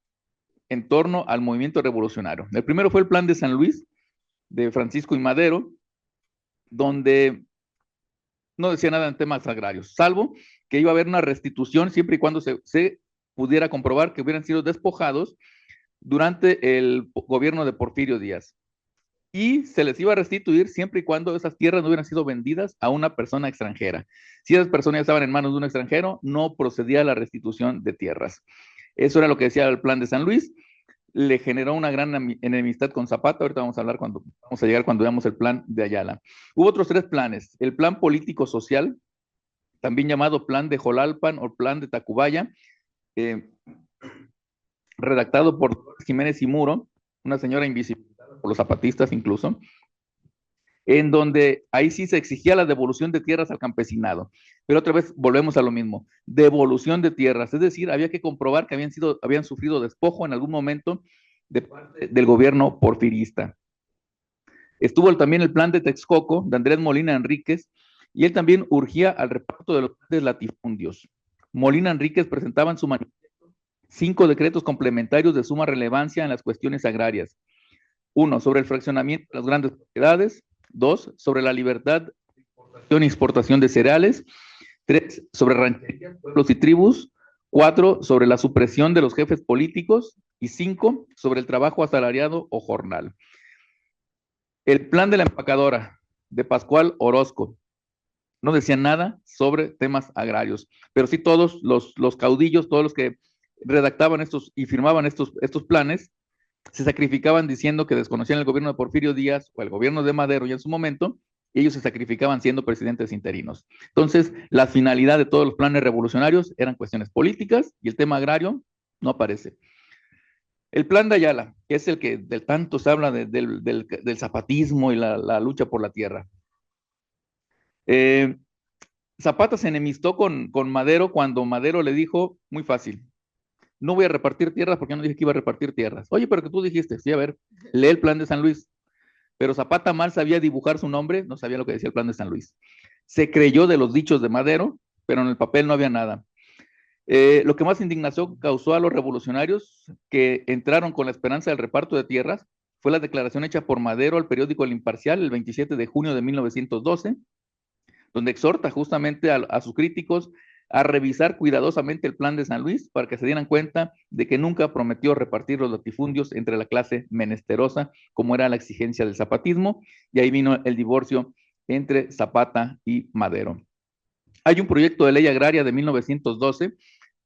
en torno al movimiento revolucionario. El primero fue el Plan de San Luis, de Francisco y Madero, donde no decía nada en temas agrarios, salvo que iba a haber una restitución siempre y cuando se pudiera comprobar que hubieran sido despojados durante el gobierno de Porfirio Díaz. Y se les iba a restituir siempre y cuando esas tierras no hubieran sido vendidas a una persona extranjera. Si esas personas estaban en manos de un extranjero, no procedía la restitución de tierras. Eso era lo que decía el Plan de San Luis. Le generó una gran enemistad con Zapata. Ahorita vamos a llegar cuando veamos el plan de Ayala. Hubo otros 3 planes. El plan político-social, también llamado Plan de Jolalpan o Plan de Tacubaya, redactado por Jiménez y Muro, una señora invisibilizada por los zapatistas incluso, en donde ahí sí se exigía la devolución de tierras al campesinado. Pero otra vez volvemos a lo mismo, devolución de tierras, es decir, había que comprobar que habían sufrido despojo en algún momento de parte del gobierno porfirista. Estuvo también el plan de Texcoco, de Andrés Molina Enríquez, y él también urgía al reparto de los latifundios. Molina Enríquez presentaba en su manifiesto 5 decretos complementarios de suma relevancia en las cuestiones agrarias. 1, sobre el fraccionamiento de las grandes propiedades. 2, sobre la libertad de importación y exportación de cereales. 3, sobre rancherías, pueblos y tribus. 4, sobre la supresión de los jefes políticos. Y 5, sobre el trabajo asalariado o jornal. El plan de la empacadora de Pascual Orozco no decía nada sobre temas agrarios, pero sí todos los caudillos, todos los que redactaban estos y firmaban estos planes, se sacrificaban diciendo que desconocían el gobierno de Porfirio Díaz o el gobierno de Madero ya en su momento, y ellos se sacrificaban siendo presidentes interinos. Entonces, la finalidad de todos los planes revolucionarios eran cuestiones políticas y el tema agrario no aparece. El plan de Ayala, que es el que del tanto se habla del zapatismo y la lucha por la tierra. Zapata se enemistó con Madero cuando Madero le dijo, muy fácil, no voy a repartir tierras porque no dije que iba a repartir tierras. Oye, pero que tú dijiste, sí, a ver, lee el plan de San Luis. Pero Zapata mal sabía dibujar su nombre, no sabía lo que decía el plan de San Luis. Se creyó de los dichos de Madero, pero en el papel no había nada. Lo que más indignación causó a los revolucionarios que entraron con la esperanza del reparto de tierras fue la declaración hecha por Madero al periódico El Imparcial el 27 de junio de 1912, donde exhorta justamente a sus críticos a revisar cuidadosamente el plan de San Luis para que se dieran cuenta de que nunca prometió repartir los latifundios entre la clase menesterosa, como era la exigencia del zapatismo, y ahí vino el divorcio entre Zapata y Madero. Hay un proyecto de ley agraria de 1912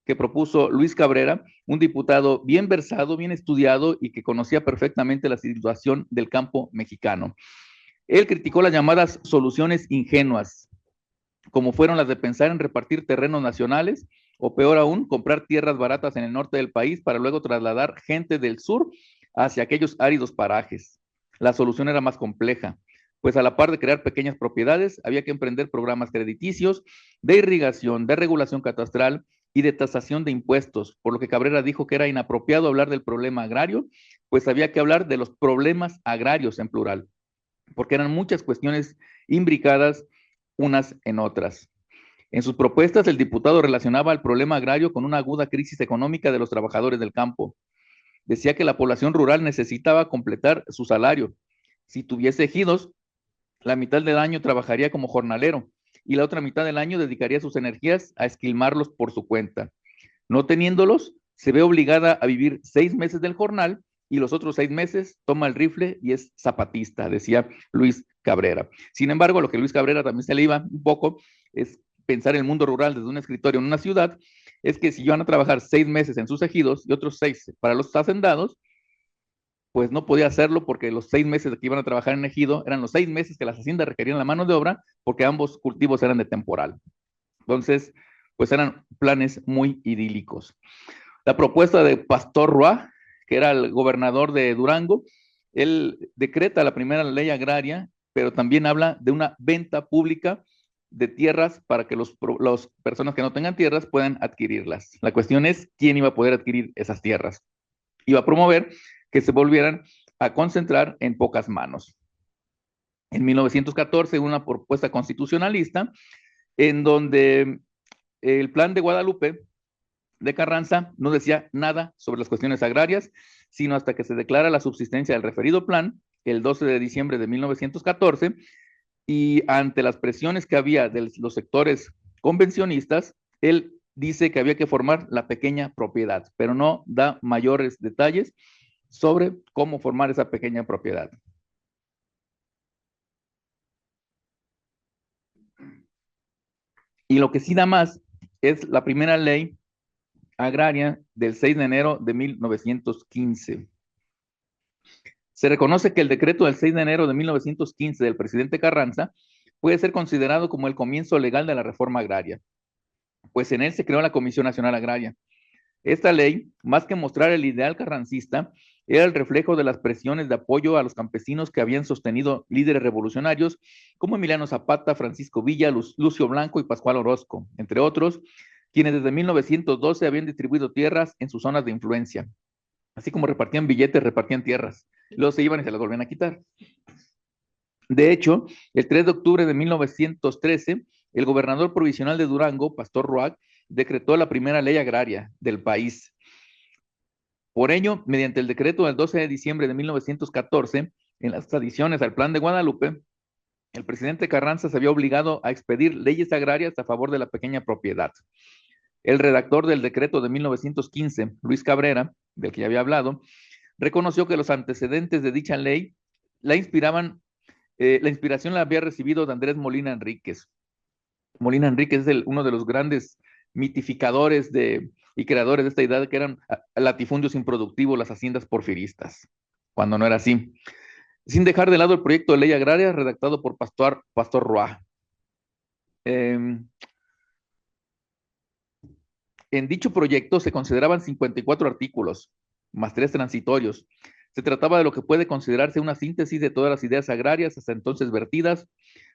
que propuso Luis Cabrera, un diputado bien versado, bien estudiado y que conocía perfectamente la situación del campo mexicano. Él criticó las llamadas soluciones ingenuas, como fueron las de pensar en repartir terrenos nacionales, o peor aún, comprar tierras baratas en el norte del país para luego trasladar gente del sur hacia aquellos áridos parajes. La solución era más compleja, pues a la par de crear pequeñas propiedades, había que emprender programas crediticios, de irrigación, de regulación catastral y de tasación de impuestos, por lo que Cabrera dijo que era inapropiado hablar del problema agrario, pues había que hablar de los problemas agrarios en plural, porque eran muchas cuestiones imbricadas unas en otras. En sus propuestas, el diputado relacionaba el problema agrario con una aguda crisis económica de los trabajadores del campo. Decía que la población rural necesitaba completar su salario. Si tuviese ejidos, La mitad del año trabajaría como jornalero y la otra mitad del año dedicaría sus energías a esquilmarlos por su cuenta. No teniéndolos, se ve obligada a vivir 6 meses del jornal y los otros 6 meses toma el rifle y es zapatista, decía Luis Cabrera. Sin embargo, lo que Luis Cabrera también se le iba un poco es pensar el mundo rural desde un escritorio en una ciudad, es que si iban a trabajar 6 meses en sus ejidos y otros 6 para los hacendados, pues no podía hacerlo porque los 6 meses que iban a trabajar en ejido eran los 6 meses que las haciendas requerían la mano de obra porque ambos cultivos eran de temporal. Entonces, pues eran planes muy idílicos. La propuesta de Pastor Roa, que era el gobernador de Durango, él decreta la primera ley agraria, pero también habla de una venta pública de tierras para que las personas que no tengan tierras puedan adquirirlas. La cuestión es quién iba a poder adquirir esas tierras. Iba a promover que se volvieran a concentrar en pocas manos. En 1914, una propuesta constitucionalista en donde el plan de Guadalupe de Carranza no decía nada sobre las cuestiones agrarias, sino hasta que se declara la subsistencia del referido plan el 12 de diciembre de 1914 y ante las presiones que había de los sectores convencionistas, él dice que había que formar la pequeña propiedad, pero no da mayores detalles sobre cómo formar esa pequeña propiedad. Y lo que sí da más es la primera ley agraria del 6 de enero de 1915. Se reconoce que el decreto del 6 de enero de 1915 del presidente Carranza puede ser considerado como el comienzo legal de la reforma agraria, pues en él se creó la Comisión Nacional Agraria. Esta ley, más que mostrar el ideal carrancista, era el reflejo de las presiones de apoyo a los campesinos que habían sostenido líderes revolucionarios como Emiliano Zapata, Francisco Villa, Lucio Blanco y Pascual Orozco, entre otros, quienes desde 1912 habían distribuido tierras en sus zonas de influencia. Así como repartían billetes, repartían tierras. Luego se iban y se las volvían a quitar. De hecho, el 3 de octubre de 1913, el gobernador provisional de Durango, Pastor Roa, decretó la primera ley agraria del país. Por ello, mediante el decreto del 12 de diciembre de 1914, en las adiciones al Plan de Guadalupe, el presidente Carranza se había obligado a expedir leyes agrarias a favor de la pequeña propiedad. El redactor del decreto de 1915, Luis Cabrera, del que ya había hablado, reconoció que los antecedentes de dicha ley la inspiraban, la inspiración la había recibido de Andrés Molina Enríquez. Molina Enríquez es uno de los grandes mitificadores y creadores de esta idea de que eran latifundios improductivos las haciendas porfiristas, cuando no era así. Sin dejar de lado el proyecto de ley agraria redactado por Pastor Roa. En dicho proyecto se consideraban 54 artículos, más 3 transitorios. Se trataba de lo que puede considerarse una síntesis de todas las ideas agrarias hasta entonces vertidas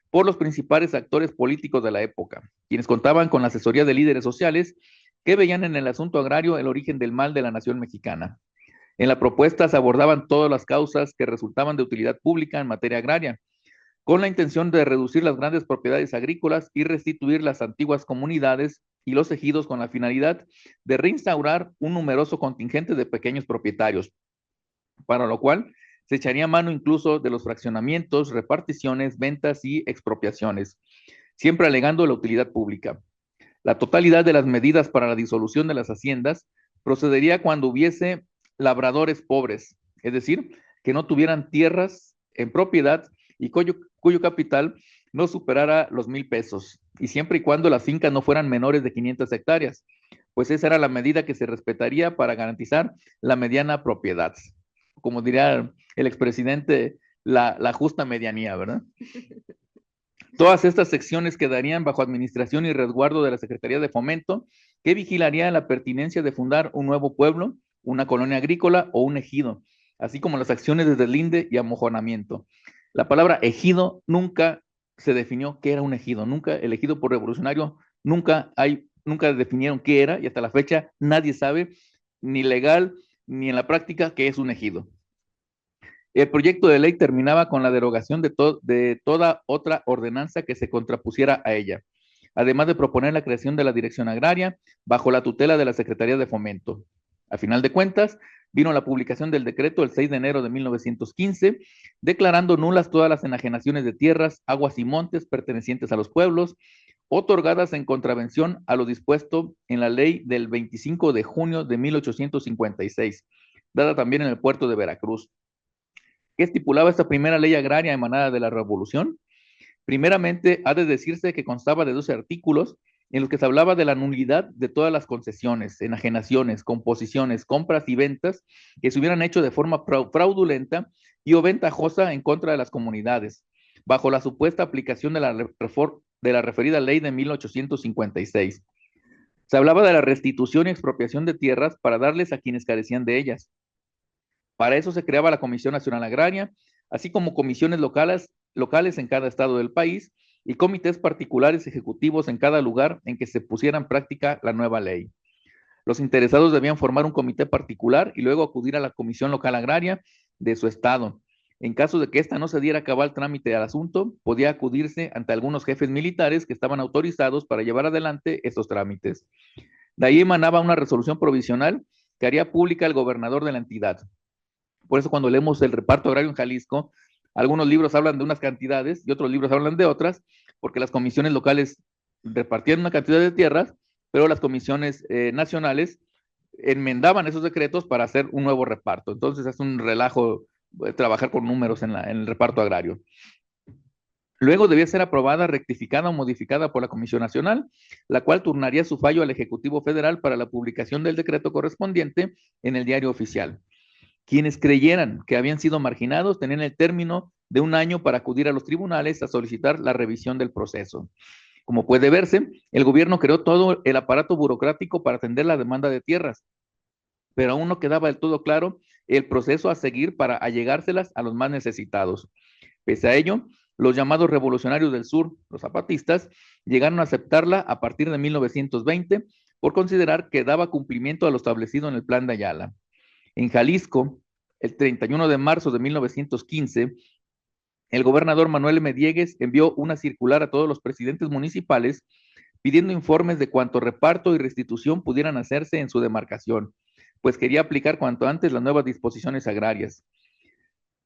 por los principales actores políticos de la época, quienes contaban con la asesoría de líderes sociales que veían en el asunto agrario el origen del mal de la nación mexicana. En la propuesta se abordaban todas las causas que resultaban de utilidad pública en materia agraria, con la intención de reducir las grandes propiedades agrícolas y restituir las antiguas comunidades y los ejidos con la finalidad de reinstaurar un numeroso contingente de pequeños propietarios, para lo cual se echaría mano incluso de los fraccionamientos, reparticiones, ventas y expropiaciones, siempre alegando la utilidad pública. La totalidad de las medidas para la disolución de las haciendas procedería cuando hubiese labradores pobres, es decir, que no tuvieran tierras en propiedad y cuyo capital no superara los 1,000 pesos, y siempre y cuando las fincas no fueran menores de 500 hectáreas, pues esa era la medida que se respetaría para garantizar la mediana propiedad. Como diría el expresidente, la justa medianía, ¿verdad? Todas estas secciones quedarían bajo administración y resguardo de la Secretaría de Fomento, que vigilaría la pertinencia de fundar un nuevo pueblo, una colonia agrícola o un ejido, así como las acciones de deslinde y amojonamiento. La palabra ejido nunca se definió qué era un ejido, nunca el ejido por revolucionario, nunca definieron qué era y hasta la fecha nadie sabe, ni legal ni en la práctica, qué es un ejido. El proyecto de ley terminaba con la derogación de toda otra ordenanza que se contrapusiera a ella, además de proponer la creación de la Dirección Agraria bajo la tutela de la Secretaría de Fomento. A final de cuentas, vino la publicación del decreto el 6 de enero de 1915, declarando nulas todas las enajenaciones de tierras, aguas y montes pertenecientes a los pueblos, otorgadas en contravención a lo dispuesto en la ley del 25 de junio de 1856, dada también en el puerto de Veracruz. ¿Qué estipulaba esta primera ley agraria emanada de la Revolución? Primeramente, ha de decirse que constaba de 12 artículos en los que se hablaba de la nulidad de todas las concesiones, enajenaciones, composiciones, compras y ventas que se hubieran hecho de forma fraudulenta y o ventajosa en contra de las comunidades, bajo la supuesta aplicación de la referida ley de 1856. Se hablaba de la restitución y expropiación de tierras para darles a quienes carecían de ellas. Para eso se creaba la Comisión Nacional Agraria, así como comisiones locales en cada estado del país y comités particulares ejecutivos en cada lugar en que se pusiera en práctica la nueva ley. Los interesados debían formar un comité particular y luego acudir a la Comisión Local Agraria de su estado. En caso de que ésta no se diera cabal trámite al asunto, podía acudirse ante algunos jefes militares que estaban autorizados para llevar adelante estos trámites. De ahí emanaba una resolución provisional que haría pública el gobernador de la entidad. Por eso cuando leemos el reparto agrario en Jalisco, algunos libros hablan de unas cantidades y otros libros hablan de otras, porque las comisiones locales repartían una cantidad de tierras, pero las comisiones nacionales enmendaban esos decretos para hacer un nuevo reparto. Entonces es un relajo trabajar con números en el reparto agrario. Luego debía ser aprobada, rectificada o modificada por la Comisión Nacional, la cual turnaría su fallo al Ejecutivo Federal para la publicación del decreto correspondiente en el Diario Oficial. Quienes creyeran que habían sido marginados tenían el término de 1 año para acudir a los tribunales a solicitar la revisión del proceso. Como puede verse, el gobierno creó todo el aparato burocrático para atender la demanda de tierras, pero aún no quedaba del todo claro el proceso a seguir para allegárselas a los más necesitados. Pese a ello, los llamados revolucionarios del sur, los zapatistas, llegaron a aceptarla a partir de 1920 por considerar que daba cumplimiento a lo establecido en el Plan de Ayala. En Jalisco, el 31 de marzo de 1915, el gobernador Manuel M. Diegues envió una circular a todos los presidentes municipales pidiendo informes de cuánto reparto y restitución pudieran hacerse en su demarcación, pues quería aplicar cuanto antes las nuevas disposiciones agrarias.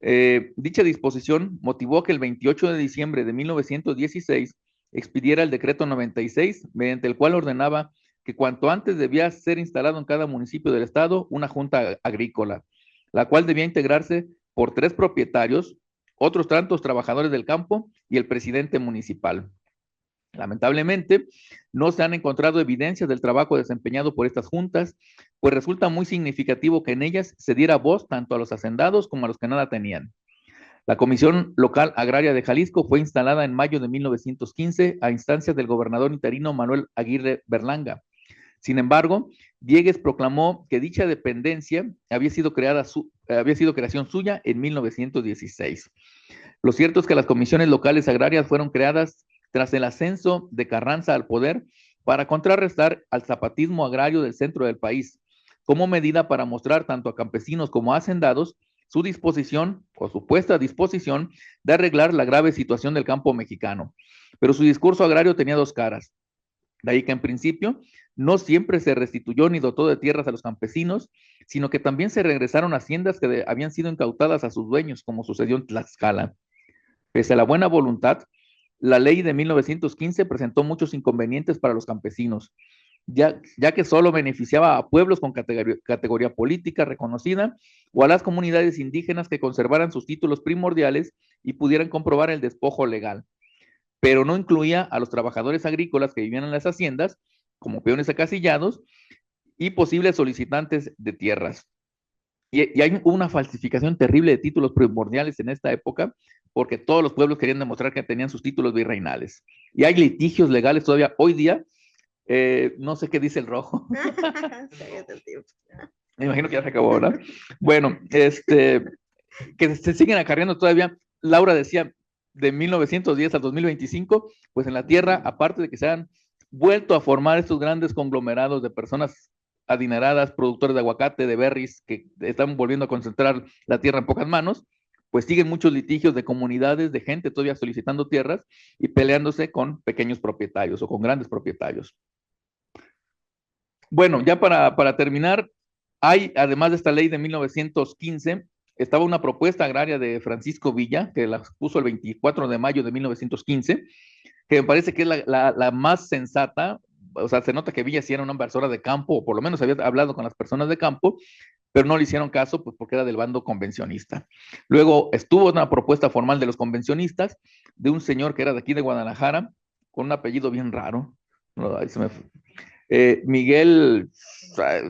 Dicha disposición motivó que el 28 de diciembre de 1916 expidiera el decreto 96, mediante el cual ordenaba que cuanto antes debía ser instalado en cada municipio del estado una junta agrícola, la cual debía integrarse por 3 propietarios, otros tantos trabajadores del campo y el presidente municipal. Lamentablemente, no se han encontrado evidencias del trabajo desempeñado por estas juntas, pues resulta muy significativo que en ellas se diera voz tanto a los hacendados como a los que nada tenían. La Comisión Local Agraria de Jalisco fue instalada en mayo de 1915 a instancias del gobernador interino Manuel Aguirre Berlanga. Sin embargo, Diegues proclamó que dicha dependencia había sido creación suya en 1916. Lo cierto es que las comisiones locales agrarias fueron creadas tras el ascenso de Carranza al poder para contrarrestar al zapatismo agrario del centro del país, como medida para mostrar tanto a campesinos como a hacendados su disposición o supuesta disposición de arreglar la grave situación del campo mexicano. Pero su discurso agrario tenía 2 caras. De ahí que en principio no siempre se restituyó ni dotó de tierras a los campesinos, sino que también se regresaron haciendas que habían sido incautadas a sus dueños, como sucedió en Tlaxcala. Pese a la buena voluntad, la ley de 1915 presentó muchos inconvenientes para los campesinos, ya que solo beneficiaba a pueblos con categoría política reconocida o a las comunidades indígenas que conservaran sus títulos primordiales y pudieran comprobar el despojo legal, pero no incluía a los trabajadores agrícolas que vivían en las haciendas, como peones acasillados y posibles solicitantes de tierras. Y hay una falsificación terrible de títulos primordiales en esta época, porque todos los pueblos querían demostrar que tenían sus títulos virreinales. Y hay litigios legales todavía hoy día. No sé qué dice el rojo. Me imagino que ya se acabó, ¿verdad? Bueno, que se siguen acarreando todavía. Laura decía, de 1910 al 2025, pues en la tierra, aparte de que se han vuelto a formar estos grandes conglomerados de personas adineradas, productores de aguacate, de berries, que están volviendo a concentrar la tierra en pocas manos, pues siguen muchos litigios de comunidades, de gente todavía solicitando tierras y peleándose con pequeños propietarios o con grandes propietarios. Bueno, ya para terminar, Hay, además de esta ley de 1915, estaba una propuesta agraria de Francisco Villa, que la puso el 24 de mayo de 1915, que me parece que es la más sensata. O sea, se nota que Villa sí era una persona de campo, o por lo menos había hablado con las personas de campo, pero no le hicieron caso pues, porque era del bando convencionista. Luego estuvo una propuesta formal de los convencionistas, de un señor que era de aquí de Guadalajara, con un apellido bien raro. No, ahí se me fue. Miguel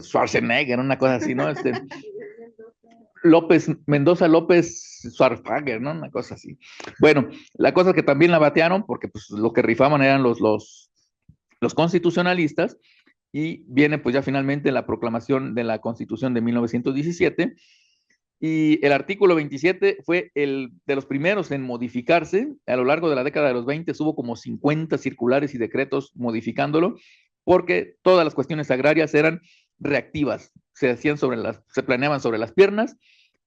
Schwarzenegger, una cosa así, ¿no? López, Mendoza López Schwarzenegger, ¿no? Una cosa así. Bueno, la cosa es que también la batearon porque pues, lo que rifaban eran los constitucionalistas, y viene pues ya finalmente la proclamación de la Constitución de 1917, y el artículo 27 fue el de los primeros en modificarse. A lo largo de la década de los 20 hubo como 50 circulares y decretos modificándolo, porque todas las cuestiones agrarias eran reactivas, se planeaban sobre las piernas,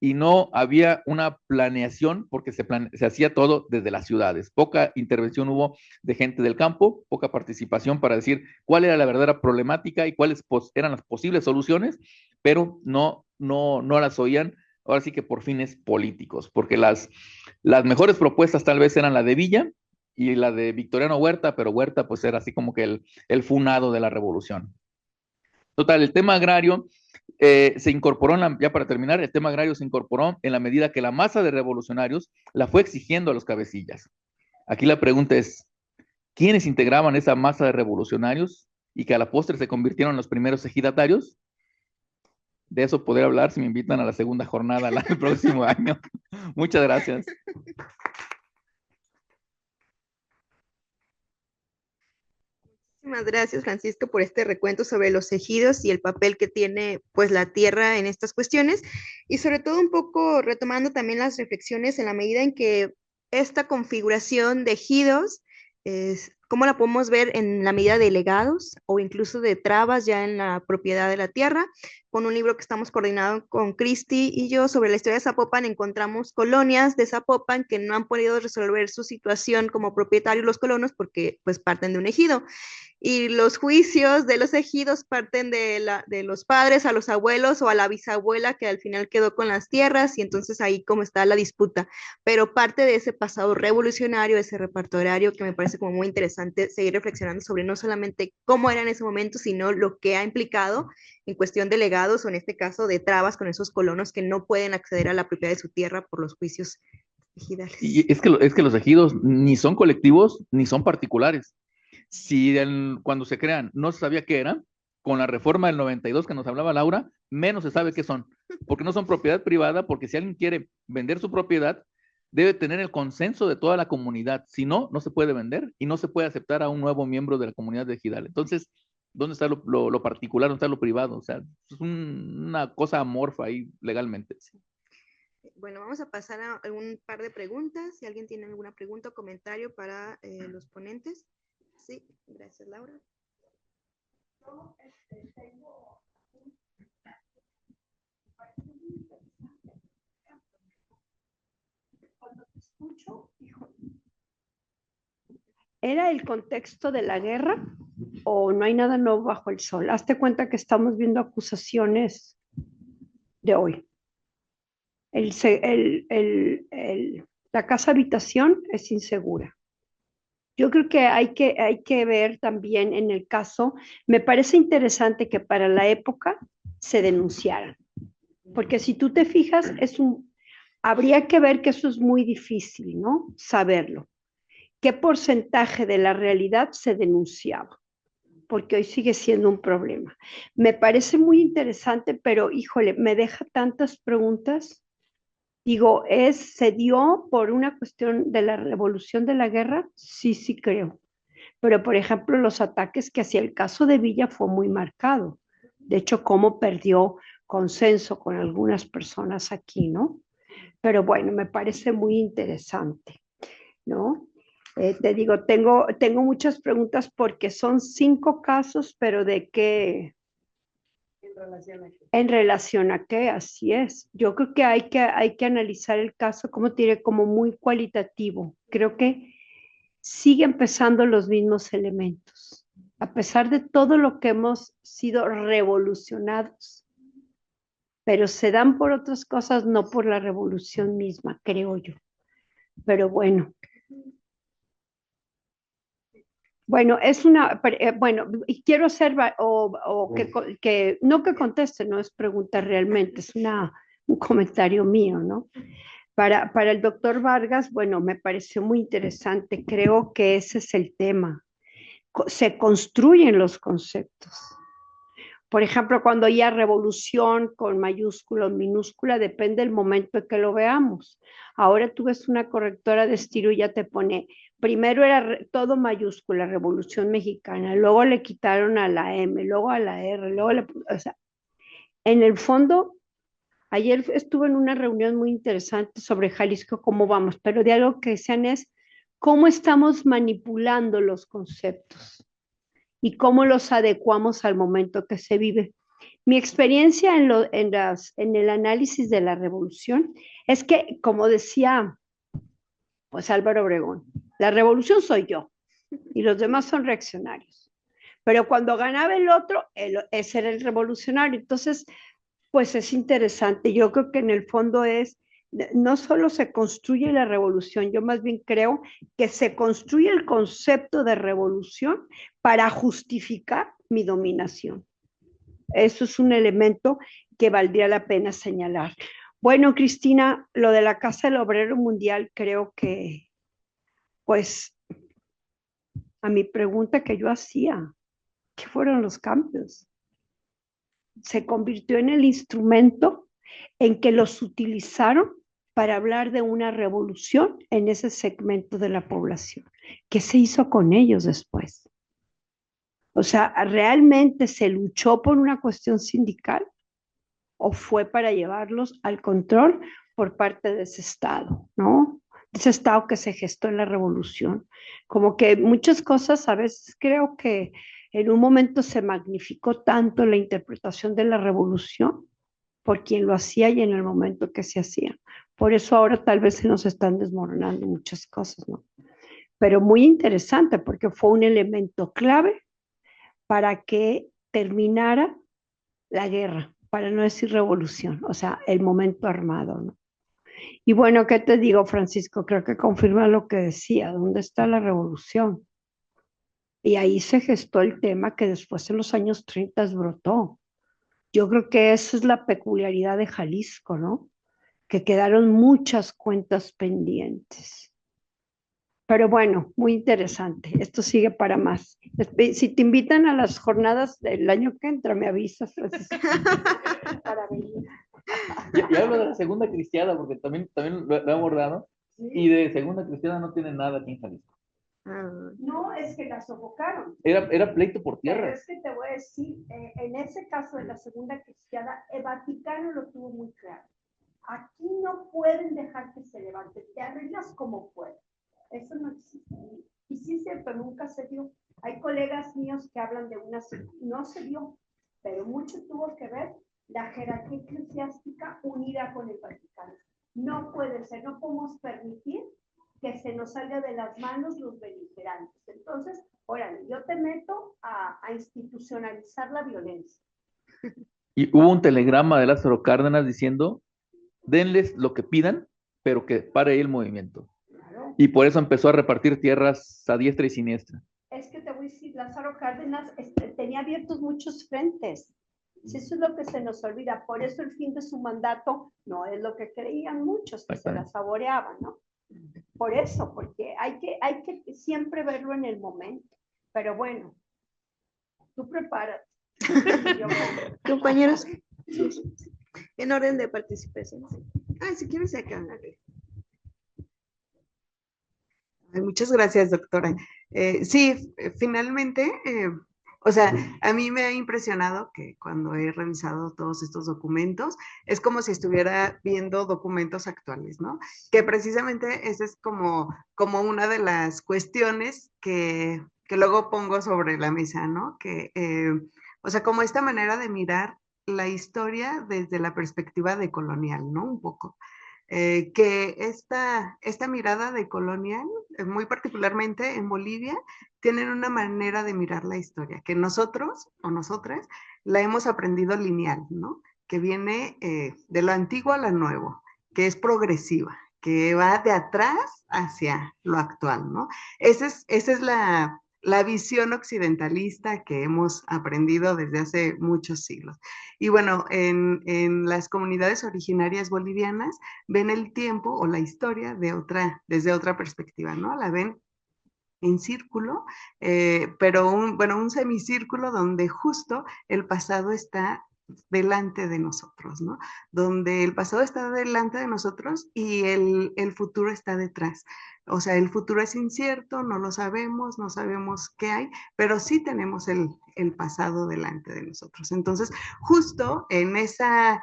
y no había una planeación porque se hacía todo desde las ciudades. Poca intervención hubo de gente del campo, poca participación para decir cuál era la verdadera problemática y cuáles eran las posibles soluciones, pero no las oían, ahora sí que por fines políticos, porque las mejores propuestas tal vez eran la de Villa y la de Victoriano Huerta, pero Huerta pues era así como que el funado de la revolución. Total, el tema agrario se incorporó, ya para terminar, el tema agrario se incorporó en la medida que la masa de revolucionarios la fue exigiendo a los cabecillas. Aquí la pregunta es, ¿quiénes integraban esa masa de revolucionarios y que a la postre se convirtieron en los primeros ejidatarios? De eso poder hablar si me invitan a la segunda jornada el próximo año. Muchas gracias. Muchísimas gracias, Francisco, por este recuento sobre los ejidos y el papel que tiene pues la tierra en estas cuestiones, y sobre todo un poco retomando también las reflexiones en la medida en que esta configuración de ejidos cómo la podemos ver en la medida de legados o incluso de trabas ya en la propiedad de la tierra. Con un libro que estamos coordinando con Cristi y yo sobre la historia de Zapopan, encontramos colonias de Zapopan que no han podido resolver su situación como propietarios los colonos porque pues parten de un ejido, y los juicios de los ejidos parten de los padres a los abuelos o a la bisabuela que al final quedó con las tierras, y entonces ahí como está la disputa, pero parte de ese pasado revolucionario, ese reparto horario, que me parece como muy interesante seguir reflexionando sobre no solamente cómo era en ese momento, sino lo que ha implicado en cuestión de legados o en este caso de trabas con esos colonos que no pueden acceder a la propiedad de su tierra por los juicios ejidales. Y es que los ejidos ni son colectivos ni son particulares. Si cuando se crean no se sabía qué eran, con la reforma del 92 que nos hablaba Laura, menos se sabe qué son, porque no son propiedad privada, porque si alguien quiere vender su propiedad, debe tener el consenso de toda la comunidad, si no, no se puede vender y no se puede aceptar a un nuevo miembro de la comunidad de ejidal. Entonces, ¿dónde está lo particular? ¿Dónde está lo privado? O sea, es una cosa amorfa ahí legalmente. Bueno, vamos a pasar a un par de preguntas. Si alguien tiene alguna pregunta o comentario para los ponentes. Sí, gracias, Laura. Yo tengo cuando te escucho, hijo, ¿era el contexto de la guerra o no hay nada nuevo bajo el sol? Hazte cuenta que estamos viendo acusaciones de hoy. La casa habitación es insegura. Yo creo que hay que ver también en el caso, me parece interesante que para la época se denunciaran, porque si tú te fijas, habría que ver que eso es muy difícil, ¿no? Saberlo. ¿Qué porcentaje de la realidad se denunciaba? Porque hoy sigue siendo un problema. Me parece muy interesante, pero híjole, me deja tantas preguntas. Digo, ¿se dio por una cuestión de la revolución de la guerra? Sí, sí creo. Pero, por ejemplo, los ataques que hacía el caso de Villa fue muy marcado. De hecho, cómo perdió consenso con algunas personas aquí, ¿no? Pero bueno, me parece muy interesante, ¿no? Te digo, tengo muchas preguntas porque son 5 casos, pero ¿de qué? En relación a qué, así es. Yo creo que hay que analizar el caso, como te diré, como muy cualitativo. Creo que sigue empezando los mismos elementos. A pesar de todo lo que hemos sido revolucionados, pero se dan por otras cosas, no por la revolución misma, creo yo. Pero bueno. Bueno, bueno, y quiero hacer, que no que conteste, no es pregunta realmente, es un comentario mío, ¿no? Para el doctor Vargas, bueno, me pareció muy interesante, creo que ese es el tema. Se construyen los conceptos. Por ejemplo, cuando ya revolución con mayúscula o minúscula, depende del momento en que lo veamos. Ahora tú ves una correctora de estilo y ya te pone, primero era todo mayúscula, Revolución Mexicana, luego le quitaron a la M, luego a la R, o sea, en el fondo, ayer estuve en una reunión muy interesante sobre Jalisco, cómo vamos, pero de algo que decían es cómo estamos manipulando los conceptos y cómo los adecuamos al momento que se vive. Mi experiencia en el análisis de la revolución es que, como decía pues Álvaro Obregón, la revolución soy yo y los demás son reaccionarios. Pero cuando ganaba el otro, ese era el revolucionario. Entonces, pues es interesante. Yo creo que en el fondo no solo se construye la revolución, yo más bien creo que se construye el concepto de revolución para justificar mi dominación. Eso es un elemento que valdría la pena señalar. Bueno, Cristina, lo de la Casa del Obrero Mundial, creo que, pues, a mi pregunta que yo hacía, ¿qué fueron los cambios? Se convirtió en el instrumento en que los utilizaron para hablar de una revolución en ese segmento de la población. ¿Qué se hizo con ellos después? O sea, ¿realmente se luchó por una cuestión sindical o fue para llevarlos al control por parte de ese Estado, ¿no? De ese Estado que se gestó en la revolución? Como que muchas cosas, a veces creo que en un momento se magnificó tanto la interpretación de la revolución por quien lo hacía y en el momento que se hacía. Por eso ahora tal vez se nos están desmoronando muchas cosas, ¿no? Pero muy interesante porque fue un elemento clave para que terminara la guerra, para no decir revolución, o sea, el momento armado, ¿no? Y bueno, ¿qué te digo, Francisco? Creo que confirma lo que decía, ¿dónde está la revolución? Y ahí se gestó el tema que después en los años 30 brotó. Yo creo que esa es la peculiaridad de Jalisco, ¿no? Que quedaron muchas cuentas pendientes. Pero bueno, muy interesante. Esto sigue para más. Si te invitan a las jornadas del año que entra, me avisas, Francisco, para venir. Y hablo de la segunda cristiada, porque también lo he abordado, sí. Y de segunda cristiada no tienen nada aquí en Jalisco. No, es que la sofocaron. Era pleito por tierra. Pero es que te voy a decir, en ese caso de la segunda cristiada, el Vaticano lo tuvo muy claro. Aquí no pueden dejar que se levante, te arreglas como puedes. Eso no existe. Y sí es cierto, nunca se dio. Hay colegas míos que hablan de no se dio, pero mucho tuvo que ver la jerarquía eclesiástica unida con el Vaticano. No puede ser, no podemos permitir que se nos salga de las manos los beligerantes. Entonces, órale, yo te meto a institucionalizar la violencia. Y hubo un telegrama de Lázaro Cárdenas diciendo, denles lo que pidan, pero que pare ahí el movimiento. Claro. Y por eso empezó a repartir tierras a diestra y siniestra. Es que te voy a decir, Lázaro Cárdenas tenía abiertos muchos frentes. Si eso es lo que se nos olvida. Por eso el fin de su mandato no es lo que creían muchos, que se la saboreaban, ¿no? Por eso, porque hay que siempre verlo en el momento. Pero bueno, tú prepárate. Compañeros, en orden de participación. Si quieres acá. Muchas gracias, doctora. Sí, finalmente, o sea, a mí me ha impresionado que cuando he revisado todos estos documentos, es como si estuviera viendo documentos actuales, ¿no? Que precisamente esa es como una de las cuestiones que luego pongo sobre la mesa, ¿no? Que, o sea, como esta manera de mirar la historia desde la perspectiva de colonial, ¿no? Un poco. Que esta mirada de colonial, muy particularmente en Bolivia, tienen una manera de mirar la historia, que nosotros o nosotras la hemos aprendido lineal, ¿no? que viene de lo antiguo a lo nuevo, que es progresiva, que va de atrás hacia lo actual, ¿no? Esa es la visión occidentalista que hemos aprendido desde hace muchos siglos. Y bueno, en las comunidades originarias bolivianas ven el tiempo o la historia desde otra perspectiva, ¿no? La ven en círculo, pero un semicírculo donde justo el pasado está delante de nosotros, ¿no? Donde el pasado está delante de nosotros y el futuro está detrás. O sea, el futuro es incierto, no lo sabemos, no sabemos qué hay, pero sí tenemos el pasado delante de nosotros. Entonces, justo en esa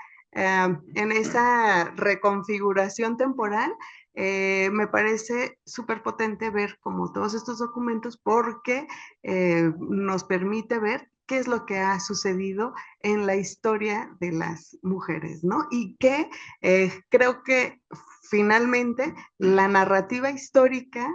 reconfiguración temporal, me parece súper potente ver como todos estos documentos porque nos permite ver qué es lo que ha sucedido en la historia de las mujeres, ¿no? Y que creo que finalmente la narrativa histórica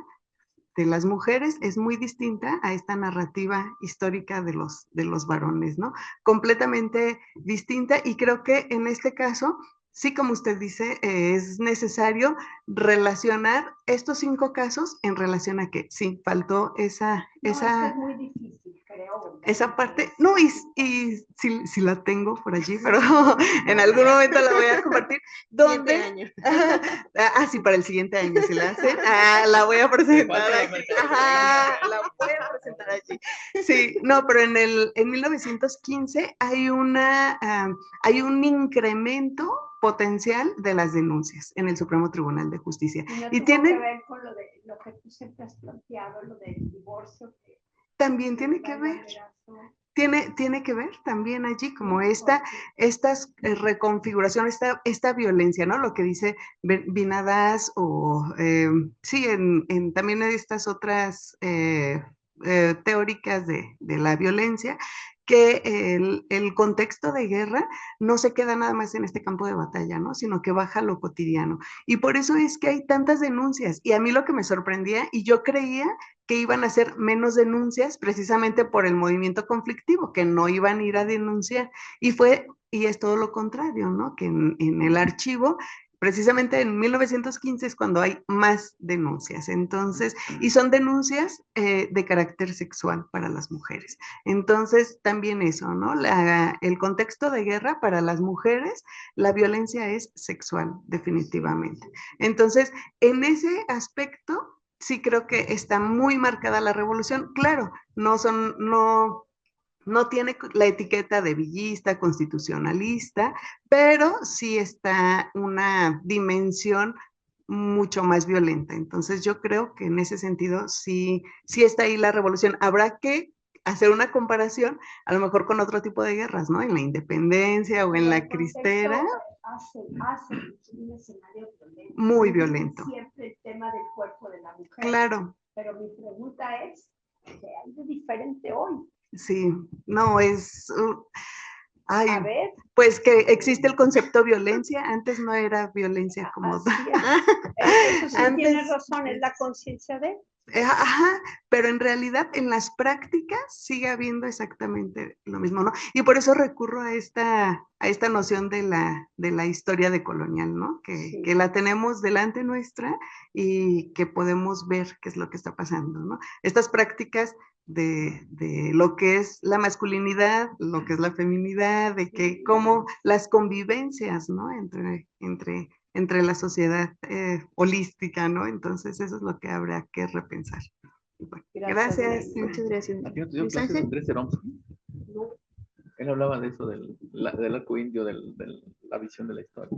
de las mujeres es muy distinta a esta narrativa histórica de los varones, ¿no? Completamente distinta y creo que en este caso, sí, como usted dice, es necesario relacionar estos 5 casos en relación a que sí, faltó esa es muy difícil, creo. Esa parte, no, y sí la tengo por allí, pero en algún momento la voy a compartir. ¿Dónde? Año. Sí, para el siguiente año, si la hacen, la voy a presentar allí. La voy a presentar allí. Sí, no, pero en 1915 hay un incremento potencial de las denuncias en el Supremo Tribunal de Justicia. Y tiene que ver con lo que tú siempre has planteado, lo del divorcio. También tiene que ver. Tiene que ver también allí como estas reconfiguraciones, esta violencia, ¿no? Lo que dice Vinadas o sí, también estas otras teóricas de la violencia, que el contexto de guerra no se queda nada más en este campo de batalla, ¿no? Sino que baja a lo cotidiano. Y por eso es que hay tantas denuncias. Y a mí lo que me sorprendía, y yo creía que iban a ser menos denuncias precisamente por el movimiento conflictivo, que no iban a ir a denunciar. Y es todo lo contrario, ¿no? Que en el archivo precisamente en 1915 es cuando hay más denuncias, entonces, y son denuncias de carácter sexual para las mujeres. Entonces, también eso, ¿no? El contexto de guerra para las mujeres, la violencia es sexual, definitivamente. Entonces, en ese aspecto, sí creo que está muy marcada la revolución. Claro, no tiene la etiqueta de villista, constitucionalista, pero sí está una dimensión mucho más violenta. Entonces yo creo que en ese sentido sí está ahí la revolución. Habrá que hacer una comparación a lo mejor con otro tipo de guerras, ¿no? En la independencia o en la cristera. Hace un escenario violento. Muy violento. Siempre el tema del cuerpo de la mujer. Claro. Pero mi pregunta es, ¿qué hay de diferente hoy? Sí, no, a ver. Pues que existe el concepto violencia, antes no era violencia como tal. Eso sí antes, tienes razón, es la conciencia de. Ajá, pero en realidad en las prácticas sigue habiendo exactamente lo mismo, ¿no? Y por eso recurro a esta noción de la historia decolonial, ¿no? Que la tenemos delante nuestra y que podemos ver qué es lo que está pasando, ¿no? Estas prácticas de lo que es la masculinidad, lo que es la feminidad, de que como las convivencias, ¿no? Entre la sociedad holística, ¿no? Entonces eso es lo que habrá que repensar. Bueno, gracias. Muchas gracias. Luis Ángel. No. Él hablaba de eso, del arco indio, de la visión de la historia.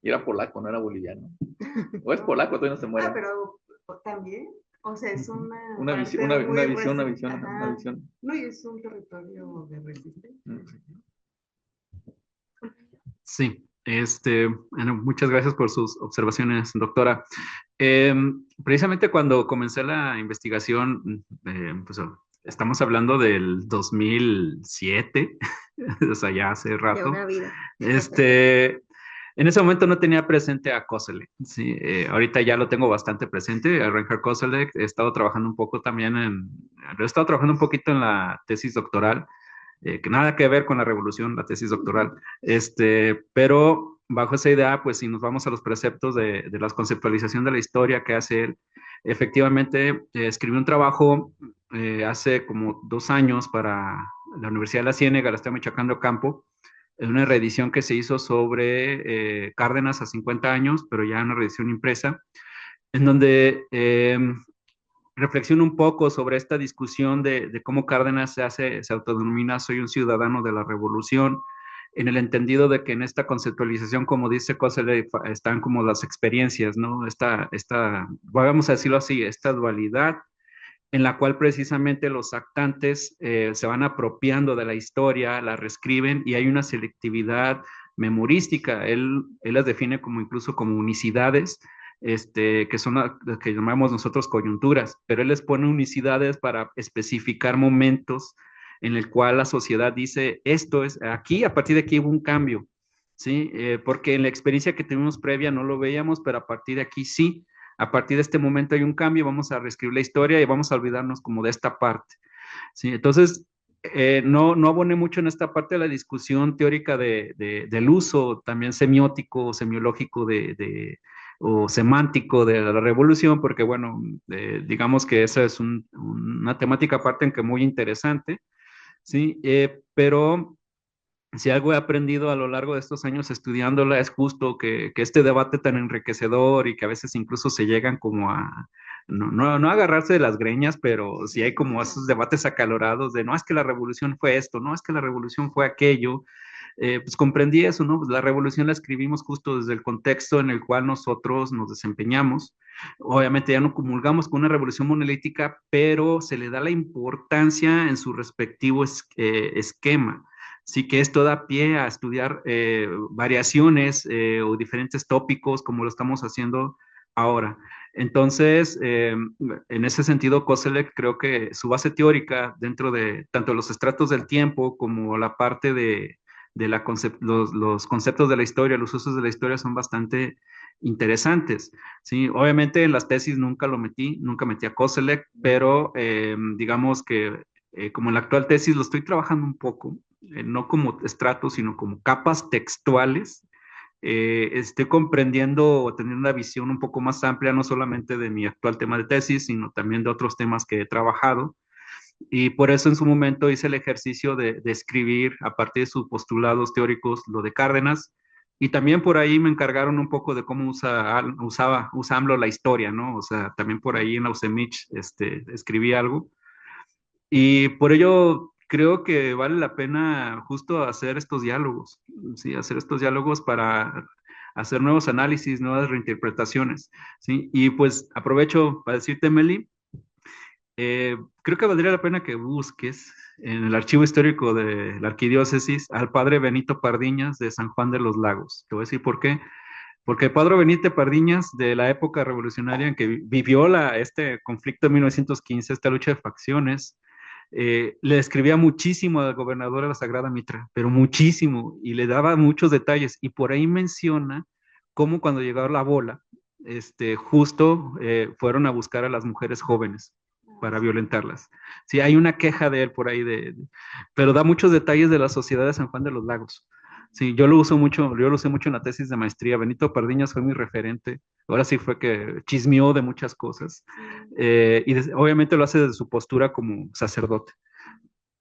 Y era polaco, no era boliviano. O es polaco, todavía no se muere. Pero también, o sea, es una visión. No, y es un territorio de resistencia. Sí. Bueno, muchas gracias por sus observaciones, doctora. Precisamente cuando comencé la investigación, pues estamos hablando del 2007, o sea, ya hace rato. Ya una vida. En ese momento no tenía presente a Koselleck, ¿sí? Ahorita ya lo tengo bastante presente, a Reinhard Koselleck. He estado trabajando un poquito en la tesis doctoral. que nada que ver con la revolución, la tesis doctoral. Pero bajo esa idea, pues si nos vamos a los preceptos de la conceptualización de la historia que hace él, efectivamente escribió un trabajo hace como 2 años para la Universidad de la Ciénega, la Estadio Michoacán de Ocampo, en una reedición que se hizo sobre Cárdenas a 50 años, pero ya una reedición impresa, en donde reflexiona un poco sobre esta discusión de cómo Cárdenas se autodenomina soy un ciudadano de la revolución, en el entendido de que en esta conceptualización, como dice Koselleck, están como las experiencias, ¿no? Vamos a decirlo así, esta dualidad en la cual precisamente los actantes se van apropiando de la historia, la reescriben y hay una selectividad memorística. Él las define como incluso como unicidades, que son las que llamamos nosotros coyunturas, pero él les pone unicidades para especificar momentos en el cual la sociedad dice, esto es, aquí, a partir de aquí hubo un cambio, ¿sí? Porque en la experiencia que tuvimos previa no lo veíamos, pero a partir de aquí sí. A partir de este momento hay un cambio, vamos a reescribir la historia y vamos a olvidarnos como de esta parte, ¿sí? Entonces, no aboné mucho en esta parte de la discusión teórica del uso también semiótico, semiológico o semántico de la revolución, porque bueno, digamos que esa es una temática aparte en que muy interesante, ¿sí? Pero si algo he aprendido a lo largo de estos años estudiándola es justo que este debate tan enriquecedor y que a veces incluso se llegan como a, no agarrarse de las greñas, pero sí hay como esos debates acalorados de no es que la revolución fue esto, no es que la revolución fue aquello, pues comprendí eso, ¿no? Pues la revolución la escribimos justo desde el contexto en el cual nosotros nos desempeñamos. Obviamente ya no comulgamos con una revolución monolítica, pero se le da la importancia en su respectivo esquema. Sí que esto da pie a estudiar variaciones o diferentes tópicos como lo estamos haciendo ahora. Entonces, en ese sentido, Koselleck creo que su base teórica dentro de tanto los estratos del tiempo como la parte los conceptos de la historia, los usos de la historia son bastante interesantes. Sí, obviamente en las tesis nunca metí a Koselleck, pero digamos que como en la actual tesis lo estoy trabajando un poco, no como estratos, sino como capas textuales. Estoy comprendiendo o teniendo una visión un poco más amplia, no solamente de mi actual tema de tesis, sino también de otros temas que he trabajado. Y por eso en su momento hice el ejercicio de escribir a partir de sus postulados teóricos lo de Cárdenas. Y también por ahí me encargaron un poco de cómo usa AMLO la historia, ¿no? O sea, también por ahí en la UCEMICH escribí algo. Y por ello creo que vale la pena justo hacer estos diálogos, ¿sí? Hacer estos diálogos para hacer nuevos análisis, nuevas reinterpretaciones, ¿sí? Y pues aprovecho para decirte, Meli, creo que valdría la pena que busques en el archivo histórico de la arquidiócesis al padre Benito Pardiñas de San Juan de los Lagos. Te voy a decir por qué. Porque el padre Benito Pardiñas, de la época revolucionaria en que vivió este conflicto de 1915, esta lucha de facciones, le escribía muchísimo al gobernador de la Sagrada Mitra, pero muchísimo, y le daba muchos detalles. Y por ahí menciona cómo cuando llegó la bola, justo fueron a buscar a las mujeres jóvenes para violentarlas. Sí, hay una queja de él por ahí, pero da muchos detalles de la sociedad de San Juan de los Lagos. Sí, yo lo usé mucho en la tesis de maestría. Benito Pardiñas fue mi referente. Ahora sí fue que chismeó de muchas cosas. Obviamente lo hace desde su postura como sacerdote.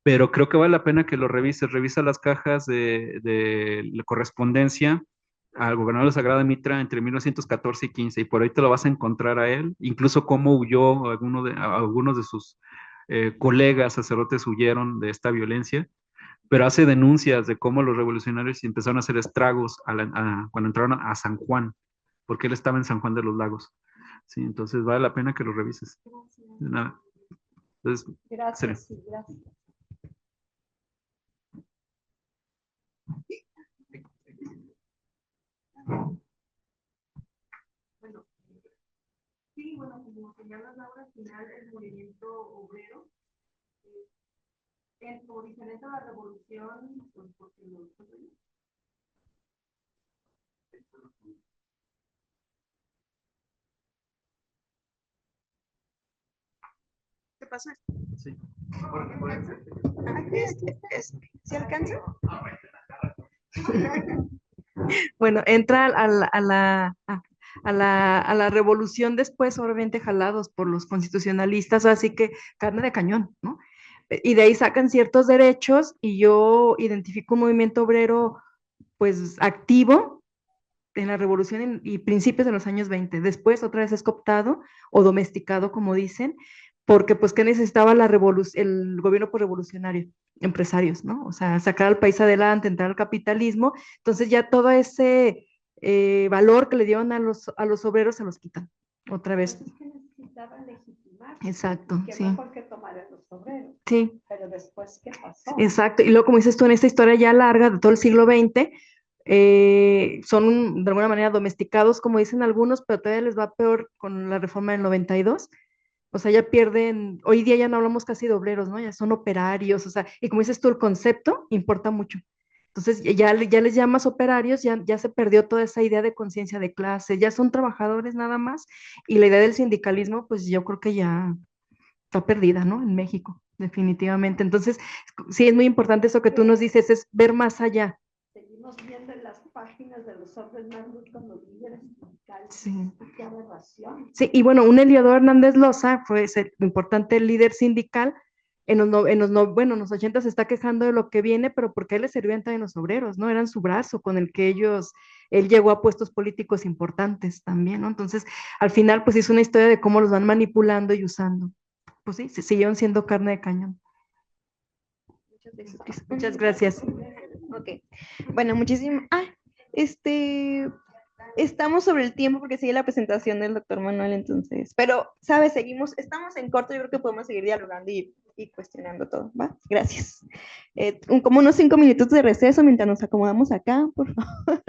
Pero creo que vale la pena que lo revises. Revisa las cajas de la correspondencia al gobernador de la Sagrada Mitra entre 1914 y 15, y por ahí te lo vas a encontrar a él, incluso cómo huyó, algunos de sus colegas sacerdotes huyeron de esta violencia, pero hace denuncias de cómo los revolucionarios empezaron a hacer estragos cuando entraron a San Juan, porque él estaba en San Juan de los Lagos. Sí, entonces vale la pena que lo revises. De nada. Entonces, Gracias, sí, gracias. Sí, bueno, como señalas Laura, al final el movimiento obrero, como diferente a la revolución, pues porque pasó. Sí. ¿Sí alcanza? Bueno, entra a la revolución después, obviamente jalados por los constitucionalistas, así que carne de cañón, ¿no? Y de ahí sacan ciertos derechos y yo identifico un movimiento obrero pues activo en la revolución y principios de los años 20. Después otra vez es cooptado o domesticado, como dicen, porque pues que necesitaba el gobierno por revolucionario, empresarios, ¿no? O sea, sacar al país adelante, entrar al capitalismo. Entonces ya todo ese valor que le dieron a los obreros se los quitan otra vez. Pues es que necesitaban legitimar. Exacto, Que sí. mejor que tomaran los obreros. Sí. Pero después, ¿qué pasó? Exacto. Y luego, como dices tú, en esta historia ya larga de todo el siglo XX, son de alguna manera domesticados, como dicen algunos, pero todavía les va peor con la reforma del 92. O sea, ya pierden, hoy día ya no hablamos casi de obreros, ¿no? Ya son operarios, o sea, y como dices tú, el concepto importa mucho. Entonces, ya les llamas operarios, ya se perdió toda esa idea de conciencia de clase, ya son trabajadores nada más, y la idea del sindicalismo, pues yo creo que ya está perdida, ¿no? En México, definitivamente. Entonces, sí, es muy importante eso que tú nos dices, es ver más allá. Seguimos viendo en las páginas de los hombres más con los líderes sindicales. Sí. Qué aberración. Sí, y bueno, un Eliodoro Hernández Loza fue ese importante líder sindical. Bueno, en los 80 se está quejando de lo que viene, pero porque a él le servían también los obreros, ¿no? Eran su brazo con el que él llegó a puestos políticos importantes también, ¿no? Entonces, al final, pues es una historia de cómo los van manipulando y usando. Pues sí, se siguieron siendo carne de cañón. Muchas gracias. Ok. Bueno, muchísimas. Estamos sobre el tiempo porque sigue la presentación del doctor Manuel, entonces. Pero, ¿sabes? Estamos en corto, yo creo que podemos seguir dialogando y cuestionando todo, ¿va? Gracias. Como unos 5 minutos de receso mientras nos acomodamos acá, por favor.